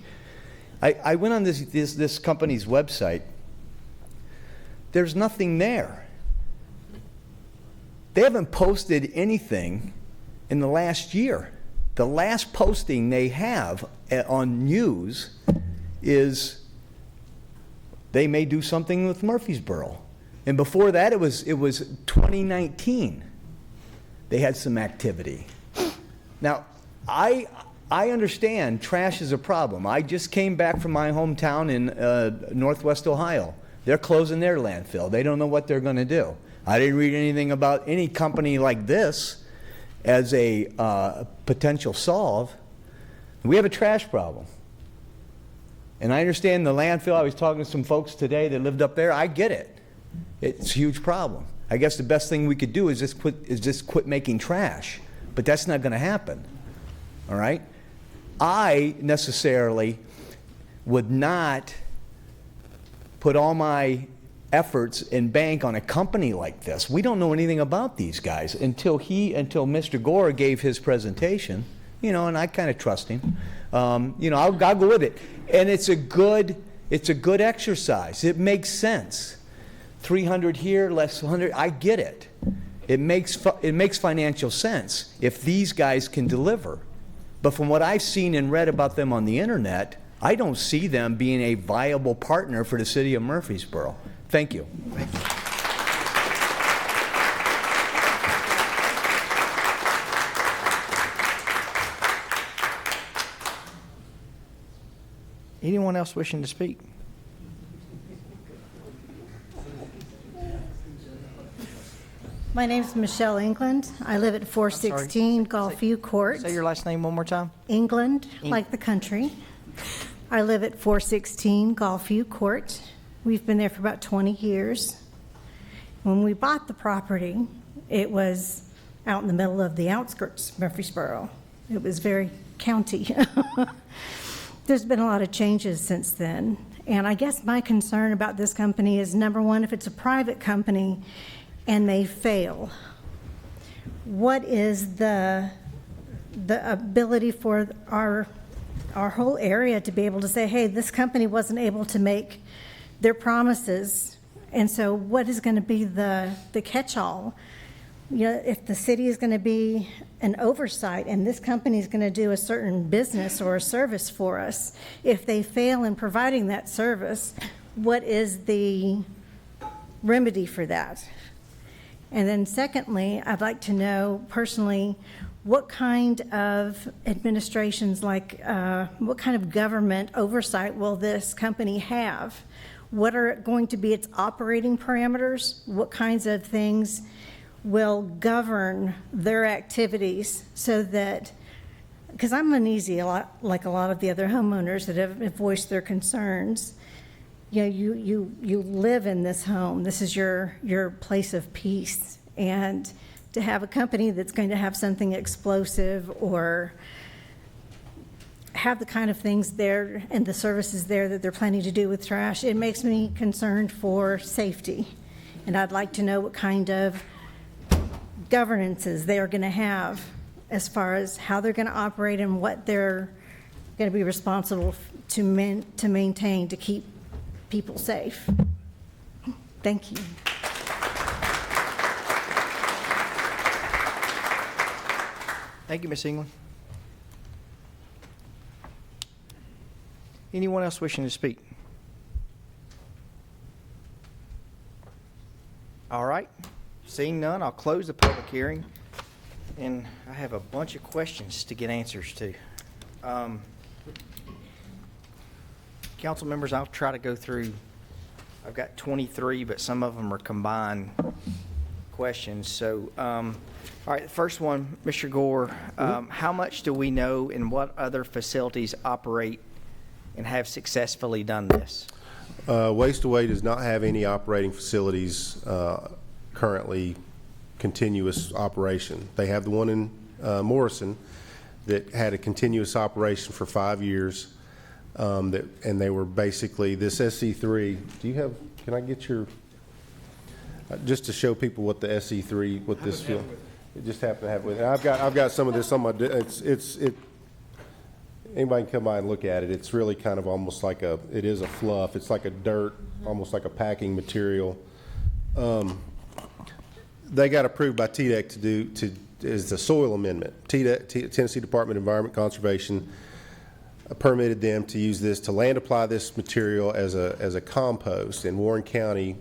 I went on this company's website. There's nothing there. They haven't posted anything in the last year. The last posting they have on news is they may do something with Murfreesboro. And before that, it was 2019. They had some activity. Now, I understand trash is a problem. I just came back from my hometown in Northwest Ohio. They're closing their landfill. They don't know what they're going to do. I didn't read anything about any company like this as a potential solve. We have a trash problem. And I understand the landfill. I was talking to some folks today that lived up there. I get it. It's a huge problem. I guess the best thing we could do is just quit making trash. But that's not going to happen. All right? I necessarily would not put all my efforts and bank on a company like this. We don't know anything about these guys until Mr. Gore gave his presentation, you know, and I kind of trust him. You know, I'll go with it. And it's a good exercise. It makes sense. 300 here, less 100, I get it. It makes financial sense if these guys can deliver. But from what I've seen and read about them on the internet, I don't see them being a viable partner for the city of Murfreesboro. Thank you. Thank you. Anyone else wishing to speak? My name is Michelle England. I live at 416 Gulfview Court. Say your last name one more time. England, like the country. I live at 416 Gulfview Court. We've been there for about 20 years. When we bought the property, it was out in the middle of the outskirts of Murfreesboro. It was very county. There's been a lot of changes since then. And I guess my concern about this company is, number one, if it's a private company and they fail, what is the ability for our whole area to be able to say, hey, this company wasn't able to make their promises, and so what is going to be the catch-all if the city is going to be an oversight and this company is going to do a certain business or a service for us, if they fail in providing that service, what is the remedy for that? And then secondly, I'd like to know personally, what kind of administrations, what kind of government oversight will this company have? What are going to be its operating parameters? What kinds of things will govern their activities so that, because I'm uneasy like a lot of the other homeowners that have voiced their concerns. You live in this home. This is your place of peace. And to have a company that's going to have something explosive or have the kind of things there and the services there that they're planning to do with trash, it makes me concerned for safety. And I'd like to know what kind of governances they are going to have as far as how they're going to operate and what they're going to be responsible to maintain to keep people safe. Thank you. Thank you, Ms. England. Anyone else wishing to speak? All right. Seeing none, I'll close the public hearing. And I have a bunch of questions to get answers to. Council members, I'll try to go through. I've got 23, but some of them are combined questions. So, all right, the first one, Mr. Gore, how much do we know and what other facilities operate and have successfully done this? Waste Away does not have any operating facilities currently continuous operation. They have the one in Morrison that had a continuous operation for 5 years. And they were basically this SC3. Do you have? Can I get your? Just to show people what the SC3, what this feel. It just happened to have with it. I've got some of this on my. It. Anybody can come by and look at it. It's really kind of almost like a. It is a fluff. It's like a dirt, almost like a packing material. They got approved by TDEC as the soil amendment. TDEC, Tennessee Department of Environment Conservation, permitted them to use this to land apply this material as a compost, and Warren County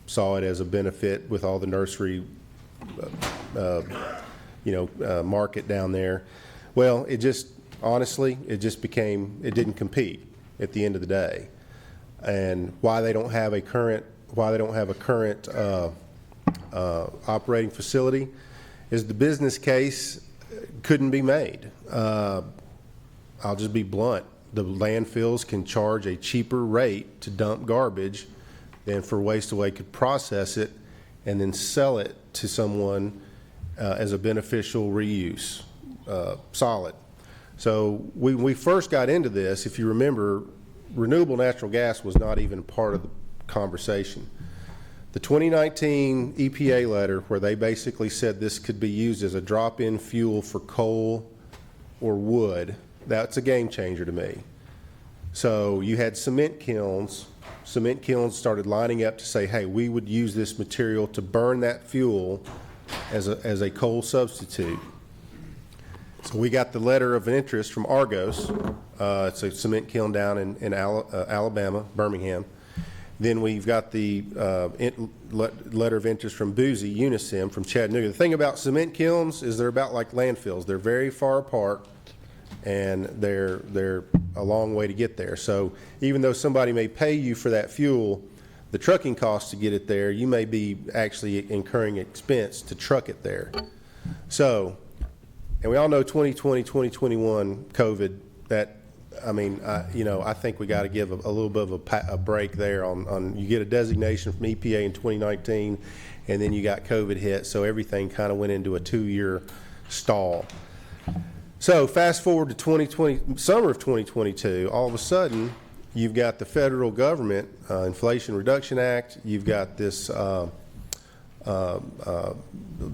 saw it as a benefit with all the nursery market down there. Well, it just honestly it didn't compete at the end of the day. And why they don't have a current operating facility is the business case couldn't be made. I'll just be blunt. The landfills can charge a cheaper rate to dump garbage than for Waste Away could process it and then sell it to someone as a beneficial reuse, solid. So when we first got into this, if you remember, renewable natural gas was not even part of the conversation. The 2019 EPA letter, where they basically said this could be used as a drop-in fuel for coal or wood, that's a game changer to me. So you had cement kilns. Cement kilns started lining up to say, hey, we would use this material to burn that fuel as a coal substitute. So we got the letter of interest from Argos. It's a cement kiln down in Alabama, Birmingham. Then we've got the letter of interest from Boozy, Unisim, from Chattanooga. The thing about cement kilns is they're about like landfills. They're very far apart, and they're a long way to get there. So even though somebody may pay you for that fuel, the trucking costs to get it there, you may be actually incurring expense to truck it there. So, and we all know 2020, 2021 COVID, I think we got to give a little bit of a break there on you get a designation from EPA in 2019, and then you got COVID hit, so everything kind of went into a 2-year stall. So fast forward to 2020, summer of 2022, all of a sudden you've got the federal government, Inflation Reduction Act, you've got this, the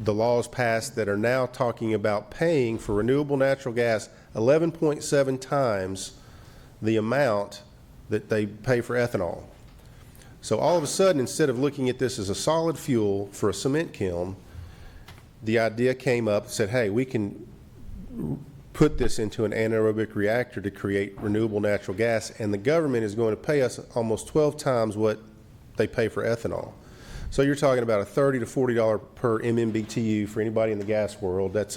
laws passed that are now talking about paying for renewable natural gas 11.7 times the amount that they pay for ethanol. So all of a sudden, instead of looking at this as a solid fuel for a cement kiln, the idea came up, said, hey, we can put this into an anaerobic reactor to create renewable natural gas, and the government is going to pay us almost 12 times what they pay for ethanol. So you're talking about a $30 to $40 per MMBTU for anybody in the gas world. That's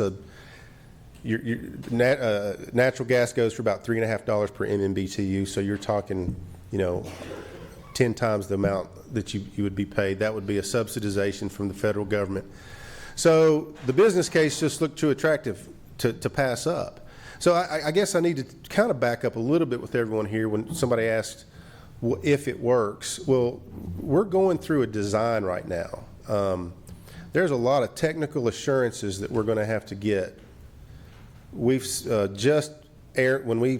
natural gas goes for about $3.50 per MMBTU, so you're talking, 10 times the amount that you would be paid. That would be a subsidization from the federal government. So the business case just looked too attractive to pass up. So I guess I need to kind of back up a little bit with everyone here when somebody asked if it works. Well, we're going through a design right now. There's a lot of technical assurances that we're going to have to get. We've when we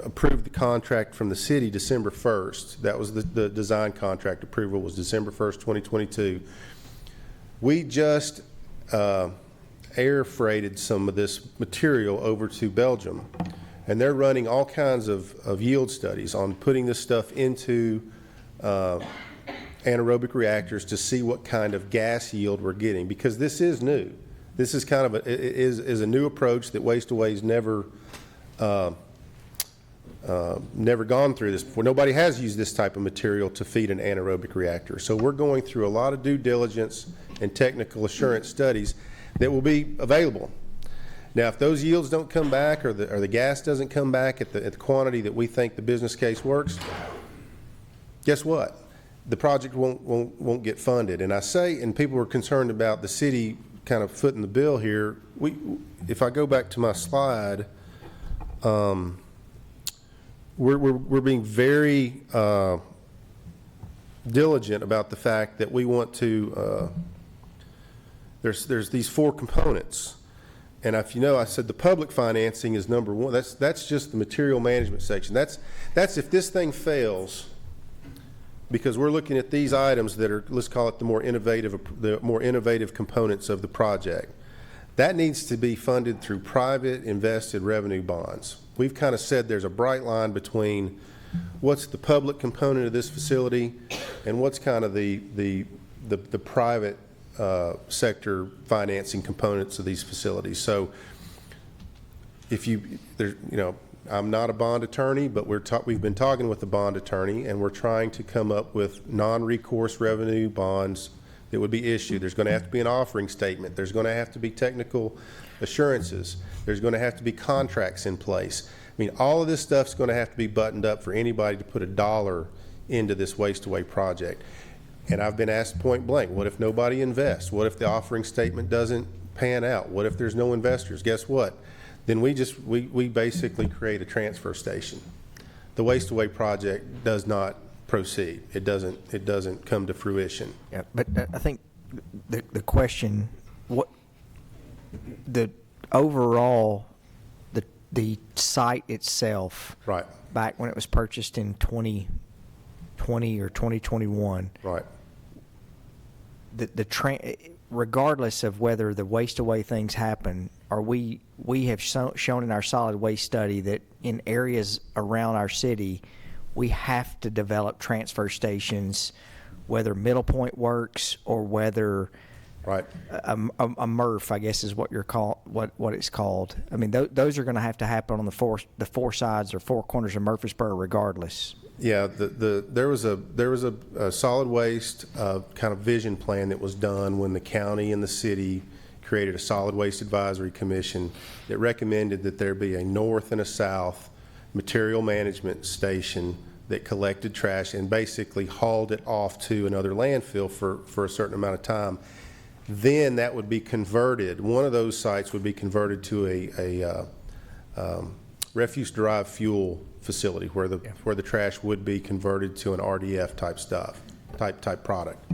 approved the contract from the city December 1st, that was the design contract approval was December 1st, 2022. We just air freighted some of this material over to Belgium, and they're running all kinds of yield studies on putting this stuff into anaerobic reactors to see what kind of gas yield we're getting, because this is new. This is kind of is a new approach that Waste Away's never gone through this before. Nobody has used this type of material to feed an anaerobic reactor. So we're going through a lot of due diligence and technical assurance studies that will be available. Now, if those yields don't come back, or the gas doesn't come back at the quantity that we think the business case works, guess what? The project won't get funded. And people were concerned about the city kind of footing the bill here. If I go back to my slide, we're being very diligent about the fact that we want to. There's these 4 components, and if you know, I said the public financing is number 1. That's just the material management section. That's if this thing fails, because we're looking at these items that are, let's call it the more innovative components of the project. That needs to be funded through private invested revenue bonds. We've kind of said there's a bright line between what's the public component of this facility and what's kind of the private sector financing components of these facilities. So I'm not a bond attorney, but we've been talking with the bond attorney, and we're trying to come up with non-recourse revenue bonds that would be issued. There's going to have to be an offering statement. There's going to have to be technical assurances. There's going to have to be contracts in place. I mean, all of this stuff's going to have to be buttoned up for anybody to put $1 into this Waste Away project. And I've been asked point blank, what if nobody invests? What if the offering statement doesn't pan out? What if there's no investors? Guess what? Then we basically create a transfer station. The Waste Away project does not proceed. It doesn't come to fruition. Yeah, but I think the question, the overall, the site itself, right, back when it was purchased in 2020 or 2021, right, regardless of whether the Waste Away things happen, we have shown in our solid waste study that in areas around our city, we have to develop transfer stations, whether Middle Point works or whether right a MRF, I guess is what what it's called. I mean, those are going to happen on the four sides or 4 corners of Murfreesboro, regardless. Yeah, there was a solid waste kind of vision plan that was done when the county and the city created a solid waste advisory commission that recommended that there be a north and a south material management station that collected trash and basically hauled it off to another landfill for a certain amount of time. Then that would be converted. One of those sites would be converted to a refuse-derived fuel facility where the trash would be converted to an RDF type product.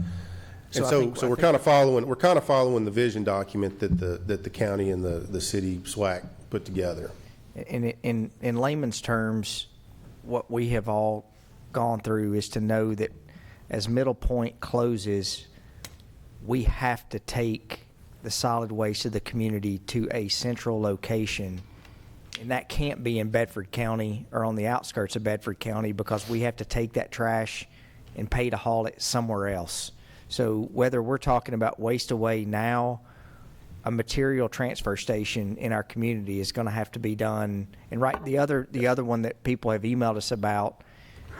And so we're kind of following the vision document that the county and the city SWAC put together. In layman's terms, what we have all gone through is to know that as Middle Point closes, we have to take the solid waste of the community to a central location. And that can't be in Bedford County or on the outskirts of Bedford County, because we have to take that trash and pay to haul it somewhere else. So whether we're talking about Waste Away now a material transfer station in our community is going to have to be done. And right, the other one that people have emailed us about,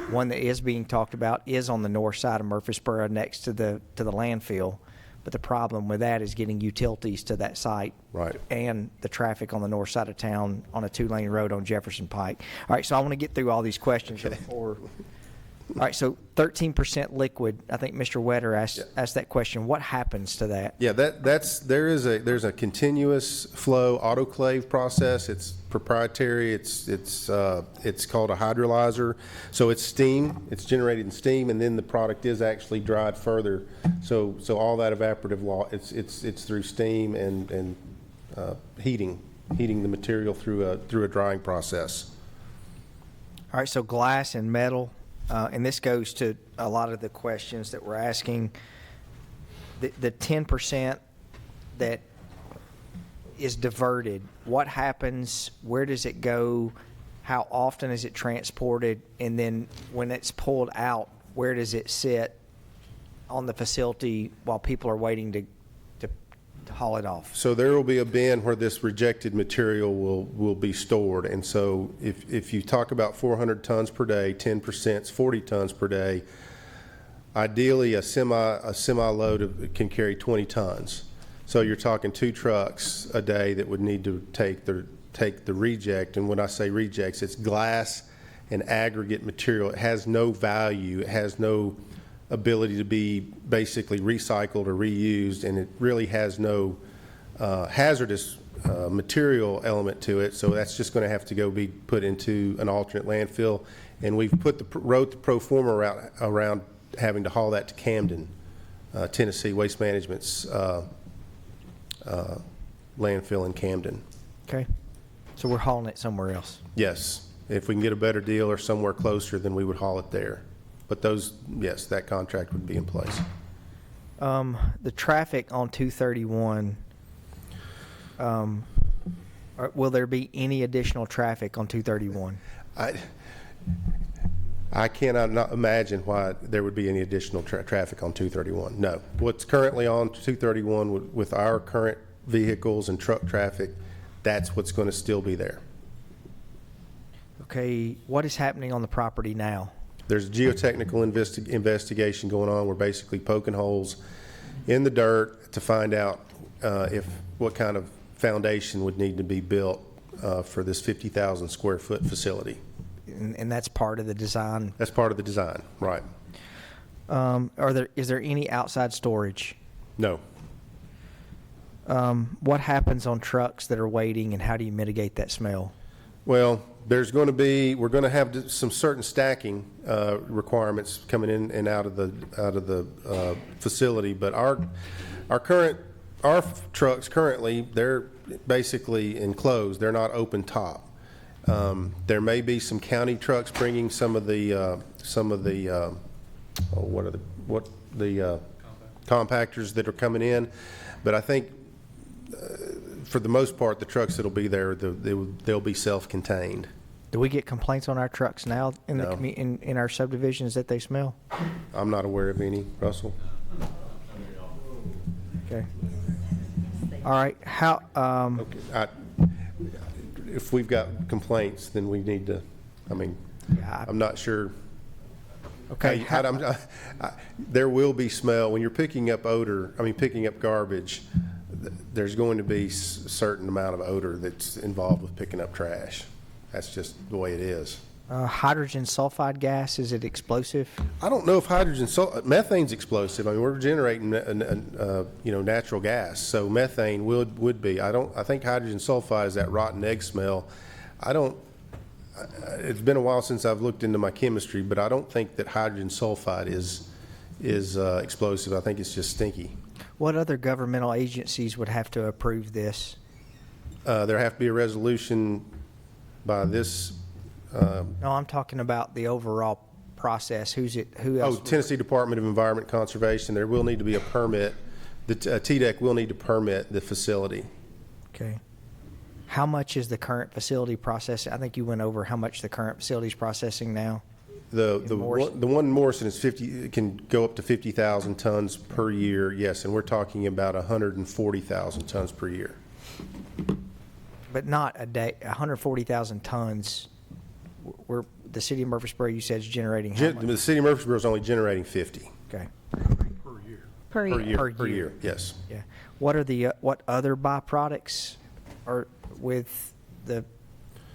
one that is being talked about, is on the north side of Murfreesboro next to the landfill. But the problem with that is getting utilities to that site. Right. And the traffic on the north side of town on a 2-lane road on Jefferson Pike. All right, so I want to get through all these questions before. All right, so 13% liquid. I think Mr. Wetter asked that question. What happens to that? Yeah, there's a continuous flow autoclave process. It's proprietary. It's called a hydrolyzer. So it's steam. It's generated in steam, and then the product is actually dried further. So all that evaporative it's through steam and heating the material through a drying process. All right, so glass and metal. And this goes to a lot of the questions that we're asking. The 10% that is diverted, what happens? Where does it go? How often is it transported? And then when it's pulled out, where does it sit on the facility while people are waiting to haul it off? So there will be a bin where this rejected material will be stored. And so if you talk about 400 tons per day, 10% is 40 tons per day. Ideally, a semi load can carry 20 tons. So you're talking 2 trucks a day that would need to take the reject. And when I say rejects, it's glass and aggregate material. It has no value. It has no ability to be basically recycled or reused, and it really has no hazardous material element to it. So that's just going to have to be put into an alternate landfill. And we've wrote the pro forma around having to haul that to Camden, Tennessee Waste Management's landfill in Camden. Okay. So we're hauling it somewhere else. Yes. If we can get a better deal or somewhere closer, then we would haul it there. But yes, that contract would be in place. The traffic on 231, will there be any additional traffic on 231? I cannot imagine why there would be any additional traffic on 231. No. What's currently on 231 with our current vehicles and truck traffic, that's what's going to still be there. Okay. What is happening on the property now? There's a geotechnical investigation going on. We're basically poking holes in the dirt to find out what kind of foundation would need to be built for this 50,000 square foot facility. And that's part of the design? That's part of the design, right. Is there any outside storage? No. What happens on trucks that are waiting, and how do you mitigate that smell? Well, we're going to have some certain stacking requirements coming in and out of the facility. But our trucks currently, they're basically enclosed. They're not open top. There may be some county trucks bringing some of the compactors that are coming in. But I think for the most part, the trucks that'll be there, they'll be self-contained. Do we get complaints on our trucks now in No. in our subdivisions that they smell? I'm not aware of any, Russell. Okay. All right. How? Okay. If we've got complaints, then we need to. I mean, I'm not sure. Okay. There will be smell when you're picking up picking up garbage. There's going to be a certain amount of odor that's involved with picking up trash. That's just the way it is. Hydrogen sulfide gas, is it explosive? I don't know if methane's explosive. I mean, we're generating natural gas, so methane would be. I think hydrogen sulfide is that rotten egg smell. It's been a while since I've looked into my chemistry, but I don't think that hydrogen sulfide is explosive. I think it's just stinky. What other governmental agencies would have to approve this? There have to be a resolution by this. No, I'm talking about the overall process. Who else? Oh, Tennessee Department of Environment Conservation. There will need to be a permit. The TDEC will need to permit the facility. Okay. How much is the current facility processing? I think you went over how much the current facility is processing now. The one in Morrison is 50, can go up to 50,000 tons per year, yes, and we're talking about 140,000 tons per year. But not a day, 140,000 tons. We're, the city of Murfreesboro, you said, is generating how much? The city of Murfreesboro is only generating 50. Okay. Per year. Per year, yes. Yeah. What are the, what other byproducts are with the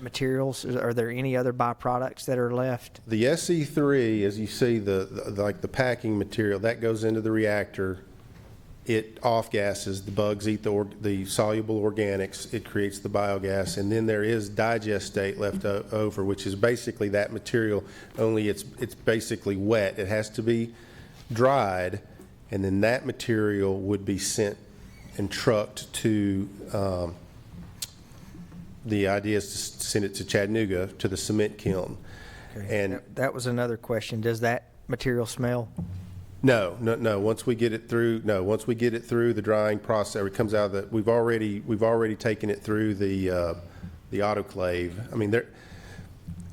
materials? Are there any other byproducts that are left? The SE3, as you see, like the packing material, that goes into the reactor. It off-gases, the bugs eat the soluble organics, it creates the biogas, and then there is digestate left over, which is basically that material, only it's basically wet. It has to be dried, and then that material would be sent and trucked to, the idea is to send it to Chattanooga, to the cement kiln. Okay. And that was another question. Does that material smell? No. Once we get it through, the drying process, it comes out of the. We've already taken it through the autoclave. I mean,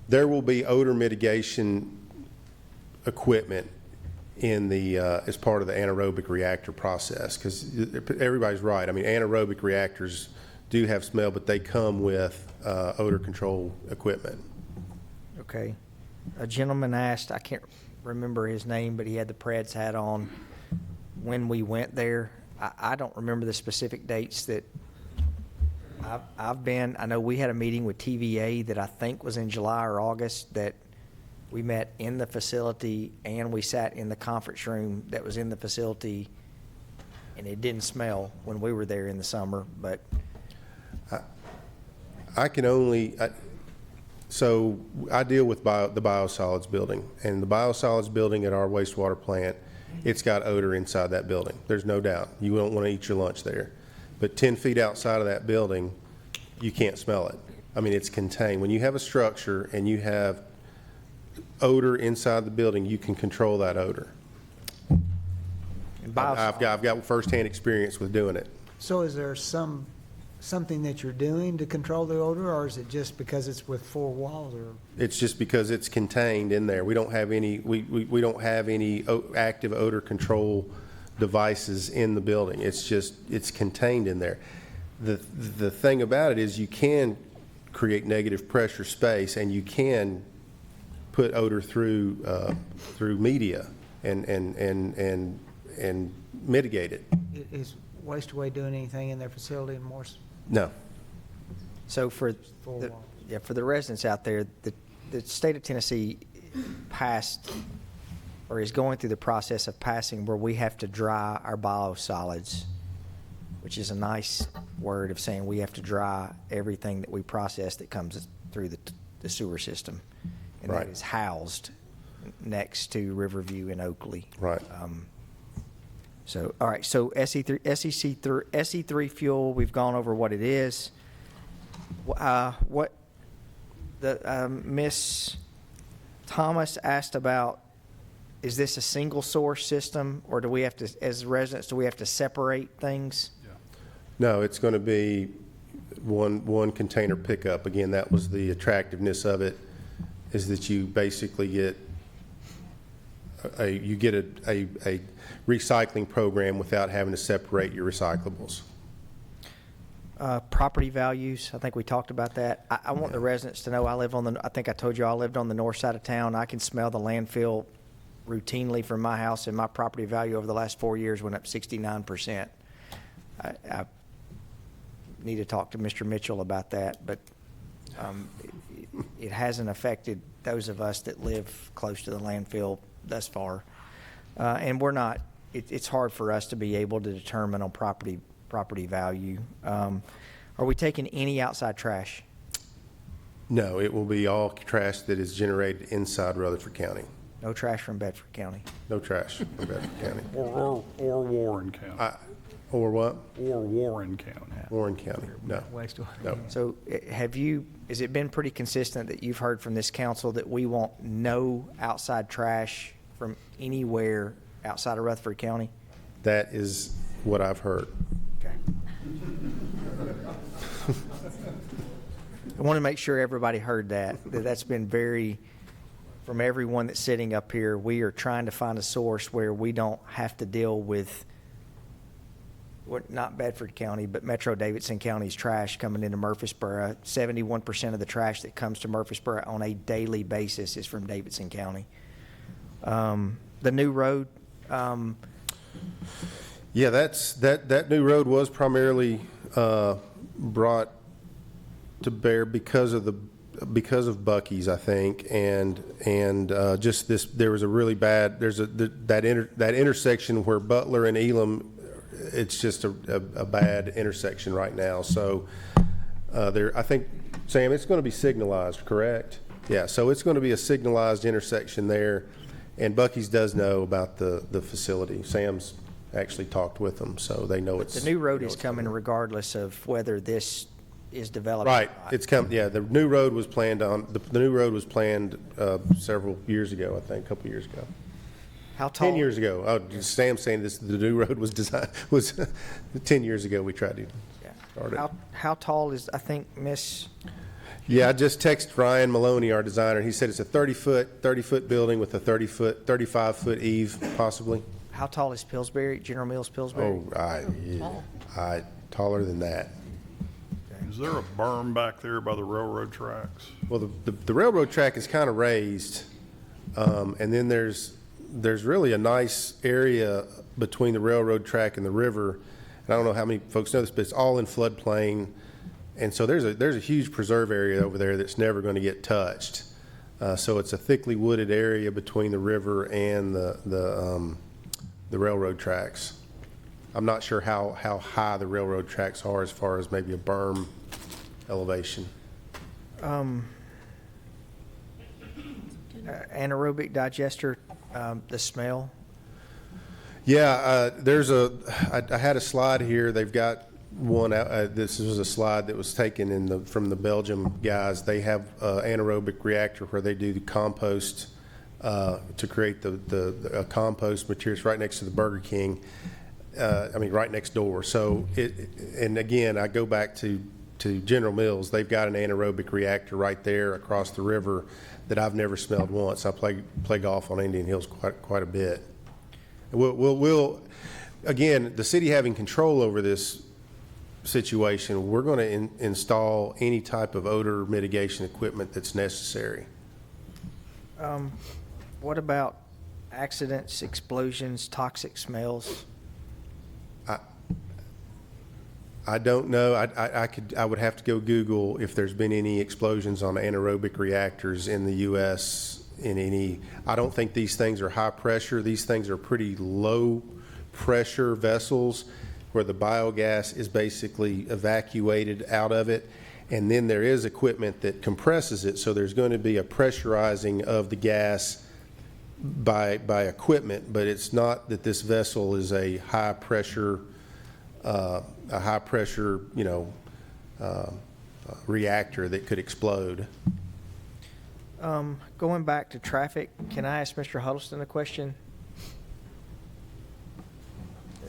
there will be odor mitigation equipment in the as part of the anaerobic reactor process, because everybody's right. I mean, anaerobic reactors do have smell, but they come with odor control equipment. Okay. A gentleman asked, I can't remember his name, but he had the Preds hat on when we went there. I don't remember the specific dates that I've been. I know we had a meeting with TVA that I think was in July or August, that we met in the facility and we sat in the conference room that was in the facility, and it didn't smell when we were there in the summer. But I can only. So I deal with the biosolids building, and the biosolids building at our wastewater plant, it's got odor inside that building. There's no doubt. You don't want to eat your lunch there. But 10 feet outside of that building, you can't smell it. I mean, it's contained. When you have a structure and you have odor inside the building, you can control that odor. I've got firsthand experience with doing it. So is there something that you're doing to control the odor, or is it just because it's with four walls? Or it's just because it's contained in there. We don't have any we don't have any active odor control devices in the building. It's contained in there. The thing about it is you can create negative pressure space, and you can put odor through media and mitigate it. is Wasteway doing anything in their facility in Morse? No. so for the residents out there, the state of Tennessee passed or is going through the process of passing where we have to dry our biosolids, which is a nice word of saying we have to dry everything that we process that comes through the sewer system. And Right. that is housed next to Riverview and Oakley. Right. So, all right, so SE3 fuel, we've gone over what it is. Miss Thomas asked about, is this a single source system, or do we have to, as residents, do we have to separate things? No, it's going to be one container pickup. Again, that was the attractiveness of it, is that you basically get a recycling program without having to separate your recyclables. Property values, I think we talked about that. I want the residents to know I think I told you I lived on the north side of town. I can smell the landfill routinely from my house, and my property value over the last 4 years went up 69%. I need to talk to Mr. Mitchell about that, but it hasn't affected those of us that live close to the landfill thus far. And we're not, it's hard for us to be able to determine on property value. Are we taking any outside trash? No, it will be all trash that is generated inside Rutherford County. No trash from Bedford County? No trash from Bedford County. Or Warren County. Or what? Or Warren County. Warren County, no. No. So has it been pretty consistent that you've heard from this council that we want no outside trash from anywhere outside of Rutherford County? That is what I've heard. Okay. I want to make sure everybody heard that. That's been very from everyone that's sitting up here, we are trying to find a source where we don't have to deal with, not Bedford County, but Metro Davidson County's trash coming into Murfreesboro. 71% of the trash that comes to Murfreesboro on a daily basis is from Davidson County. The new road, Yeah, that new road was primarily brought to bear because of Buc-ee's, I think, and just this. There was a really bad. That intersection where Butler and Elam. It's just a bad intersection right now. So I think, Sam, it's going to be signalized, correct? Yeah. So it's going to be a signalized intersection there, and Buc-ee's does know about the facility. Sam's actually talked with them, so they know it's. The new road is coming regardless of whether this is developed. Right. It's come. Yeah. The new road was planned the new road was planned several years ago. I think a couple years ago. How tall? 10 years ago. Oh, Sam's saying the new road was designed, 10 years ago we tried to start it. How tall is, I think, Miss? Yeah, I just texted Ryan Maloney, our designer. He said it's a 30-foot building with a 35-foot eave, possibly. How tall is Pillsbury, General Mills Pillsbury? Oh, taller than that. Is there a berm back there by the railroad tracks? Well, the railroad track is kind of raised, and then there's really a nice area between the railroad track and the river. And I don't know how many folks know this, but it's all in floodplain. And so there's a huge preserve area over there that's never going to get touched. So it's a thickly wooded area between the river and the railroad tracks. I'm not sure how high the railroad tracks are as far as maybe a berm elevation. Anaerobic digester, the smell. Yeah, I had a slide here. They've got one out. This was a slide that was taken from the Belgium guys. They have an anaerobic reactor where they do the compost to create the compost materials right next to the Burger King. Right next door. So and again, I go back to General Mills. They've got an anaerobic reactor right there across the river that I've never smelled once. I play golf on Indian Hills quite a bit. We'll again, the city having control over this situation, we're going to install any type of odor mitigation equipment that's necessary. What about accidents, explosions, toxic smells? I don't know. I would have to go Google if there's been any explosions on anaerobic reactors in the U.S. in any. I don't think these things are high pressure. These things are pretty low pressure vessels where the biogas is basically evacuated out of it, and then there is equipment that compresses it. So there's going to be a pressurizing of the gas by equipment, but it's not that this vessel is a high pressure. Reactor that could explode. Going back to traffic, can I ask Mr. Huddleston a question?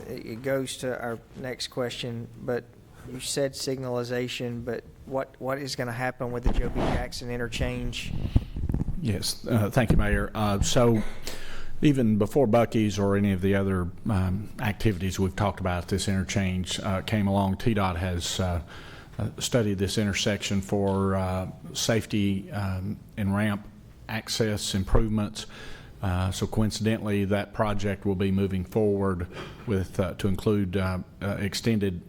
It goes to our next question, but you said signalization, but what is going to happen with the Joe B. Jackson interchange? Yes, thank you, Mayor. So even before Buc-ee's or any of the other activities we've talked about at this interchange came along, TDOT has studied this intersection for safety and ramp access improvements. So coincidentally, that project will be moving forward with to include extended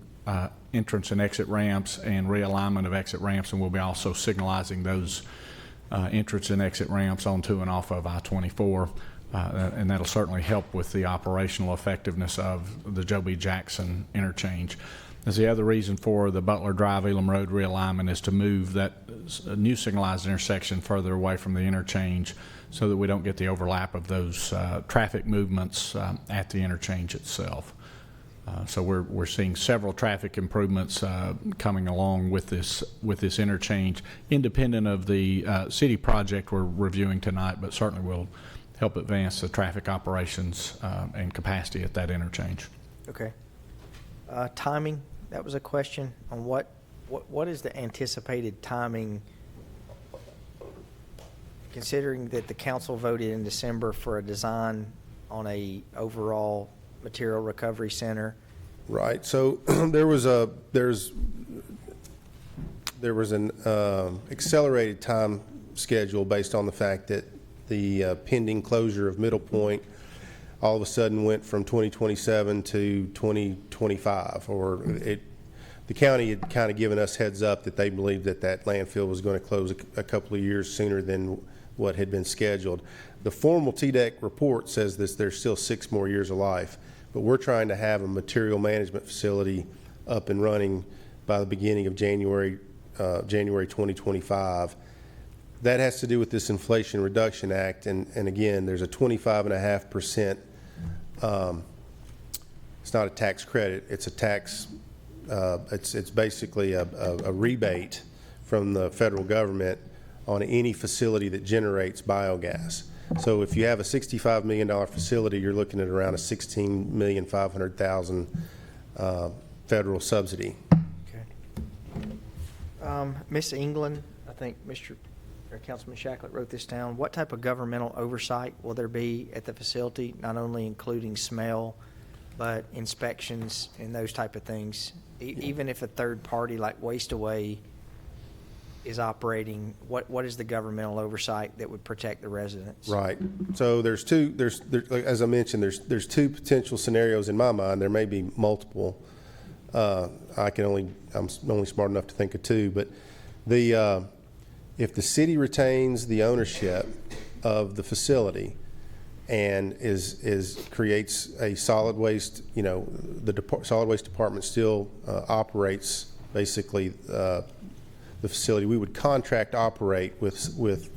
entrance and exit ramps and realignment of exit ramps, and we'll be also signalizing those entrance and exit ramps onto and off of I-24. And that'll certainly help with the operational effectiveness of the Joe B. Jackson interchange. As the other reason for the Butler Drive Elam Road realignment is to move that new signalized intersection further away from the interchange so that we don't get the overlap of those traffic movements at the interchange itself. So we're seeing several traffic improvements coming along with this interchange, independent of the city project we're reviewing tonight, but certainly will help advance the traffic operations and capacity at that interchange. Okay. Timing, that was a question on what is the anticipated timing considering that the council voted in December for a design on a overall material recovery center. Right, so there was an accelerated time schedule based on the fact that the pending closure of Middle Point all of a sudden went from 2027 to 2025, or the county had kind of given us heads up that they believed that that landfill was going to close a couple of years sooner than what had been scheduled. The formal TDEC report says this, there's still 6 more years of life, but we're trying to have a material management facility up and running by the beginning of January 2025. That has to do with this Inflation Reduction Act, and again, there's a 25.5%. It's not a tax credit; it's a tax. It's basically a rebate from the federal government on any facility that generates biogas. So if you have a $65 million facility, you're looking at around a $16,500,000 federal subsidy. Okay. Miss England, I think Councilman Shacklet wrote this down. What type of governmental oversight will there be at the facility, not only including smell, but inspections and those type of things? Even if a third party like Waste Away is operating, what is the governmental oversight that would protect the residents? Right. So there's as I mentioned, there's 2 potential scenarios in my mind. There may be multiple. I'm only smart enough to think of 2, but if the city retains the ownership of the facility and creates a solid waste, the solid waste department still operates basically the facility. We would contract operate with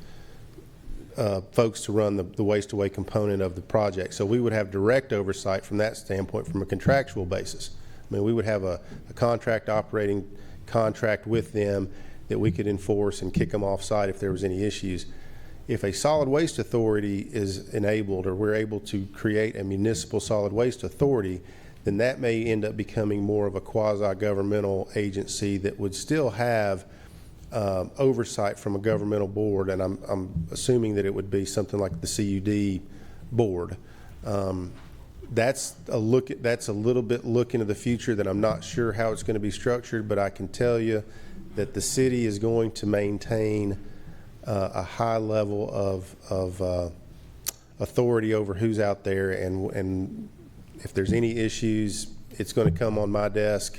folks to run the waste away component of the project. So we would have direct oversight from that standpoint, from a contractual basis. I mean, we would have a operating contract with them that we could enforce and kick them off site if there was any issues. If a solid waste authority is enabled, or we're able to create a municipal solid waste authority, then that may end up becoming more of a quasi-governmental agency that would still have oversight from a governmental board, and I'm assuming that it would be something like the CUD board. That's a little bit look into the future that I'm not sure how it's going to be structured, but I can tell you that the city is going to maintain a high level of authority over who's out there, and if there's any issues, it's going to come on my desk,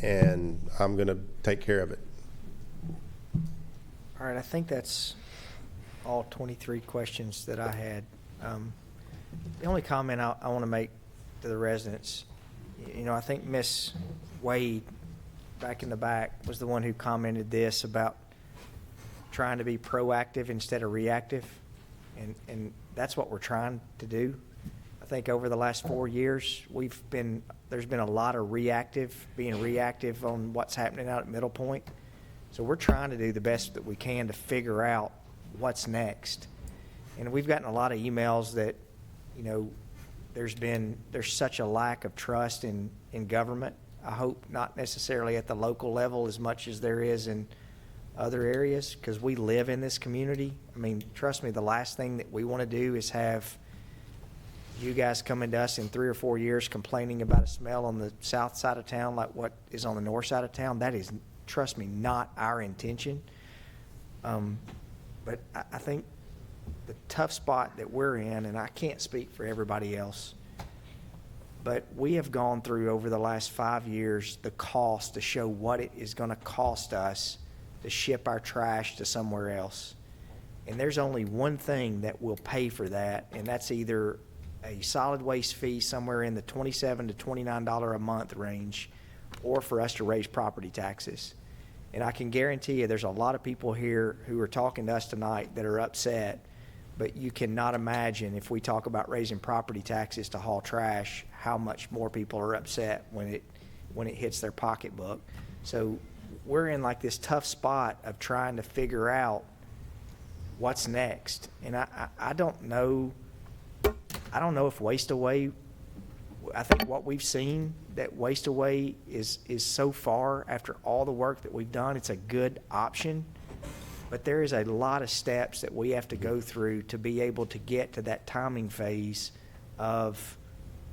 and I'm going to take care of it. All right, I think that's all 23 questions that I had. The only comment I want to make to the residents, I think Miss Wade back in the back was the one who commented this about trying to be proactive instead of reactive, and that's what we're trying to do. I think over the last 4 years, there's been a lot of being reactive on what's happening out at Middle Point. So we're trying to do the best that we can to figure out what's next. And we've gotten a lot of emails that, there's such a lack of trust in government. I hope not necessarily at the local level as much as there is in other areas, because we live in this community. I mean, trust me, the last thing that we want to do is have you guys coming to us in 3 or 4 years complaining about a smell on the south side of town like what is on the north side of town. That is, trust me, not our intention. But I think the tough spot that we're in, and I can't speak for everybody else, but we have gone through over the last 5 years the cost to show what it is going to cost us to ship our trash to somewhere else. And there's only one thing that will pay for that, and that's either a solid waste fee somewhere in the $27 to $29 a month range, or for us to raise property taxes. And I can guarantee you there's a lot of people here who are talking to us tonight that are upset, but you cannot imagine, if we talk about raising property taxes to haul trash, how much more people are upset when it hits their pocketbook. So we're in like this tough spot of trying to figure out what's next. And I don't know if Waste Away, I think what we've seen, that Waste Away is so far, after all the work that we've done, it's a good option. but there is a lot of steps that we have to go through to be able to get to that timing phase of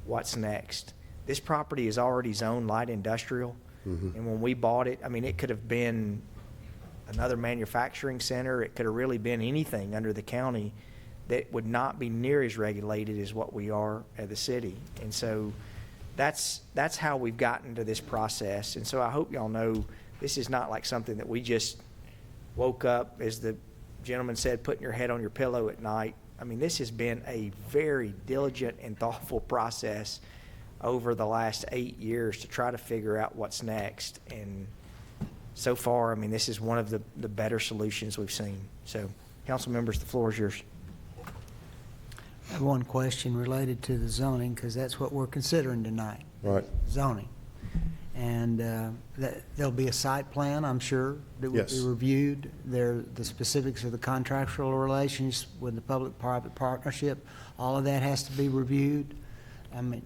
what's next. This property is already zoned light industrial, and when we bought it, I mean, it could have been another manufacturing center. It could have really been anything under the county that would not be near as regulated as what we are at the city. And so that's how we've gotten to this process. And so I hope y'all know this is not like something that we just woke up, as the gentleman said, putting your head on your pillow at night. I mean, this has been a very diligent and thoughtful process over the last 8 years to try to figure out what's next. And so far, I mean, this is one of the better solutions we've seen. So, council members, the floor is yours. I have one question related to the zoning, because that's what we're considering tonight. Right. Zoning. And there'll be a site plan, I'm sure, that will be Yes. reviewed. The specifics of the contractual relations with the public-private partnership, all of that has to be reviewed. I mean,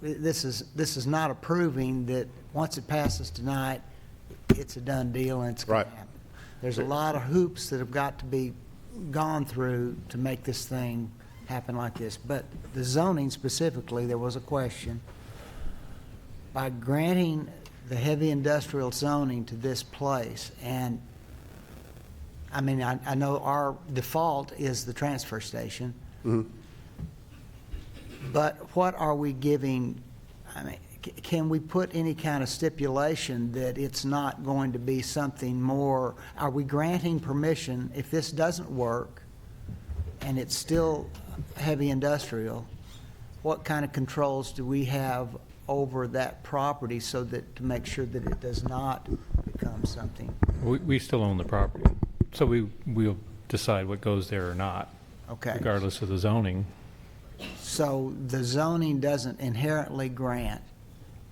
this is not approving that once it passes tonight, it's a done deal and it's going to happen. There's a lot of hoops that have got to be gone through to make this thing happen like this. But the zoning specifically, there was a question. By granting the heavy industrial zoning to this place, and I mean, I know our default is the transfer station, but what are we giving? I mean, can we put any kind of stipulation that it's not going to be something more? Are we granting permission if this doesn't work and it's still heavy industrial? What kind of controls do we have over that property so that, to make sure that it does not become something? We still own the property, so we'll decide what goes there or not. Okay. Regardless of the zoning. So the zoning doesn't inherently grant,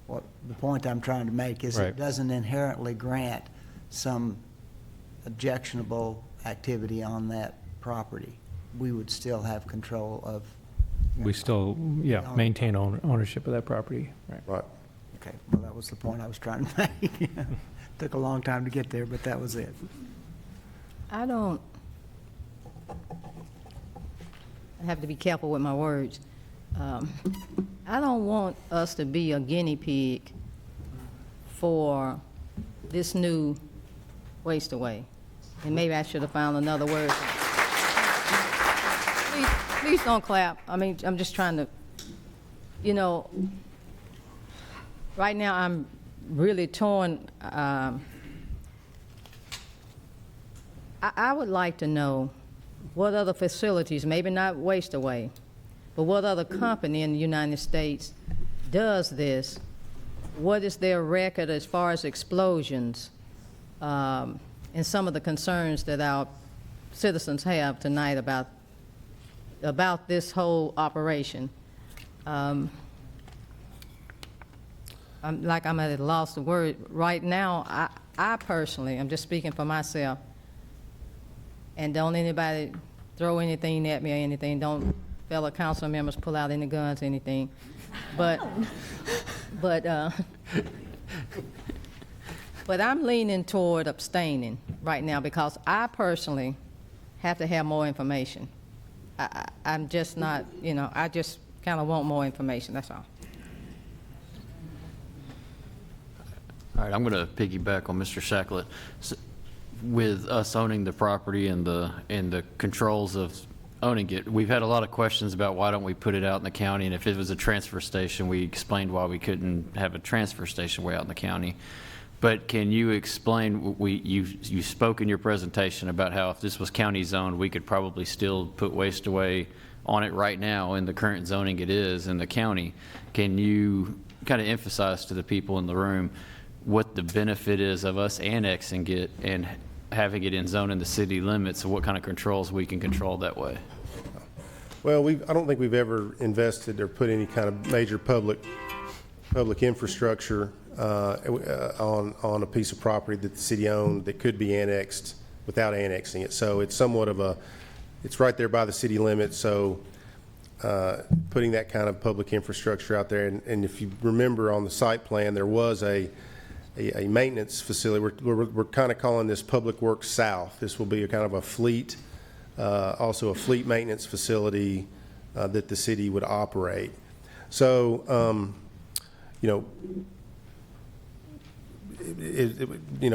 what the point I'm trying to make is Right. it doesn't inherently grant some objectionable activity on that property. We would still have control of. We still, maintain ownership of that property. Right. Okay, well, that was the point I was trying to make. Took a long time to get there, but that was it. I have to be careful with my words. I don't want us to be a guinea pig for this new waste away. And maybe I should have found another word. Please don't clap. I mean, I'm just trying to, right now I'm really torn. I would like to know what other facilities, maybe not waste away, but what other company in the United States does this? What is their record as far as explosions? And some of the concerns that our citizens have tonight about this whole operation. I'm at a loss of word. Right now, I personally, I'm just speaking for myself, and don't anybody throw anything at me or anything. Don't fellow council members pull out any guns or anything. But I'm leaning toward abstaining right now because I personally have to have more information. I'm just not, I just kind of want more information, that's all. All right, I'm going to piggyback on Mr. Shacklet. With us owning the property and the controls of owning it, we've had a lot of questions about why don't we put it out in the county, and if it was a transfer station, we explained why we couldn't have a transfer station way out in the county. But can you explain, you spoke in your presentation about how if this was county zoned, we could probably still put waste away on it right now in the current zoning it is in the county. Can you kind of emphasize to the people in the room what the benefit is of us annexing it and having it in zone in the city limits, and what kind of controls we can control that way? Well, I don't think we've ever invested or put any kind of major public infrastructure on a piece of property that the city owned that could be annexed without annexing it. So it's somewhat of it's right there by the city limits. So putting that kind of public infrastructure out there, and if you remember on the site plan, there was a a maintenance facility. We're kind of calling this Public Works South. This will be a kind of a fleet, also a fleet maintenance facility that the city would operate. So, you know,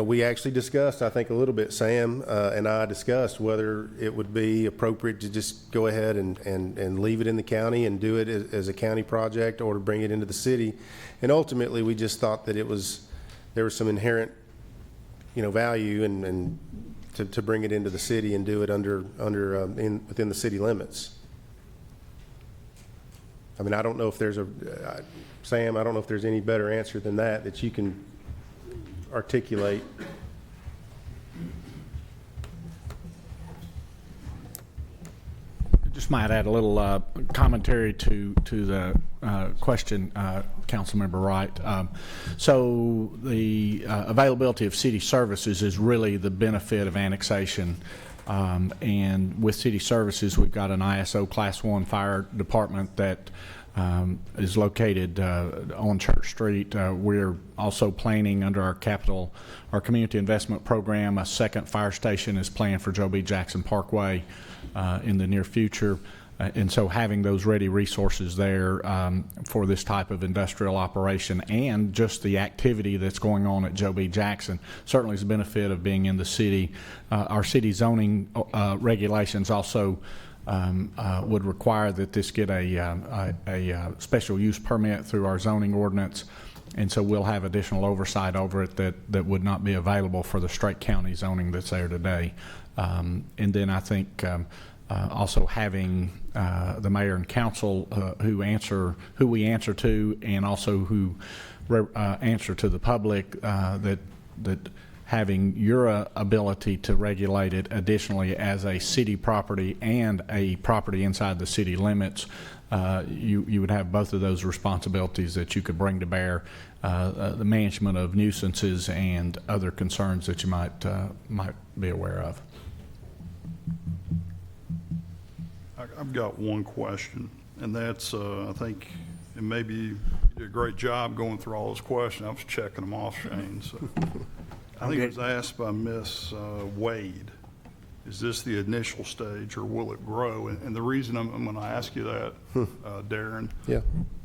we actually discussed, I think a little bit, Sam and I discussed whether it would be appropriate to just go ahead and leave it in the county and do it as a county project, or to bring it into the city. And ultimately, we just thought that there was some inherent, value and to bring it into the city and do it within the city limits. I mean, I don't know if there's Sam, I don't know if there's any better answer than that you can articulate. Just might add a little commentary to the question, Councilmember Wright. So the availability of city services is really the benefit of annexation. And with city services, we've got an ISO Class 1 fire department that is located on Church Street. We're also planning under our community investment program, a second fire station is planned for Joe B. Jackson Parkway in the near future. And so having those ready resources there for this type of industrial operation and just the activity that's going on at Joe B. Jackson certainly is a benefit of being in the city. Our city zoning regulations also would require that this get a special use permit through our zoning ordinance, and so we'll have additional oversight over it that would not be available for the straight county zoning that's there today. And then I think also having the mayor and council who we answer to, and also who answer to the public, that having your ability to regulate it additionally as a city property and a property inside the city limits, you would have both of those responsibilities that you could bring to bear, the management of nuisances and other concerns that you might be aware of. I've got one question, and that's, I think, and maybe you did a great job going through all those questions. I was checking them off, Shane. So. I think it was asked by Miss Wade, is this the initial stage or will it grow? And the reason I'm going to ask you that, Darren,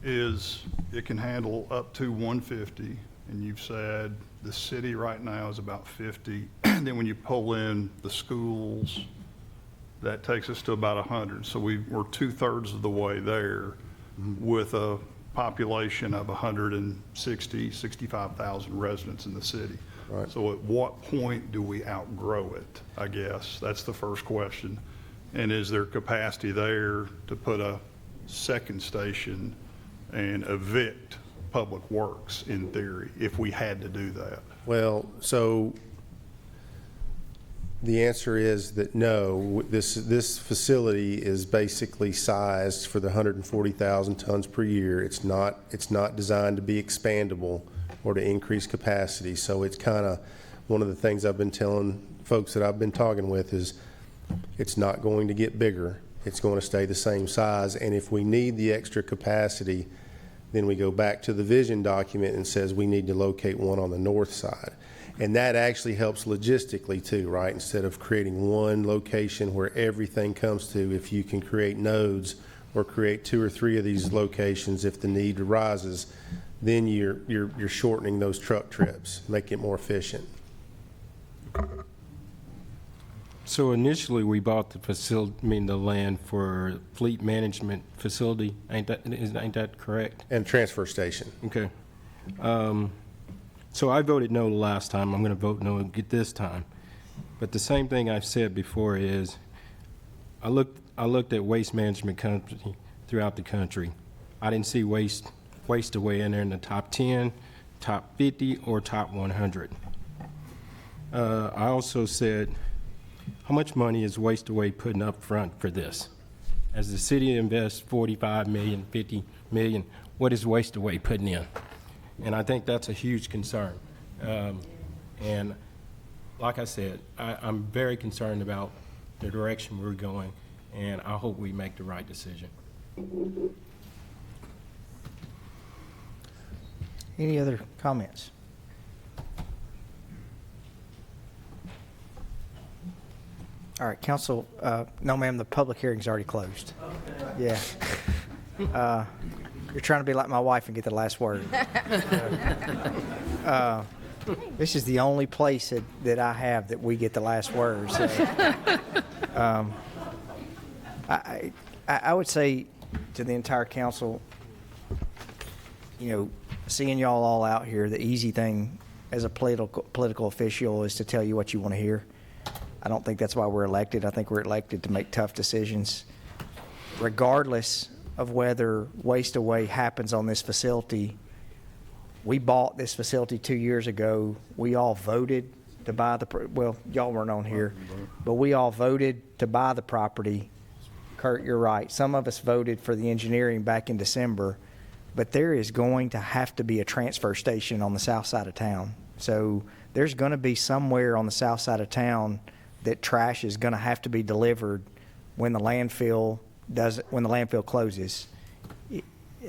is it can handle up to 150, and you've said the city right now is about 50. And then when you pull in the schools, that takes us to about 100. So we're 2/3 of the way there with a population of 65,000 residents in the city. Right. So at what point do we outgrow it, I guess? That's the first question. And is there capacity there to put a second station and evict Public Works in theory, if we had to do that? Well, so the answer is that no. This facility is basically sized for the 140,000 tons per year. It's not designed to be expandable or to increase capacity. So it's kind of one of the things I've been telling folks that I've been talking with is it's not going to get bigger. It's going to stay the same size. And if we need the extra capacity, then we go back to the vision document and says we need to locate one on the north side. And that actually helps logistically too, right? Instead of creating one location where everything comes to, if you can create nodes or create 2 or 3 of these locations if the need arises, then you're shortening those truck trips, make it more efficient. So initially, we bought the land for fleet management facility. Ain't that correct? And transfer station. Okay. So I voted no the last time. I'm going to vote no this time. But the same thing I've said before is, I looked at waste management company throughout the country. I didn't see waste away in there in the top 10, top 50, or top 100. I also said, how much money is Waste Away putting up front for this? As the city invests $45 million, $50 million, what is Waste Away putting in? And I think that's a huge concern. And like I said, I'm very concerned about the direction we're going, and I hope we make the right decision. Any other comments? All right, council, no, ma'am, the public hearing's already closed. Yeah. You're trying to be like my wife and get the last word. This is the only place that I have that we get the last word. So, I would say to the entire council, you know, seeing y'all all out here, the easy thing as a political official is to tell you what you want to hear. I don't think that's why we're elected. I think we're elected to make tough decisions. Regardless of whether waste away happens on this facility, we bought this facility 2 years ago. We all voted to buy well, y'all weren't on here, but we all voted to buy the property. Kurt, you're right. Some of us voted for the engineering back in December, but there is going to have to be a transfer station on the south side of town. So there's going to be somewhere on the south side of town that trash is going to have to be delivered when the landfill closes.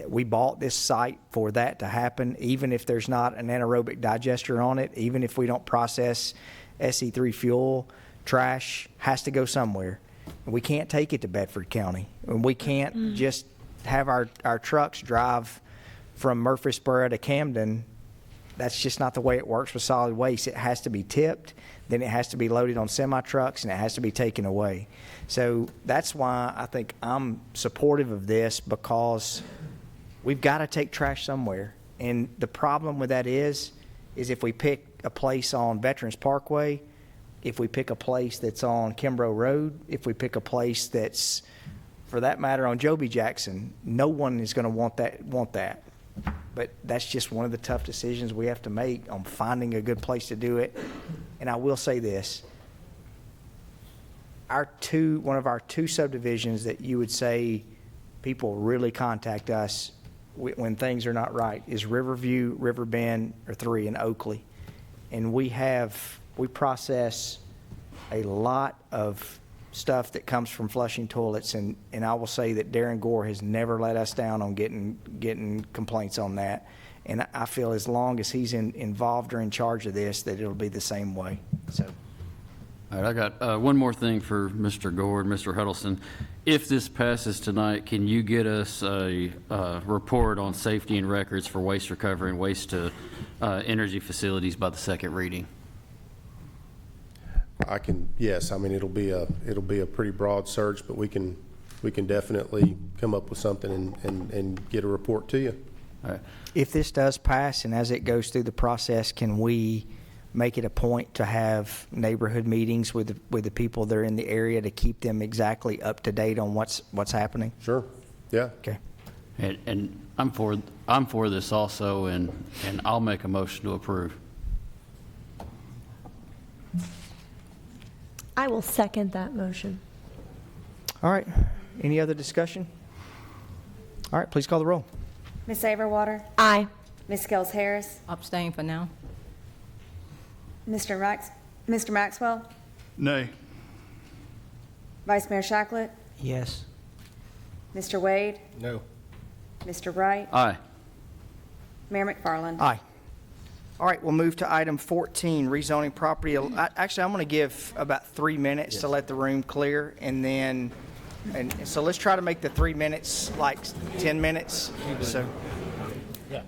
We bought this site for that to happen, even if there's not an anaerobic digester on it, even if we don't process SE3 fuel, trash has to go somewhere. We can't take it to Bedford County. And we can't just have our trucks drive from Murfreesboro to Camden. That's just not the way it works with solid waste. It has to be tipped, then it has to be loaded on semi-trucks, and it has to be taken away. So that's why I think I'm supportive of this, because we've got to take trash somewhere. And the problem with that is if we pick a place on Veterans Parkway, if we pick a place that's on Kimbrough Road, if we pick a place that's, for that matter, on Joby Jackson, no one is going to want that. But that's just one of the tough decisions we have to make on finding a good place to do it. And I will say this. One of our two subdivisions that you would say people really contact us when things are not right is Riverview, Riverbend, or 3 in Oakley. And we process a lot of stuff that comes from flushing toilets, and I will say that Darren Gore has never let us down on getting complaints on that. And I feel as long as he's involved or in charge of this, that it'll be the same way. So. All right, I got one more thing for Mr. Gore and Mr. Huddleston. If this passes tonight, can you get us a report on safety and records for waste recovery and waste to energy facilities by the second reading? Yes, I mean, it'll be a pretty broad search, but we can definitely come up with something and get a report to you. All right. If this does pass, and as it goes through the process, can we make it a point to have neighborhood meetings with the people that are in the area to keep them exactly up to date on what's happening? Sure. Yeah. Okay. And I'm for this also, and I'll make a motion to approve. I will second that motion. All right. Any other discussion? All right, please call the roll. Ms. Saberwater? Aye. Ms. Skels Harris? Abstain for now. Mr. Maxwell? Nay. Vice Mayor Shacklet? Yes. Mr. Wade? No. Mr. Wright? Aye. Mayor McFarland? Aye. All right, we'll move to item 14, rezoning property. Actually, I'm going to give about 3 minutes to let the room clear, and so let's try to make the 3 minutes like 10 minutes. So. Yeah.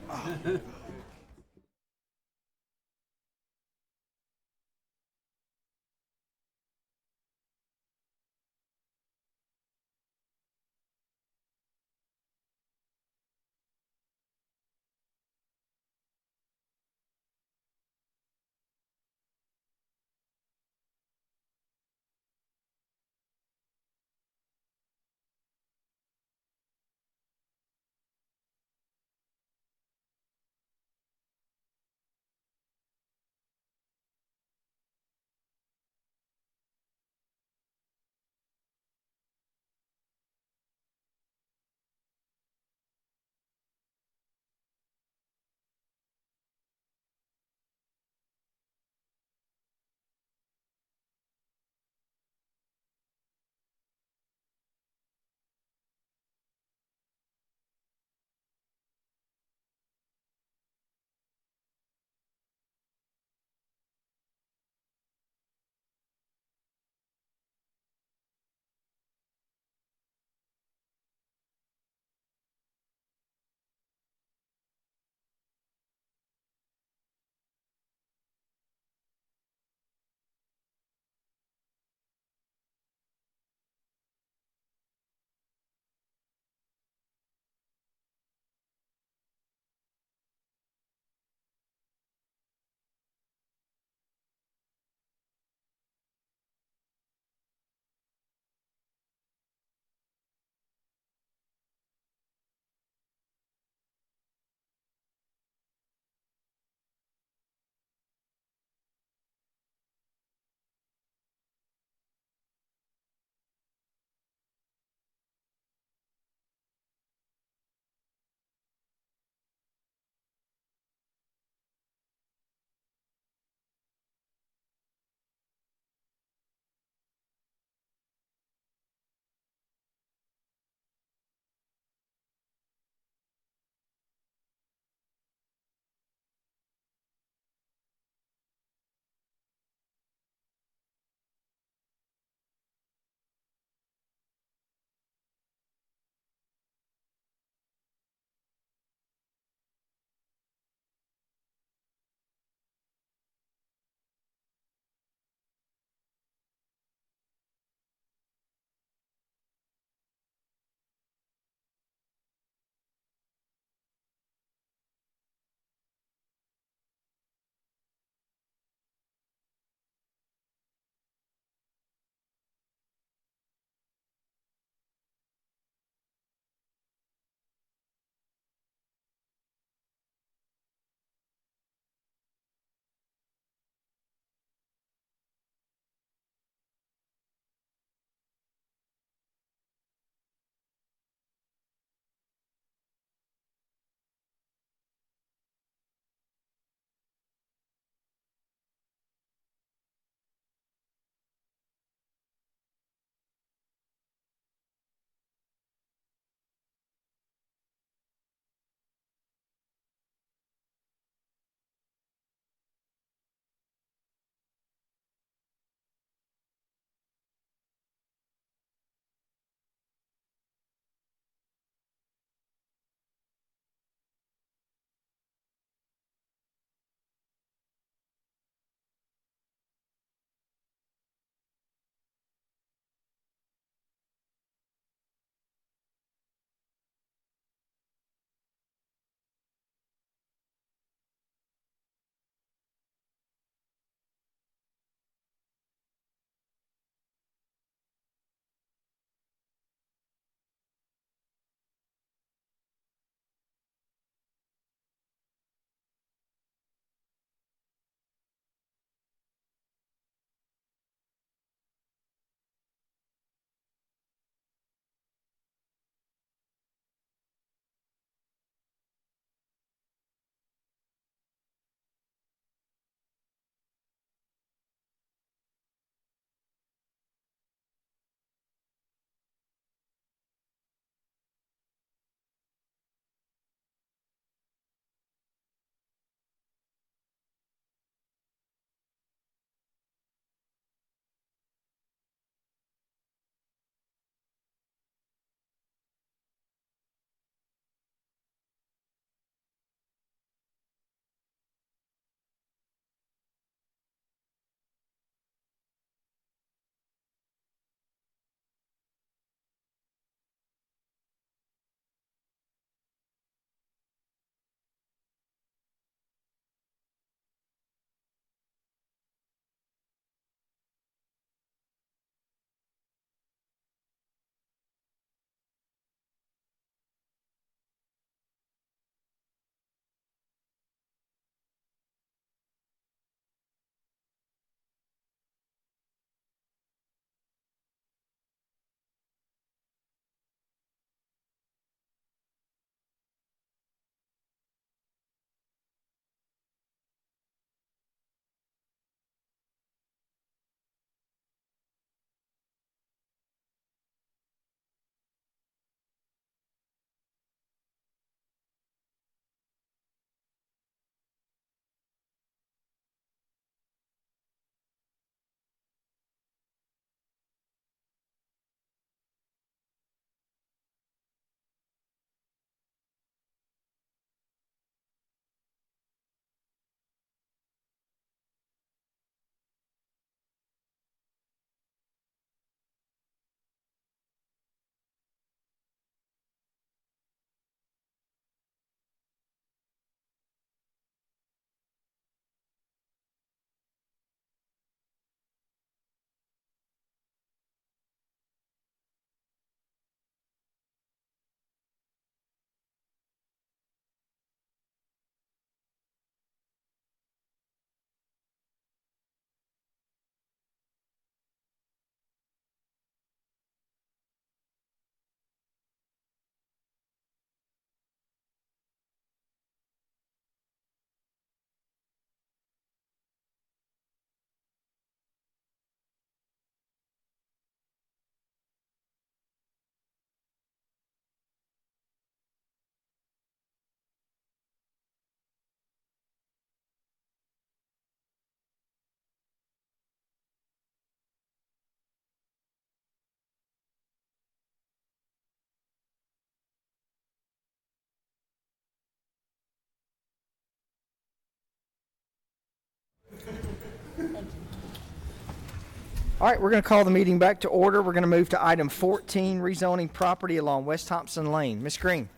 All right, we're going to call the meeting back to order. We're going to move to item 14, rezoning property along West Thompson Lane. Ms. Green.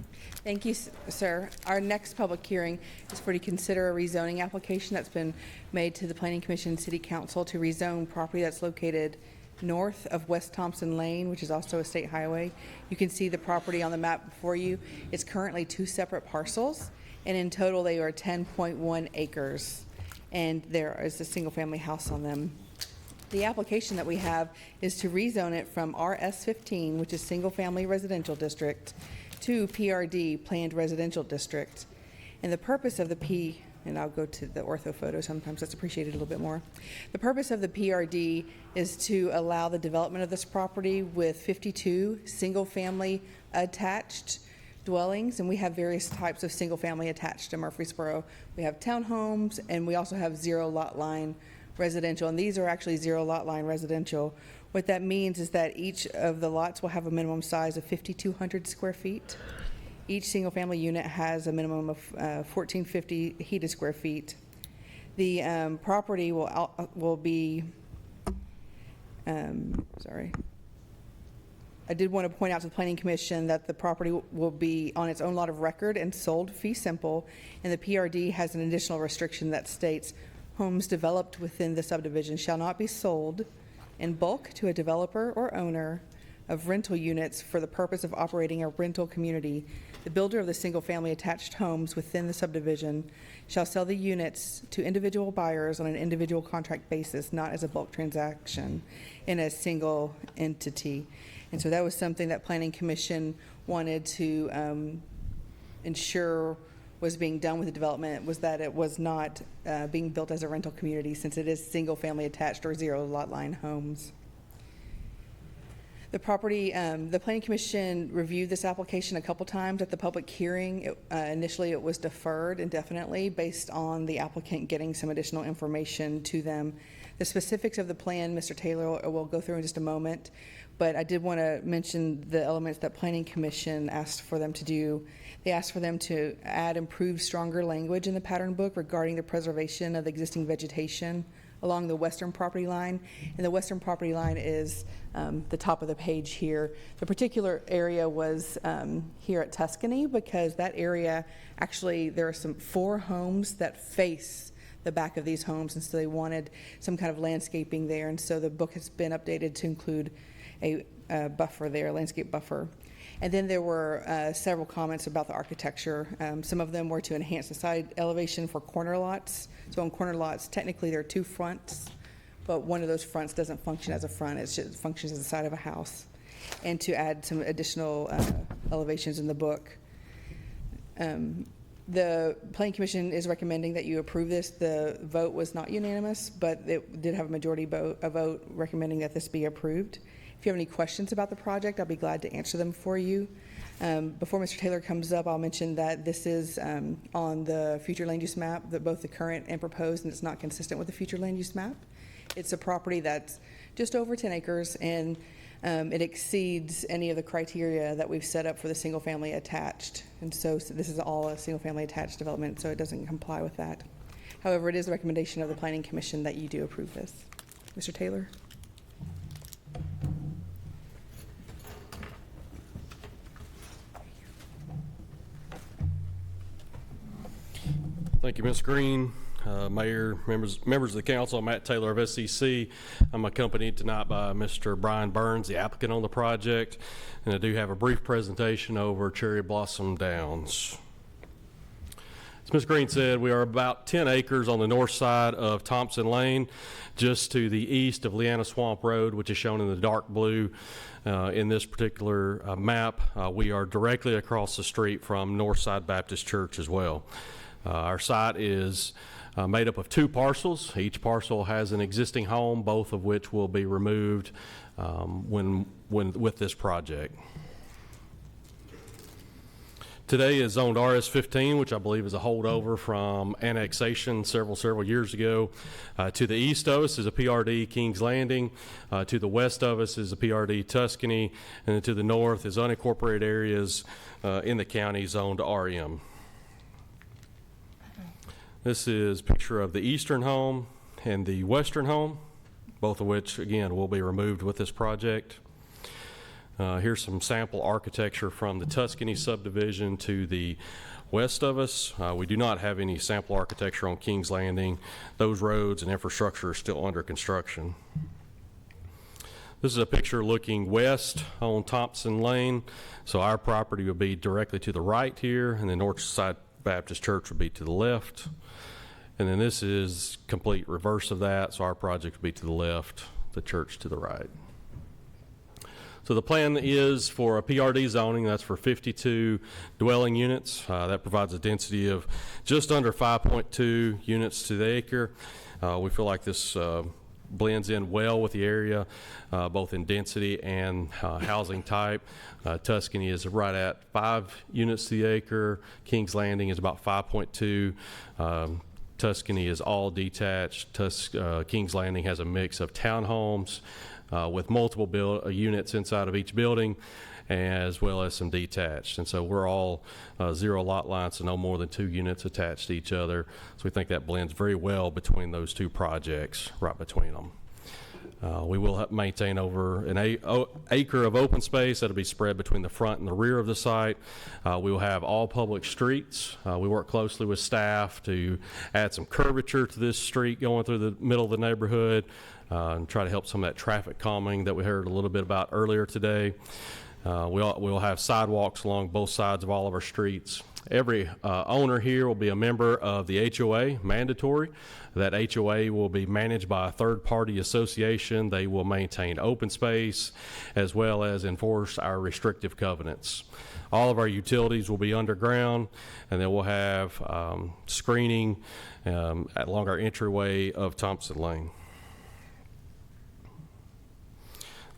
Thank you, sir. Our next public hearing is for to consider a rezoning application that's been made to the Planning Commission and City Council to rezone property that's located north of West Thompson Lane, which is also a state highway. You can see the property on the map before you. It's currently 2 separate parcels, and in total they are 10.1 acres, and there is a single-family house on them. The application that we have is to rezone it from RS15, which is single-family residential district, to PRD, Planned Residential District. And the purpose of the and I'll go to the ortho photo, sometimes that's appreciated a little bit more. The purpose of the PRD is to allow the development of this property with 52 single-family attached dwellings, and we have various types of single-family attached to Murfreesboro. We have townhomes, and we also have zero lot line residential, and these are actually zero lot line residential. What that means is that each of the lots will have a minimum size of 5,200 square feet. Each single-family unit has a minimum of 1,450 heated square feet. The property will be, sorry. I did want to point out to the Planning Commission that the property will be on its own lot of record and sold fee simple, and the PRD has an additional restriction that states homes developed within the subdivision shall not be sold in bulk to a developer or owner of rental units for the purpose of operating a rental community. The builder of the single-family attached homes within the subdivision shall sell the units to individual buyers on an individual contract basis, not as a bulk transaction in a single entity. And so that was something that Planning Commission wanted to ensure was being done with the development, was that it was not being built as a rental community, since it is single-family attached or zero lot line homes. The property, the Planning Commission reviewed this application a couple times at the public hearing. Initially, it was deferred indefinitely based on the applicant getting some additional information to them. The specifics of the plan, Mr. Taylor will go through in just a moment, but I did want to mention the elements that Planning Commission asked for them to do. They asked for them to add improved, stronger language in the pattern book regarding the preservation of existing vegetation along the western property line. And the western property line is the top of the page here. The particular area was here at Tuscany, because that area, actually, there are 4 homes that face the back of these homes, and so they wanted some kind of landscaping there. And so the book has been updated to include a buffer there, a landscape buffer. And then there were several comments about the architecture. Some of them were to enhance the side elevation for corner lots. So on corner lots, technically there are 2 fronts, but one of those fronts doesn't function as a front. It functions as the side of a house. And to add some additional elevations in the book. The Planning Commission is recommending that you approve this. The vote was not unanimous, but it did have a majority vote recommending that this be approved. If you have any questions about the project, I'll be glad to answer them for you. Before Mr. Taylor comes up, I'll mention that this is on the future land use map, both the current and proposed, and it's not consistent with the future land use map. It's a property that's just over 10 acres, and it exceeds any of the criteria that we've set up for the single-family attached. And so this is all a single-family attached development, so it doesn't comply with that. However, it is the recommendation of the Planning Commission that you do approve this. Mr. Taylor? Thank you, Ms. Green, Mayor, members of the council. I'm Matt Taylor of SCC. I'm accompanied tonight by Mr. Brian Burns, the applicant on the project, and I do have a brief presentation over Cherry Blossom Downs. As Ms. Green said, we are about 10 acres on the north side of Thompson Lane, just to the east of Leanna Swamp Road, which is shown in the dark blue in this particular map. We are directly across the street from Northside Baptist Church as well. Our site is made up of 2 parcels. Each parcel has an existing home, both of which will be removed with this project. Today is zoned RS15, which I believe is a holdover from annexation several years ago. To the east of us is a PRD Kings Landing. To the west of us is a PRD Tuscany, and then to the north is unincorporated areas in the county zoned RM. This is a picture of the eastern home and the western home. both of which, again, will be removed with this project. Here's some sample architecture from the Tuscany subdivision to the west of us. We do not have any sample architecture on Kings Landing. Those roads and infrastructure are still under construction. This is a picture looking west on Thompson Lane. So our property would be directly to the right here, and the Northside Baptist Church would be to the left. And then this is complete reverse of that, so our project would be to the left, the church to the right. So the plan is for a PRD zoning. That's for 52 dwelling units. That provides a density of just under 5.2 units to the acre. We feel like this blends in well with the area, both in density and housing type. Tuscany is right at 5 units to the acre. Kings Landing is about 5.2. Tuscany is all detached. Kings Landing has a mix of townhomes with multiple units inside of each building, as well as some detached. And so we're all 0 lot lines, so no more than 2 units attached to each other. So we think that blends very well between those two projects, right between them. We will maintain over an acre of open space that'll be spread between the front and the rear of the site. We will have all public streets. We work closely with staff to add some curvature to this street going through the middle of the neighborhood and try to help some of that traffic calming that we heard a little bit about earlier today. We'll have sidewalks along both sides of all of our streets. Every owner here will be a member of the HOA, mandatory. That HOA will be managed by a third-party association. They will maintain open space as well as enforce our restrictive covenants. All of our utilities will be underground, and then we'll have screening along our entryway of Thompson Lane.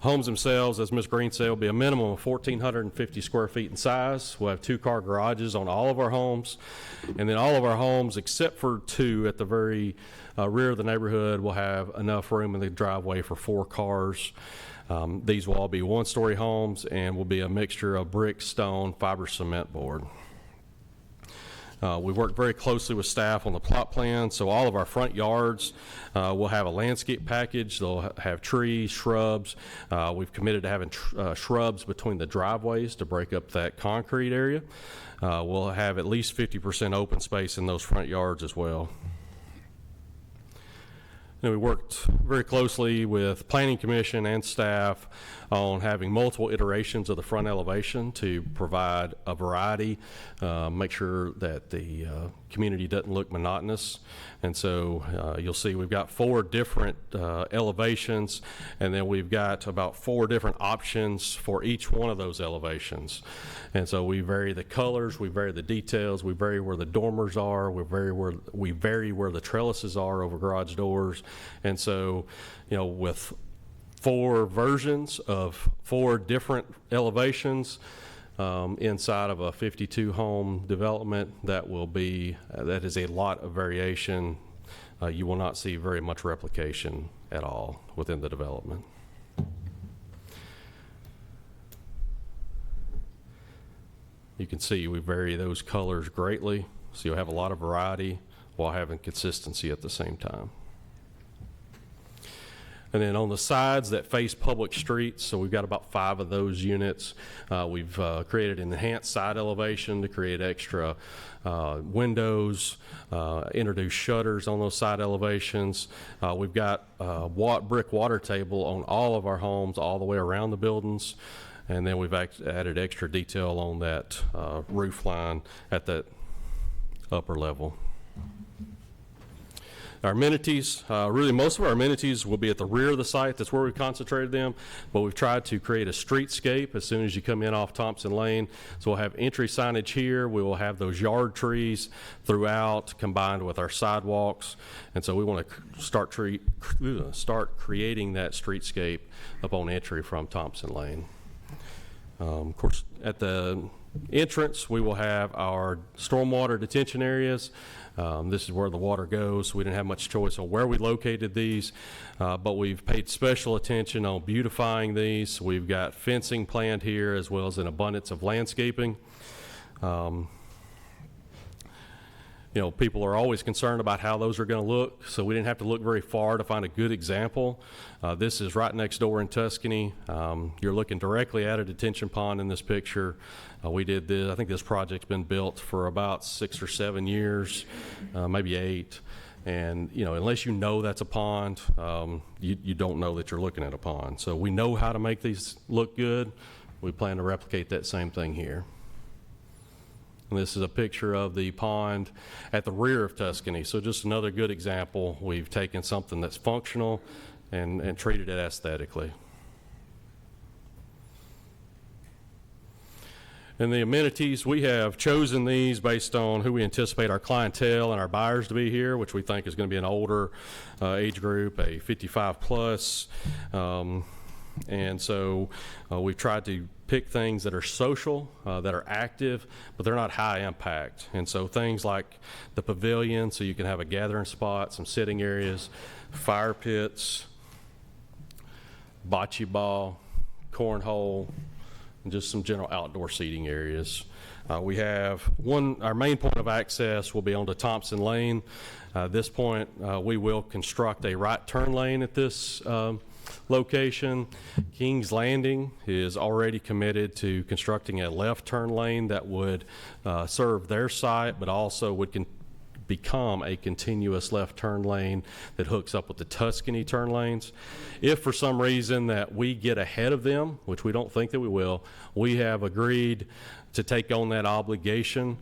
Homes themselves, as Ms. Green said, will be a minimum of 1,450 square feet in size. We'll have 2-car garages on all of our homes. And then all of our homes, except for 2 at the very rear of the neighborhood, will have enough room in the driveway for 4 cars. These will all be 1-story homes and will be a mixture of brick, stone, fiber cement board. We work very closely with staff on the plot plan, so all of our front yards will have a landscape package. They'll have trees, shrubs. We've committed to having shrubs between the driveways to break up that concrete area. We'll have at least 50% open space in those front yards as well. And we worked very closely with Planning Commission and staff on having multiple iterations of the front elevation to provide a variety, make sure that the community doesn't look monotonous. And so you'll see we've got 4 different elevations, and then we've got about 4 different options for each one of those elevations. And so we vary the colors, we vary the details, we vary where the dormers are, we vary where the trellises are over garage doors. And so, you know, with 4 versions of 4 different elevations inside of a 52 home development, that is a lot of variation. You will not see very much replication at all within the development. You can see we vary those colors greatly, so you'll have a lot of variety while having consistency at the same time. And then on the sides that face public streets, so we've got about 5 of those units. We've created an enhanced side elevation to create extra windows, introduce shutters on those side elevations. We've got brick water table on all of our homes all the way around the buildings. And then we've added extra detail on that roof line at that upper level. Our amenities, really most of our amenities will be at the rear of the site. That's where we've concentrated them, but we've tried to create a streetscape as soon as you come in off Thompson Lane. So we'll have entry signage here. We will have those yard trees throughout combined with our sidewalks. And so we want to start creating that streetscape upon entry from Thompson Lane. Of course, at the entrance, we will have our stormwater detention areas. This is where the water goes, so we didn't have much choice on where we located these, but we've paid special attention on beautifying these. We've got fencing planned here as well as an abundance of landscaping. people are always concerned about how those are going to look, so we didn't have to look very far to find a good example. This is right next door in Tuscany. You're looking directly at a detention pond in this picture. We did this, I think this project's been built for about 6 or 7 years, maybe 8. And, unless you know that's a pond, you don't know that you're looking at a pond. So we know how to make these look good. We plan to replicate that same thing here. And this is a picture of the pond at the rear of Tuscany. So just another good example. We've taken something that's functional and treated it aesthetically. And the amenities, we have chosen these based on who we anticipate our clientele and our buyers to be here, which we think is going to be an older age group, a 55 plus. And so we've tried to pick things that are social, that are active, but they're not high impact. And so things like the pavilion, so you can have a gathering spot, some sitting areas, fire pits, bocce ball, cornhole, and just some general outdoor seating areas. We have our main point of access will be onto Thompson Lane. This point, we will construct a right turn lane at this location. Kings Landing is already committed to constructing a left turn lane that would serve their site, but also would become a continuous left turn lane that hooks up with the Tuscany turn lanes. If for some reason that we get ahead of them, which we don't think that we will, we have agreed to take on that obligation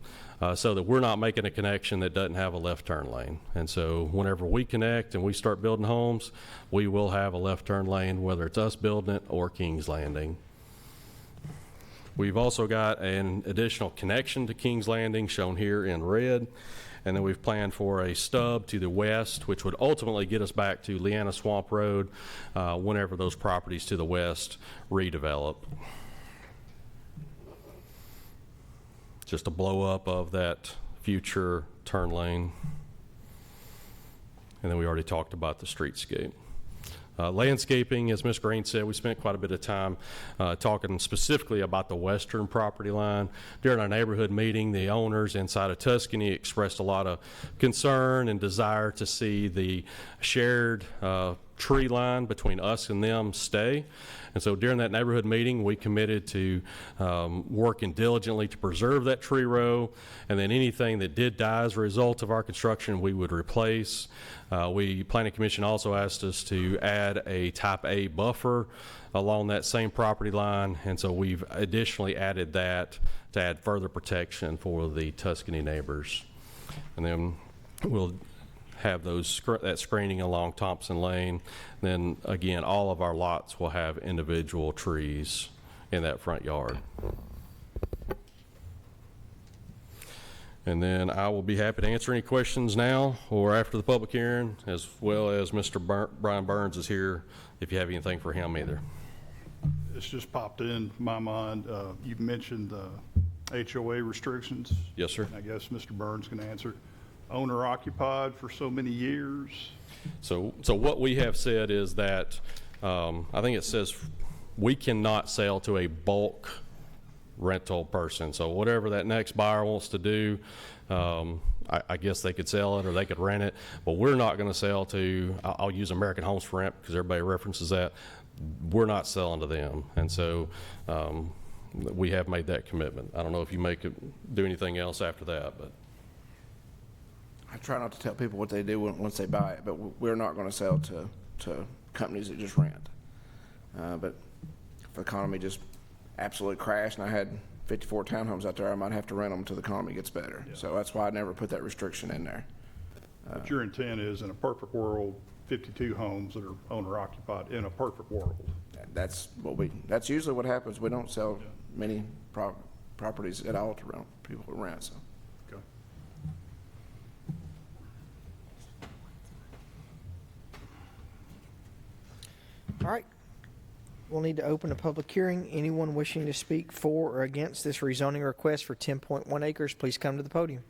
so that we're not making a connection that doesn't have a left turn lane. And so whenever we connect and we start building homes, we will have a left turn lane, whether it's us building it or Kings Landing. We've also got an additional connection to Kings Landing shown here in red. And then we've planned for a stub to the west, which would ultimately get us back to Leanna Swamp Road whenever those properties to the west redevelop. Just a blow up of that future turn lane. And then we already talked about the streetscape. Landscaping, as Ms. Green said, we spent quite a bit of time talking specifically about the western property line. During our neighborhood meeting, the owners inside of Tuscany expressed a lot of concern and desire to see the shared tree line between us and them stay. And so during that neighborhood meeting, we committed to working diligently to preserve that tree row, and then anything that did die as a result of our construction, we would replace. Planning Commission also asked us to add a type A buffer along that same property line, and so we've additionally added that to add further protection for the Tuscany neighbors. And then we'll have that screening along Thompson Lane. Then again, all of our lots will have individual trees in that front yard. And then I will be happy to answer any questions now or after the public hearing, as well as Mr. Brian Burns is here if you have anything for him either. It's just popped in my mind. You've mentioned HOA restrictions. Yes, sir. I guess Mr. Burns can answer. Owner occupied for so many years. So what we have said is that I think it says we cannot sell to a bulk rental person. So whatever that next buyer wants to do, I guess they could sell it or they could rent it, but we're not going to sell to, I'll use American Homes for Rent because everybody references that. We're not selling to them. And so we have made that commitment. I don't know if you do anything else after that, but. I try not to tell people what they do once they buy it, but we're not going to sell to companies that just rent. But if the economy just absolutely crashed and I had 54 townhomes out there, I might have to rent them until the economy gets better. Yeah. So that's why I never put that restriction in there. But your intent is, in a perfect world, 52 homes that are owner occupied in a perfect world. That's usually what happens. We don't sell many properties at all to people who rent. So. Okay. All right. We'll need to open a public hearing. Anyone wishing to speak for or against this rezoning request for 10.1 acres, please come to the podium.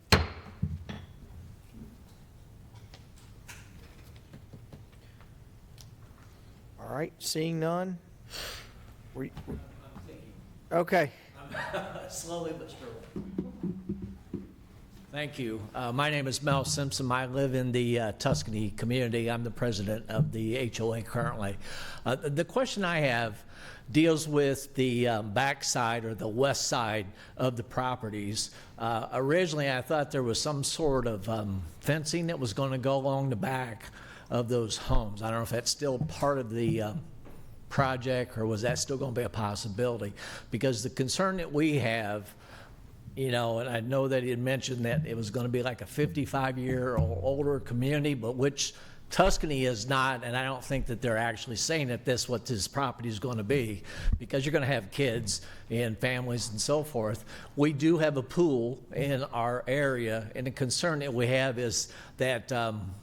All right, seeing none. Okay. Slowly but surely. Thank you. My name is Mel Simpson. I live in the Tuscany community. I'm the president of the HOA currently. The question I have deals with the backside or the west side of the properties. Originally, I thought there was some sort of fencing that was going to go along the back of those homes. I don't know if that's still part of the project, or was that still going to be a possibility? Because the concern that we have, you know, and I know that he had mentioned that it was going to be like a 55-year or older community, but which Tuscany is not, and I don't think that they're actually saying that that's what this property is going to be, because you're going to have kids and families and so forth. We do have a pool in our area, and the concern that we have is that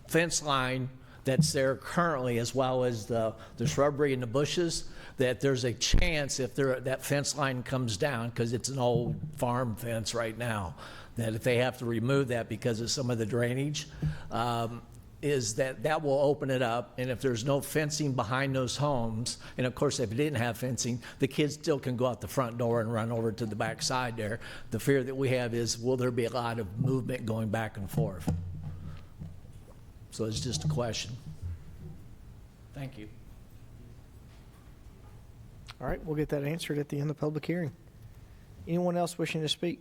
fence line that's there currently, as well as the shrubbery and the bushes, that there's a chance if that fence line comes down, because it's an old farm fence right now, that if they have to remove that because of some of the drainage, is that will open it up. And if there's no fencing behind those homes, and of course if it didn't have fencing, the kids still can go out the front door and run over to the back side there. The fear that we have is, will there be a lot of movement going back and forth? So it's just a question. Thank you. All right, we'll get that answered at the end of the public hearing. Anyone else wishing to speak?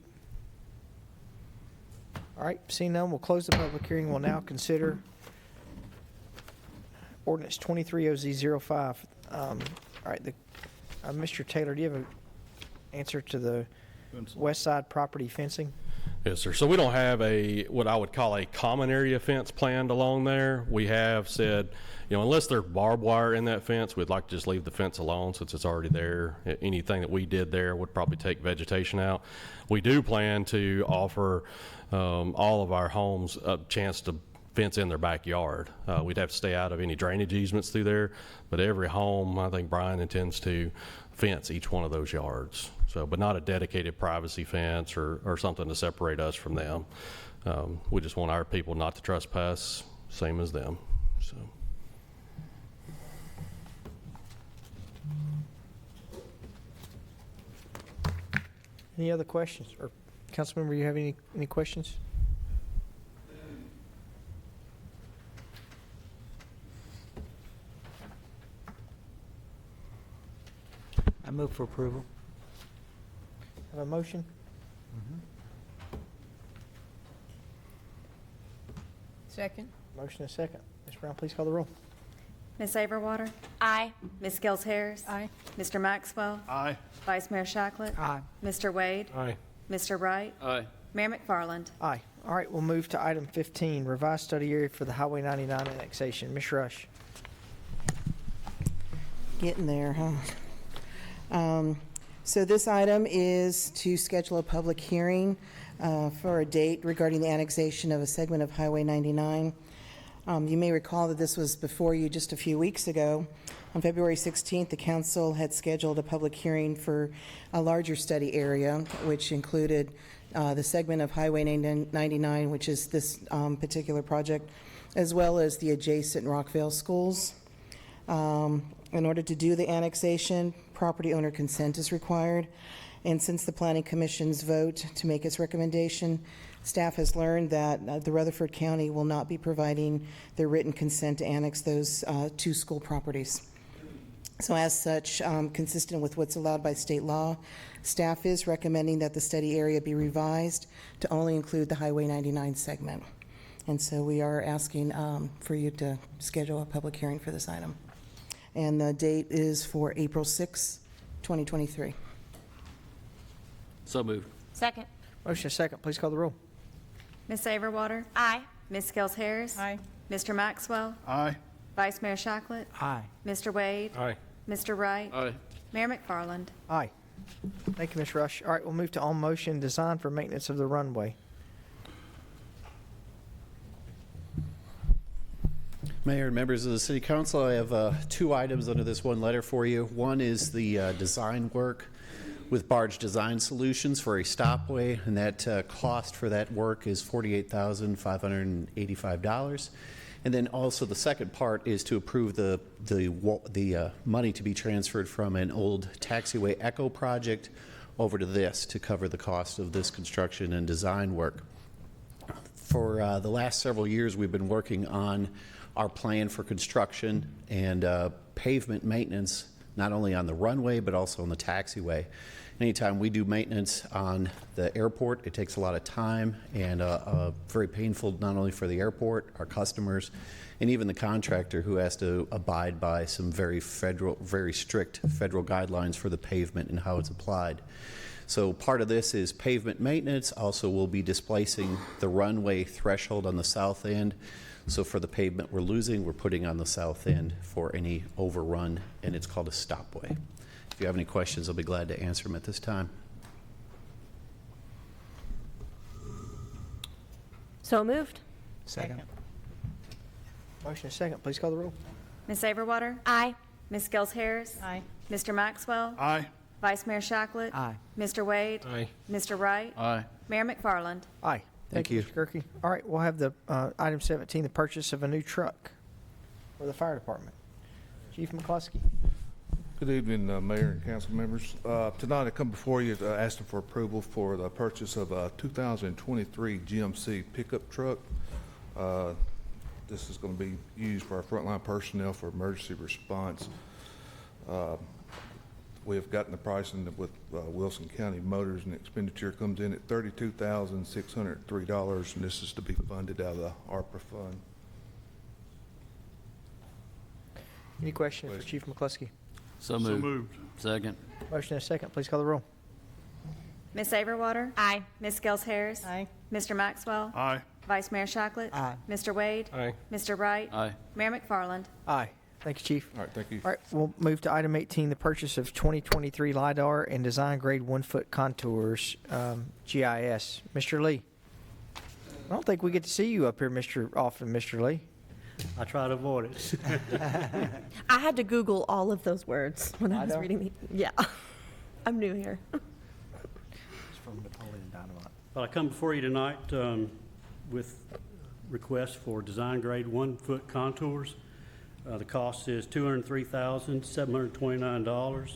All right, seeing none, we'll close the public hearing. We'll now consider ordinance 23OZ05. All right, Mr. Taylor, do you have an answer to the west side property fencing? Yes, sir. So we don't have what I would call a common area fence planned along there. We have said, you know, unless there's barbed wire in that fence, we'd like to just leave the fence alone since it's already there. Anything that we did there would probably take vegetation out. We do plan to offer all of our homes a chance to fence in their backyard. We'd have to stay out of any drainage easements through there, but every home, I think Brian intends to fence each one of those yards. So, but not a dedicated privacy fence or something to separate us from them. We just want our people not to trespass, same as them. So. Any other questions? Or Councilmember, you have any questions? I move for approval. Have a motion? Second. Motion and second. Ms. Brown, please call the roll. Ms. Averwater? Aye. Ms. Skels Harris? Aye. Mr. Maxwell? Aye. Vice Mayor Shacklet? Aye. Mr. Wade? Aye. Mr. Wright? Aye. Mayor McFarland? Aye. All right, we'll move to item 15, revised study area for the Highway 99 annexation. Ms. Rush. Getting there, huh? So this item is to schedule a public hearing for a date regarding the annexation of a segment of Highway 99. You may recall that this was before you just a few weeks ago. On February 16th, the council had scheduled a public hearing for a larger study area, which included the segment of Highway 99, which is this particular project, as well as the adjacent Rockville schools. In order to do the annexation, property owner consent is required. And since the Planning Commission's vote to make its recommendation, staff has learned that the Rutherford County will not be providing their written consent to annex those two school properties. So as such, consistent with what's allowed by state law, staff is recommending that the study area be revised to only include the Highway 99 segment. And so we are asking for you to schedule a public hearing for this item. And the date is for April 6, 2023. So moved. Second. Motion second. Please call the roll. Ms. Averwater? Aye. Ms. Skels Harris? Aye. Mr. Maxwell? Aye. Vice Mayor Shacklet? Aye. Mr. Wade? Aye. Mr. Wright? Aye. Mayor McFarland? Aye. Thank you, Ms. Rush. All right, we'll move to on motion design for maintenance of the runway. Mayor and members of the City Council, I have two items under this one letter for you. One is the design work with Barge Design Solutions for a stopway, and that cost for that work is $48,585. And then also the second part is to approve the money to be transferred from an old taxiway Echo project over to this to cover the cost of this construction and design work. For the last several years, we've been working on our plan for construction and pavement maintenance, not only on the runway, but also on the taxiway. Anytime we do maintenance on the airport, it takes a lot of time and very painful, not only for the airport, our customers, and even the contractor who has to abide by some very strict federal guidelines for the pavement and how it's applied. So part of this is pavement maintenance. Also, we'll be displacing the runway threshold on the south end. So for the pavement we're losing, we're putting on the south end for any overrun, and it's called a stopway. If you have any questions, I'll be glad to answer them at this time. So moved. Second. Motion is second. Please call the roll. Ms. Averwater? Aye. Ms. Gels Harris? Aye. Mr. Maxwell? Aye. Vice Mayor Shacklet? Aye. Mr. Wade? Aye. Mr. Wright? Aye. Mayor McFarland? Aye. Thank you. Mr. Gerke. All right, we'll have the item 17, the purchase of a new truck for the fire department. Chief McCluskey. Good evening, Mayor and council members. Tonight I come before you asking for approval for the purchase of a 2023 GMC pickup truck. This is going to be used for our frontline personnel for emergency response. We have gotten the pricing with Wilson County Motors, and the expenditure comes in at $32,603, and this is to be funded out of the ARPA fund. Any questions for Chief McCluskey? So moved. Second. Motion is second. Please call the roll. Ms. Averwater? Aye. Ms. Gels Harris? Aye. Mr. Maxwell? Aye. Vice Mayor Shacklet? Aye. Mr. Wade? Aye. Mr. Wright? Aye. Mayor McFarland? Aye. Thank you, Chief. All right, thank you. All right, we'll move to item 18, the purchase of 2023 LiDAR and design grade 1-foot contours, GIS. Mr. Lee. I don't think we get to see you up here often, Mr. Lee. I try to avoid it. I had to Google all of those words when I was LiDAR? reading the, yeah. I'm new here. It's from Napoleon Dynamite. But I come before you tonight with requests for design grade 1-foot contours. The cost is $203,729,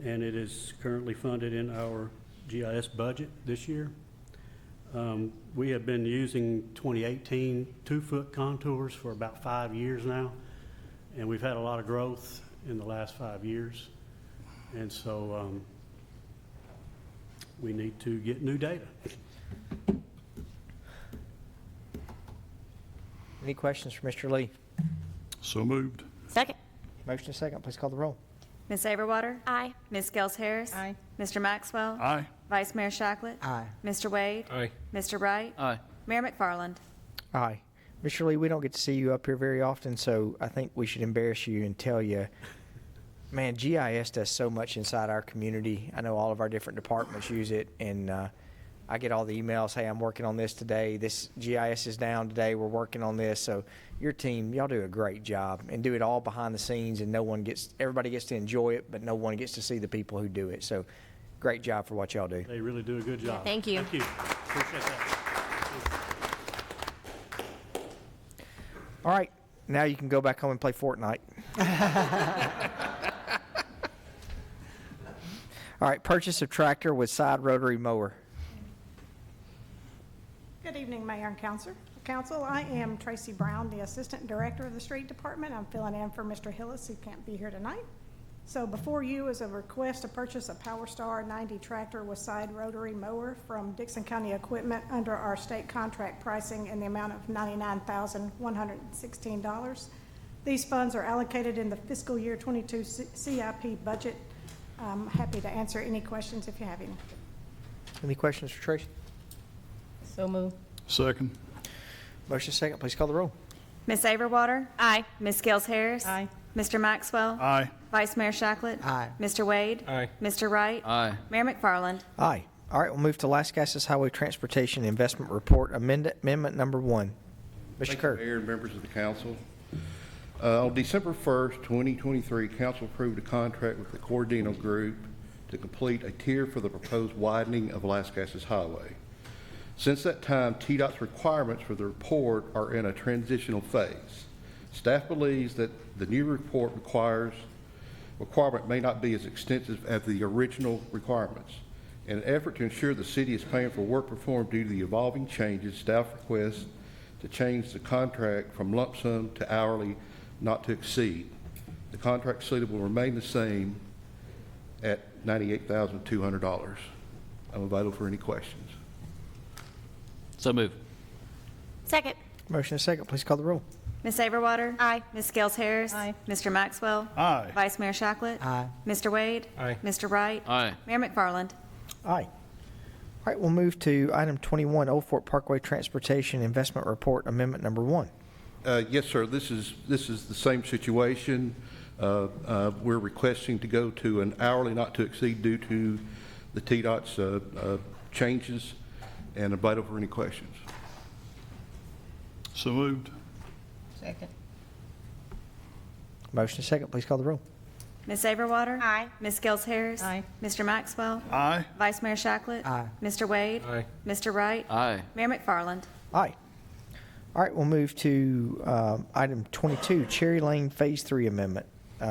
and it is currently funded in our GIS budget this year. We have been using 2018 2-foot contours for about 5 years now, and we've had a lot of growth in the last 5 years. And so we need to get new data. Any questions for Mr. Lee? So moved. Second. Motion is second. Please call the roll. Ms. Averwater? Aye. Ms. Gels Harris? Aye. Mr. Maxwell? Aye. Vice Mayor Shacklet? Aye. Mr. Wade? Aye. Mr. Wright? Aye. Mayor McFarland? Aye. Mr. Lee, we don't get to see you up here very often, so I think we should embarrass you and tell you, man, GIS does so much inside our community. I know all of our different departments use it, and I get all the emails, hey, I'm working on this today. This GIS is down today. We're working on this. So your team, y'all do a great job and do it all behind the scenes, and everybody gets to enjoy it, but no one gets to see the people who do it. So great job for what y'all do. They really do a good job. thank you. Thank you. Appreciate that. All right, now you can go back home and play Fortnite. All right, purchase of tractor with side rotary mower. Good evening, Mayor and Council. I am Tracy Brown, the Assistant Director of the Street Department. I'm filling in for Mr. Hillis, who can't be here tonight. So before you is a request to purchase a PowerStar 90 tractor with side rotary mower from Dixon County Equipment under our state contract pricing in the amount of $99,116. These funds are allocated in the fiscal year 22 CIP budget. I'm happy to answer any questions if you have any. Any questions for Tracy? So moved. Second. Motion second. Please call the roll. Ms. Averwater? Aye. Ms. Gels Harris? Aye. Mr. Maxwell? Aye. Vice Mayor Shacklet? Aye. Mr. Wade? Aye. Mr. Wright? Aye. Mayor McFarland? Aye. All right, we'll move to Lascassas Highway Transportation Investment Report, amendment number 1. Mr. Kerr. Mayor and members of the council. On December 1st, 2023, council approved a contract with the Cordino Group to complete a tier for the proposed widening of Lascassas Highway. Since that time, TDOT's requirements for the report are in a transitional phase. Staff believes that the new report requirement may not be as extensive as the original requirements, In an effort to ensure the city is paying for work performed due to the evolving changes, staff requests to change the contract from lump sum to hourly not to exceed. The contract suited will remain the same at $98,200. I'm available for any questions. So move. Second. Motion and second, please call the roll. Ms. Saberwater? Aye. Ms. Scales Harris? Aye. Mr. Maxwell? Aye. Vice Mayor Shacklet? Aye. Mr. Wade? Aye. Mr. Wright? Aye. Mayor McFarland? Aye. All right, we'll move to item 21, Old Fort Parkway Transportation Investment Report, Amendment Number 1. Yes, sir. This is the same situation. We're requesting to go to an hourly not to exceed due to the TDOT's changes, and available for any questions. So moved. Second. Motion and second, please call the roll. Ms. Saberwater? Aye. Ms. Scales Harris? Aye. Mr. Maxwell? Aye. Vice Mayor Shacklet? Aye. Mr. Wade? Aye. Mr. Wright? Aye. Mayor McFarland? Aye. All right, we'll move to item 22, Cherry Lane Phase 3 Amendment,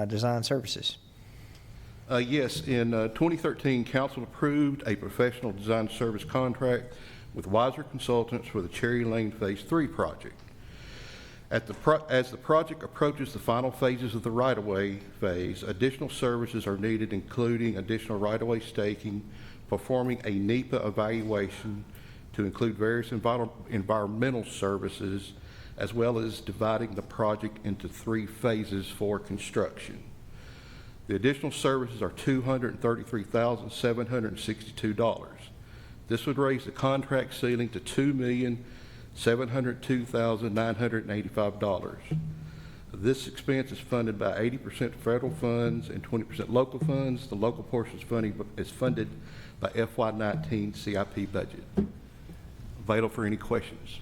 Design Services. Yes, in 2013, council approved a professional design service contract with Wiser Consultants for the Cherry Lane Phase 3 project. As the project approaches the final phases of the right-of-way phase, additional services are needed, including additional right-of-way staking, performing a NEPA evaluation to include various environmental services, as well as dividing the project into 3 phases for construction. The additional services are $233,762. This would raise the contract ceiling to $2,702,985. This expense is funded by 80% federal funds and 20% local funds. The local portion is funded by FY19 CIP budget. Available for any questions.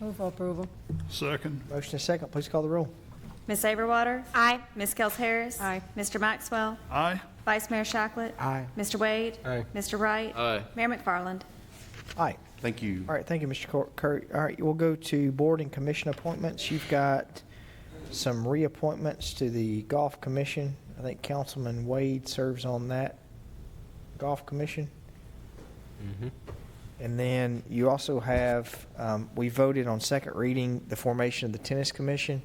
Move for approval. Second. Motion and second, please call the roll. Ms. Saberwater? Aye. Ms. Scales Harris? Aye. Mr. Maxwell? Aye. Vice Mayor Shacklet? Aye. Mr. Wade? Aye. Mr. Wright? Aye. Mayor McFarland? Aye. Thank you. All right, thank you, Mr. Curry. All right, we'll go to board and commission appointments. You've got some reappointments to the Golf Commission. I think Councilman Wade serves on that Golf Commission. And then you also have, we voted on second reading the formation of the Tennis Commission,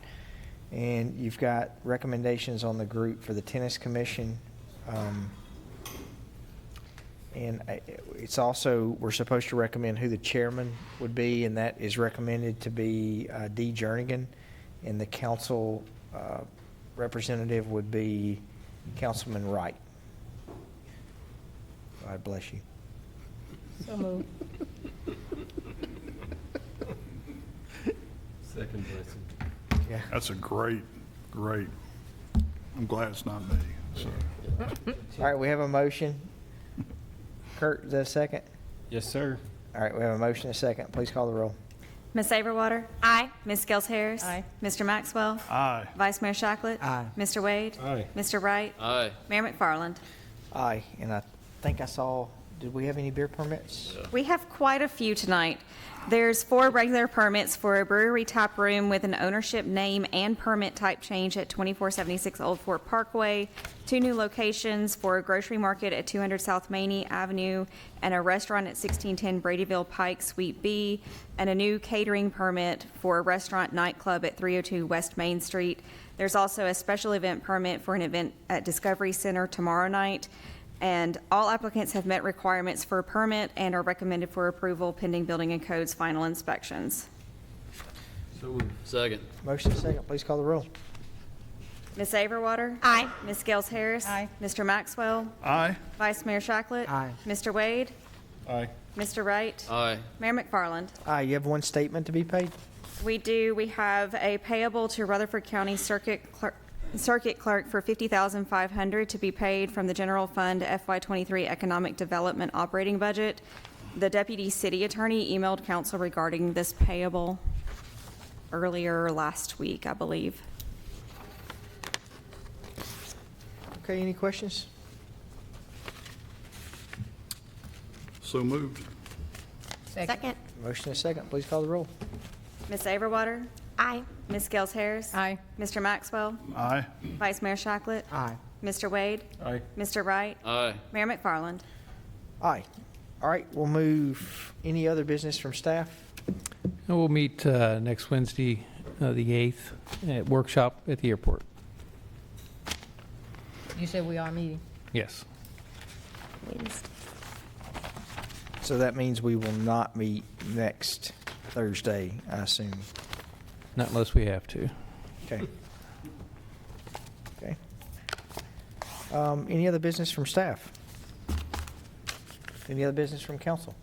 and you've got recommendations on the group for the Tennis Commission. And it's also, we're supposed to recommend who the chairman would be, and that is recommended to be Dee Jernigan, and the council representative would be Councilman Wright. God bless you. So moved. Second blessing. Yeah. That's a great. I'm glad it's not me. So. All right, we have a motion. Kurt, is that a second? Yes, sir. All right, we have a motion and a second. Please call the roll. Ms. Saberwater? Aye. Ms. Scales Harris? Aye. Mr. Maxwell? Aye. Vice Mayor Shacklet? Aye. Mr. Wade? Aye. Mr. Wright? Aye. Mayor McFarland? Aye, and I think I saw, did we have any beer permits? We have quite a few tonight. There's 4 regular permits for a brewery tap room with an ownership name and permit type change at 2476 Old Fort Parkway, 2 new locations for a grocery market at 200 South Maney Avenue, and a restaurant at 1610 Bradyville Pike, Suite B, and a new catering permit for a restaurant nightclub at 302 West Main Street. There's also a special event permit for an event at Discovery Center tomorrow night. And all applicants have met requirements for a permit and are recommended for approval pending Building and Code's final inspections. So moved. Second. Motion and second. Please call the roll. Ms. Saberwater? Aye. Ms. Scales Harris? Aye. Mr. Maxwell? Aye. Vice Mayor Shacklet? Aye. Mr. Wade? Aye. Mr. Wright? Aye. Mayor McFarland? Aye, you have one statement to be paid? We do. We have a payable to Rutherford County Circuit Clerk for $50,500 to be paid from the general fund FY23 Economic Development Operating Budget. The deputy city attorney emailed council regarding this payable earlier last week, I believe. Okay, any questions? So moved. Second. Motion and second. Please call the roll. Ms. Saberwater? Aye. Ms. Scales Harris? Aye. Mr. Maxwell? Aye. Vice Mayor Shacklet? Aye. Mr. Wade? Aye. Mr. Wright? Aye. Mayor McFarland? Aye. All right, we'll move. Any other business from staff? And we'll meet next Wednesday, the 8th, at workshop at the airport. You said we are meeting? Yes. So that means we will not meet next Thursday, I assume. Not unless we have to. Okay. Okay. Any other business from staff? Any other business from council?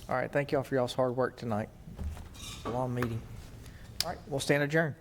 All right, thank y'all for y'all's hard work tonight. A long meeting. All right, we'll stand adjourned.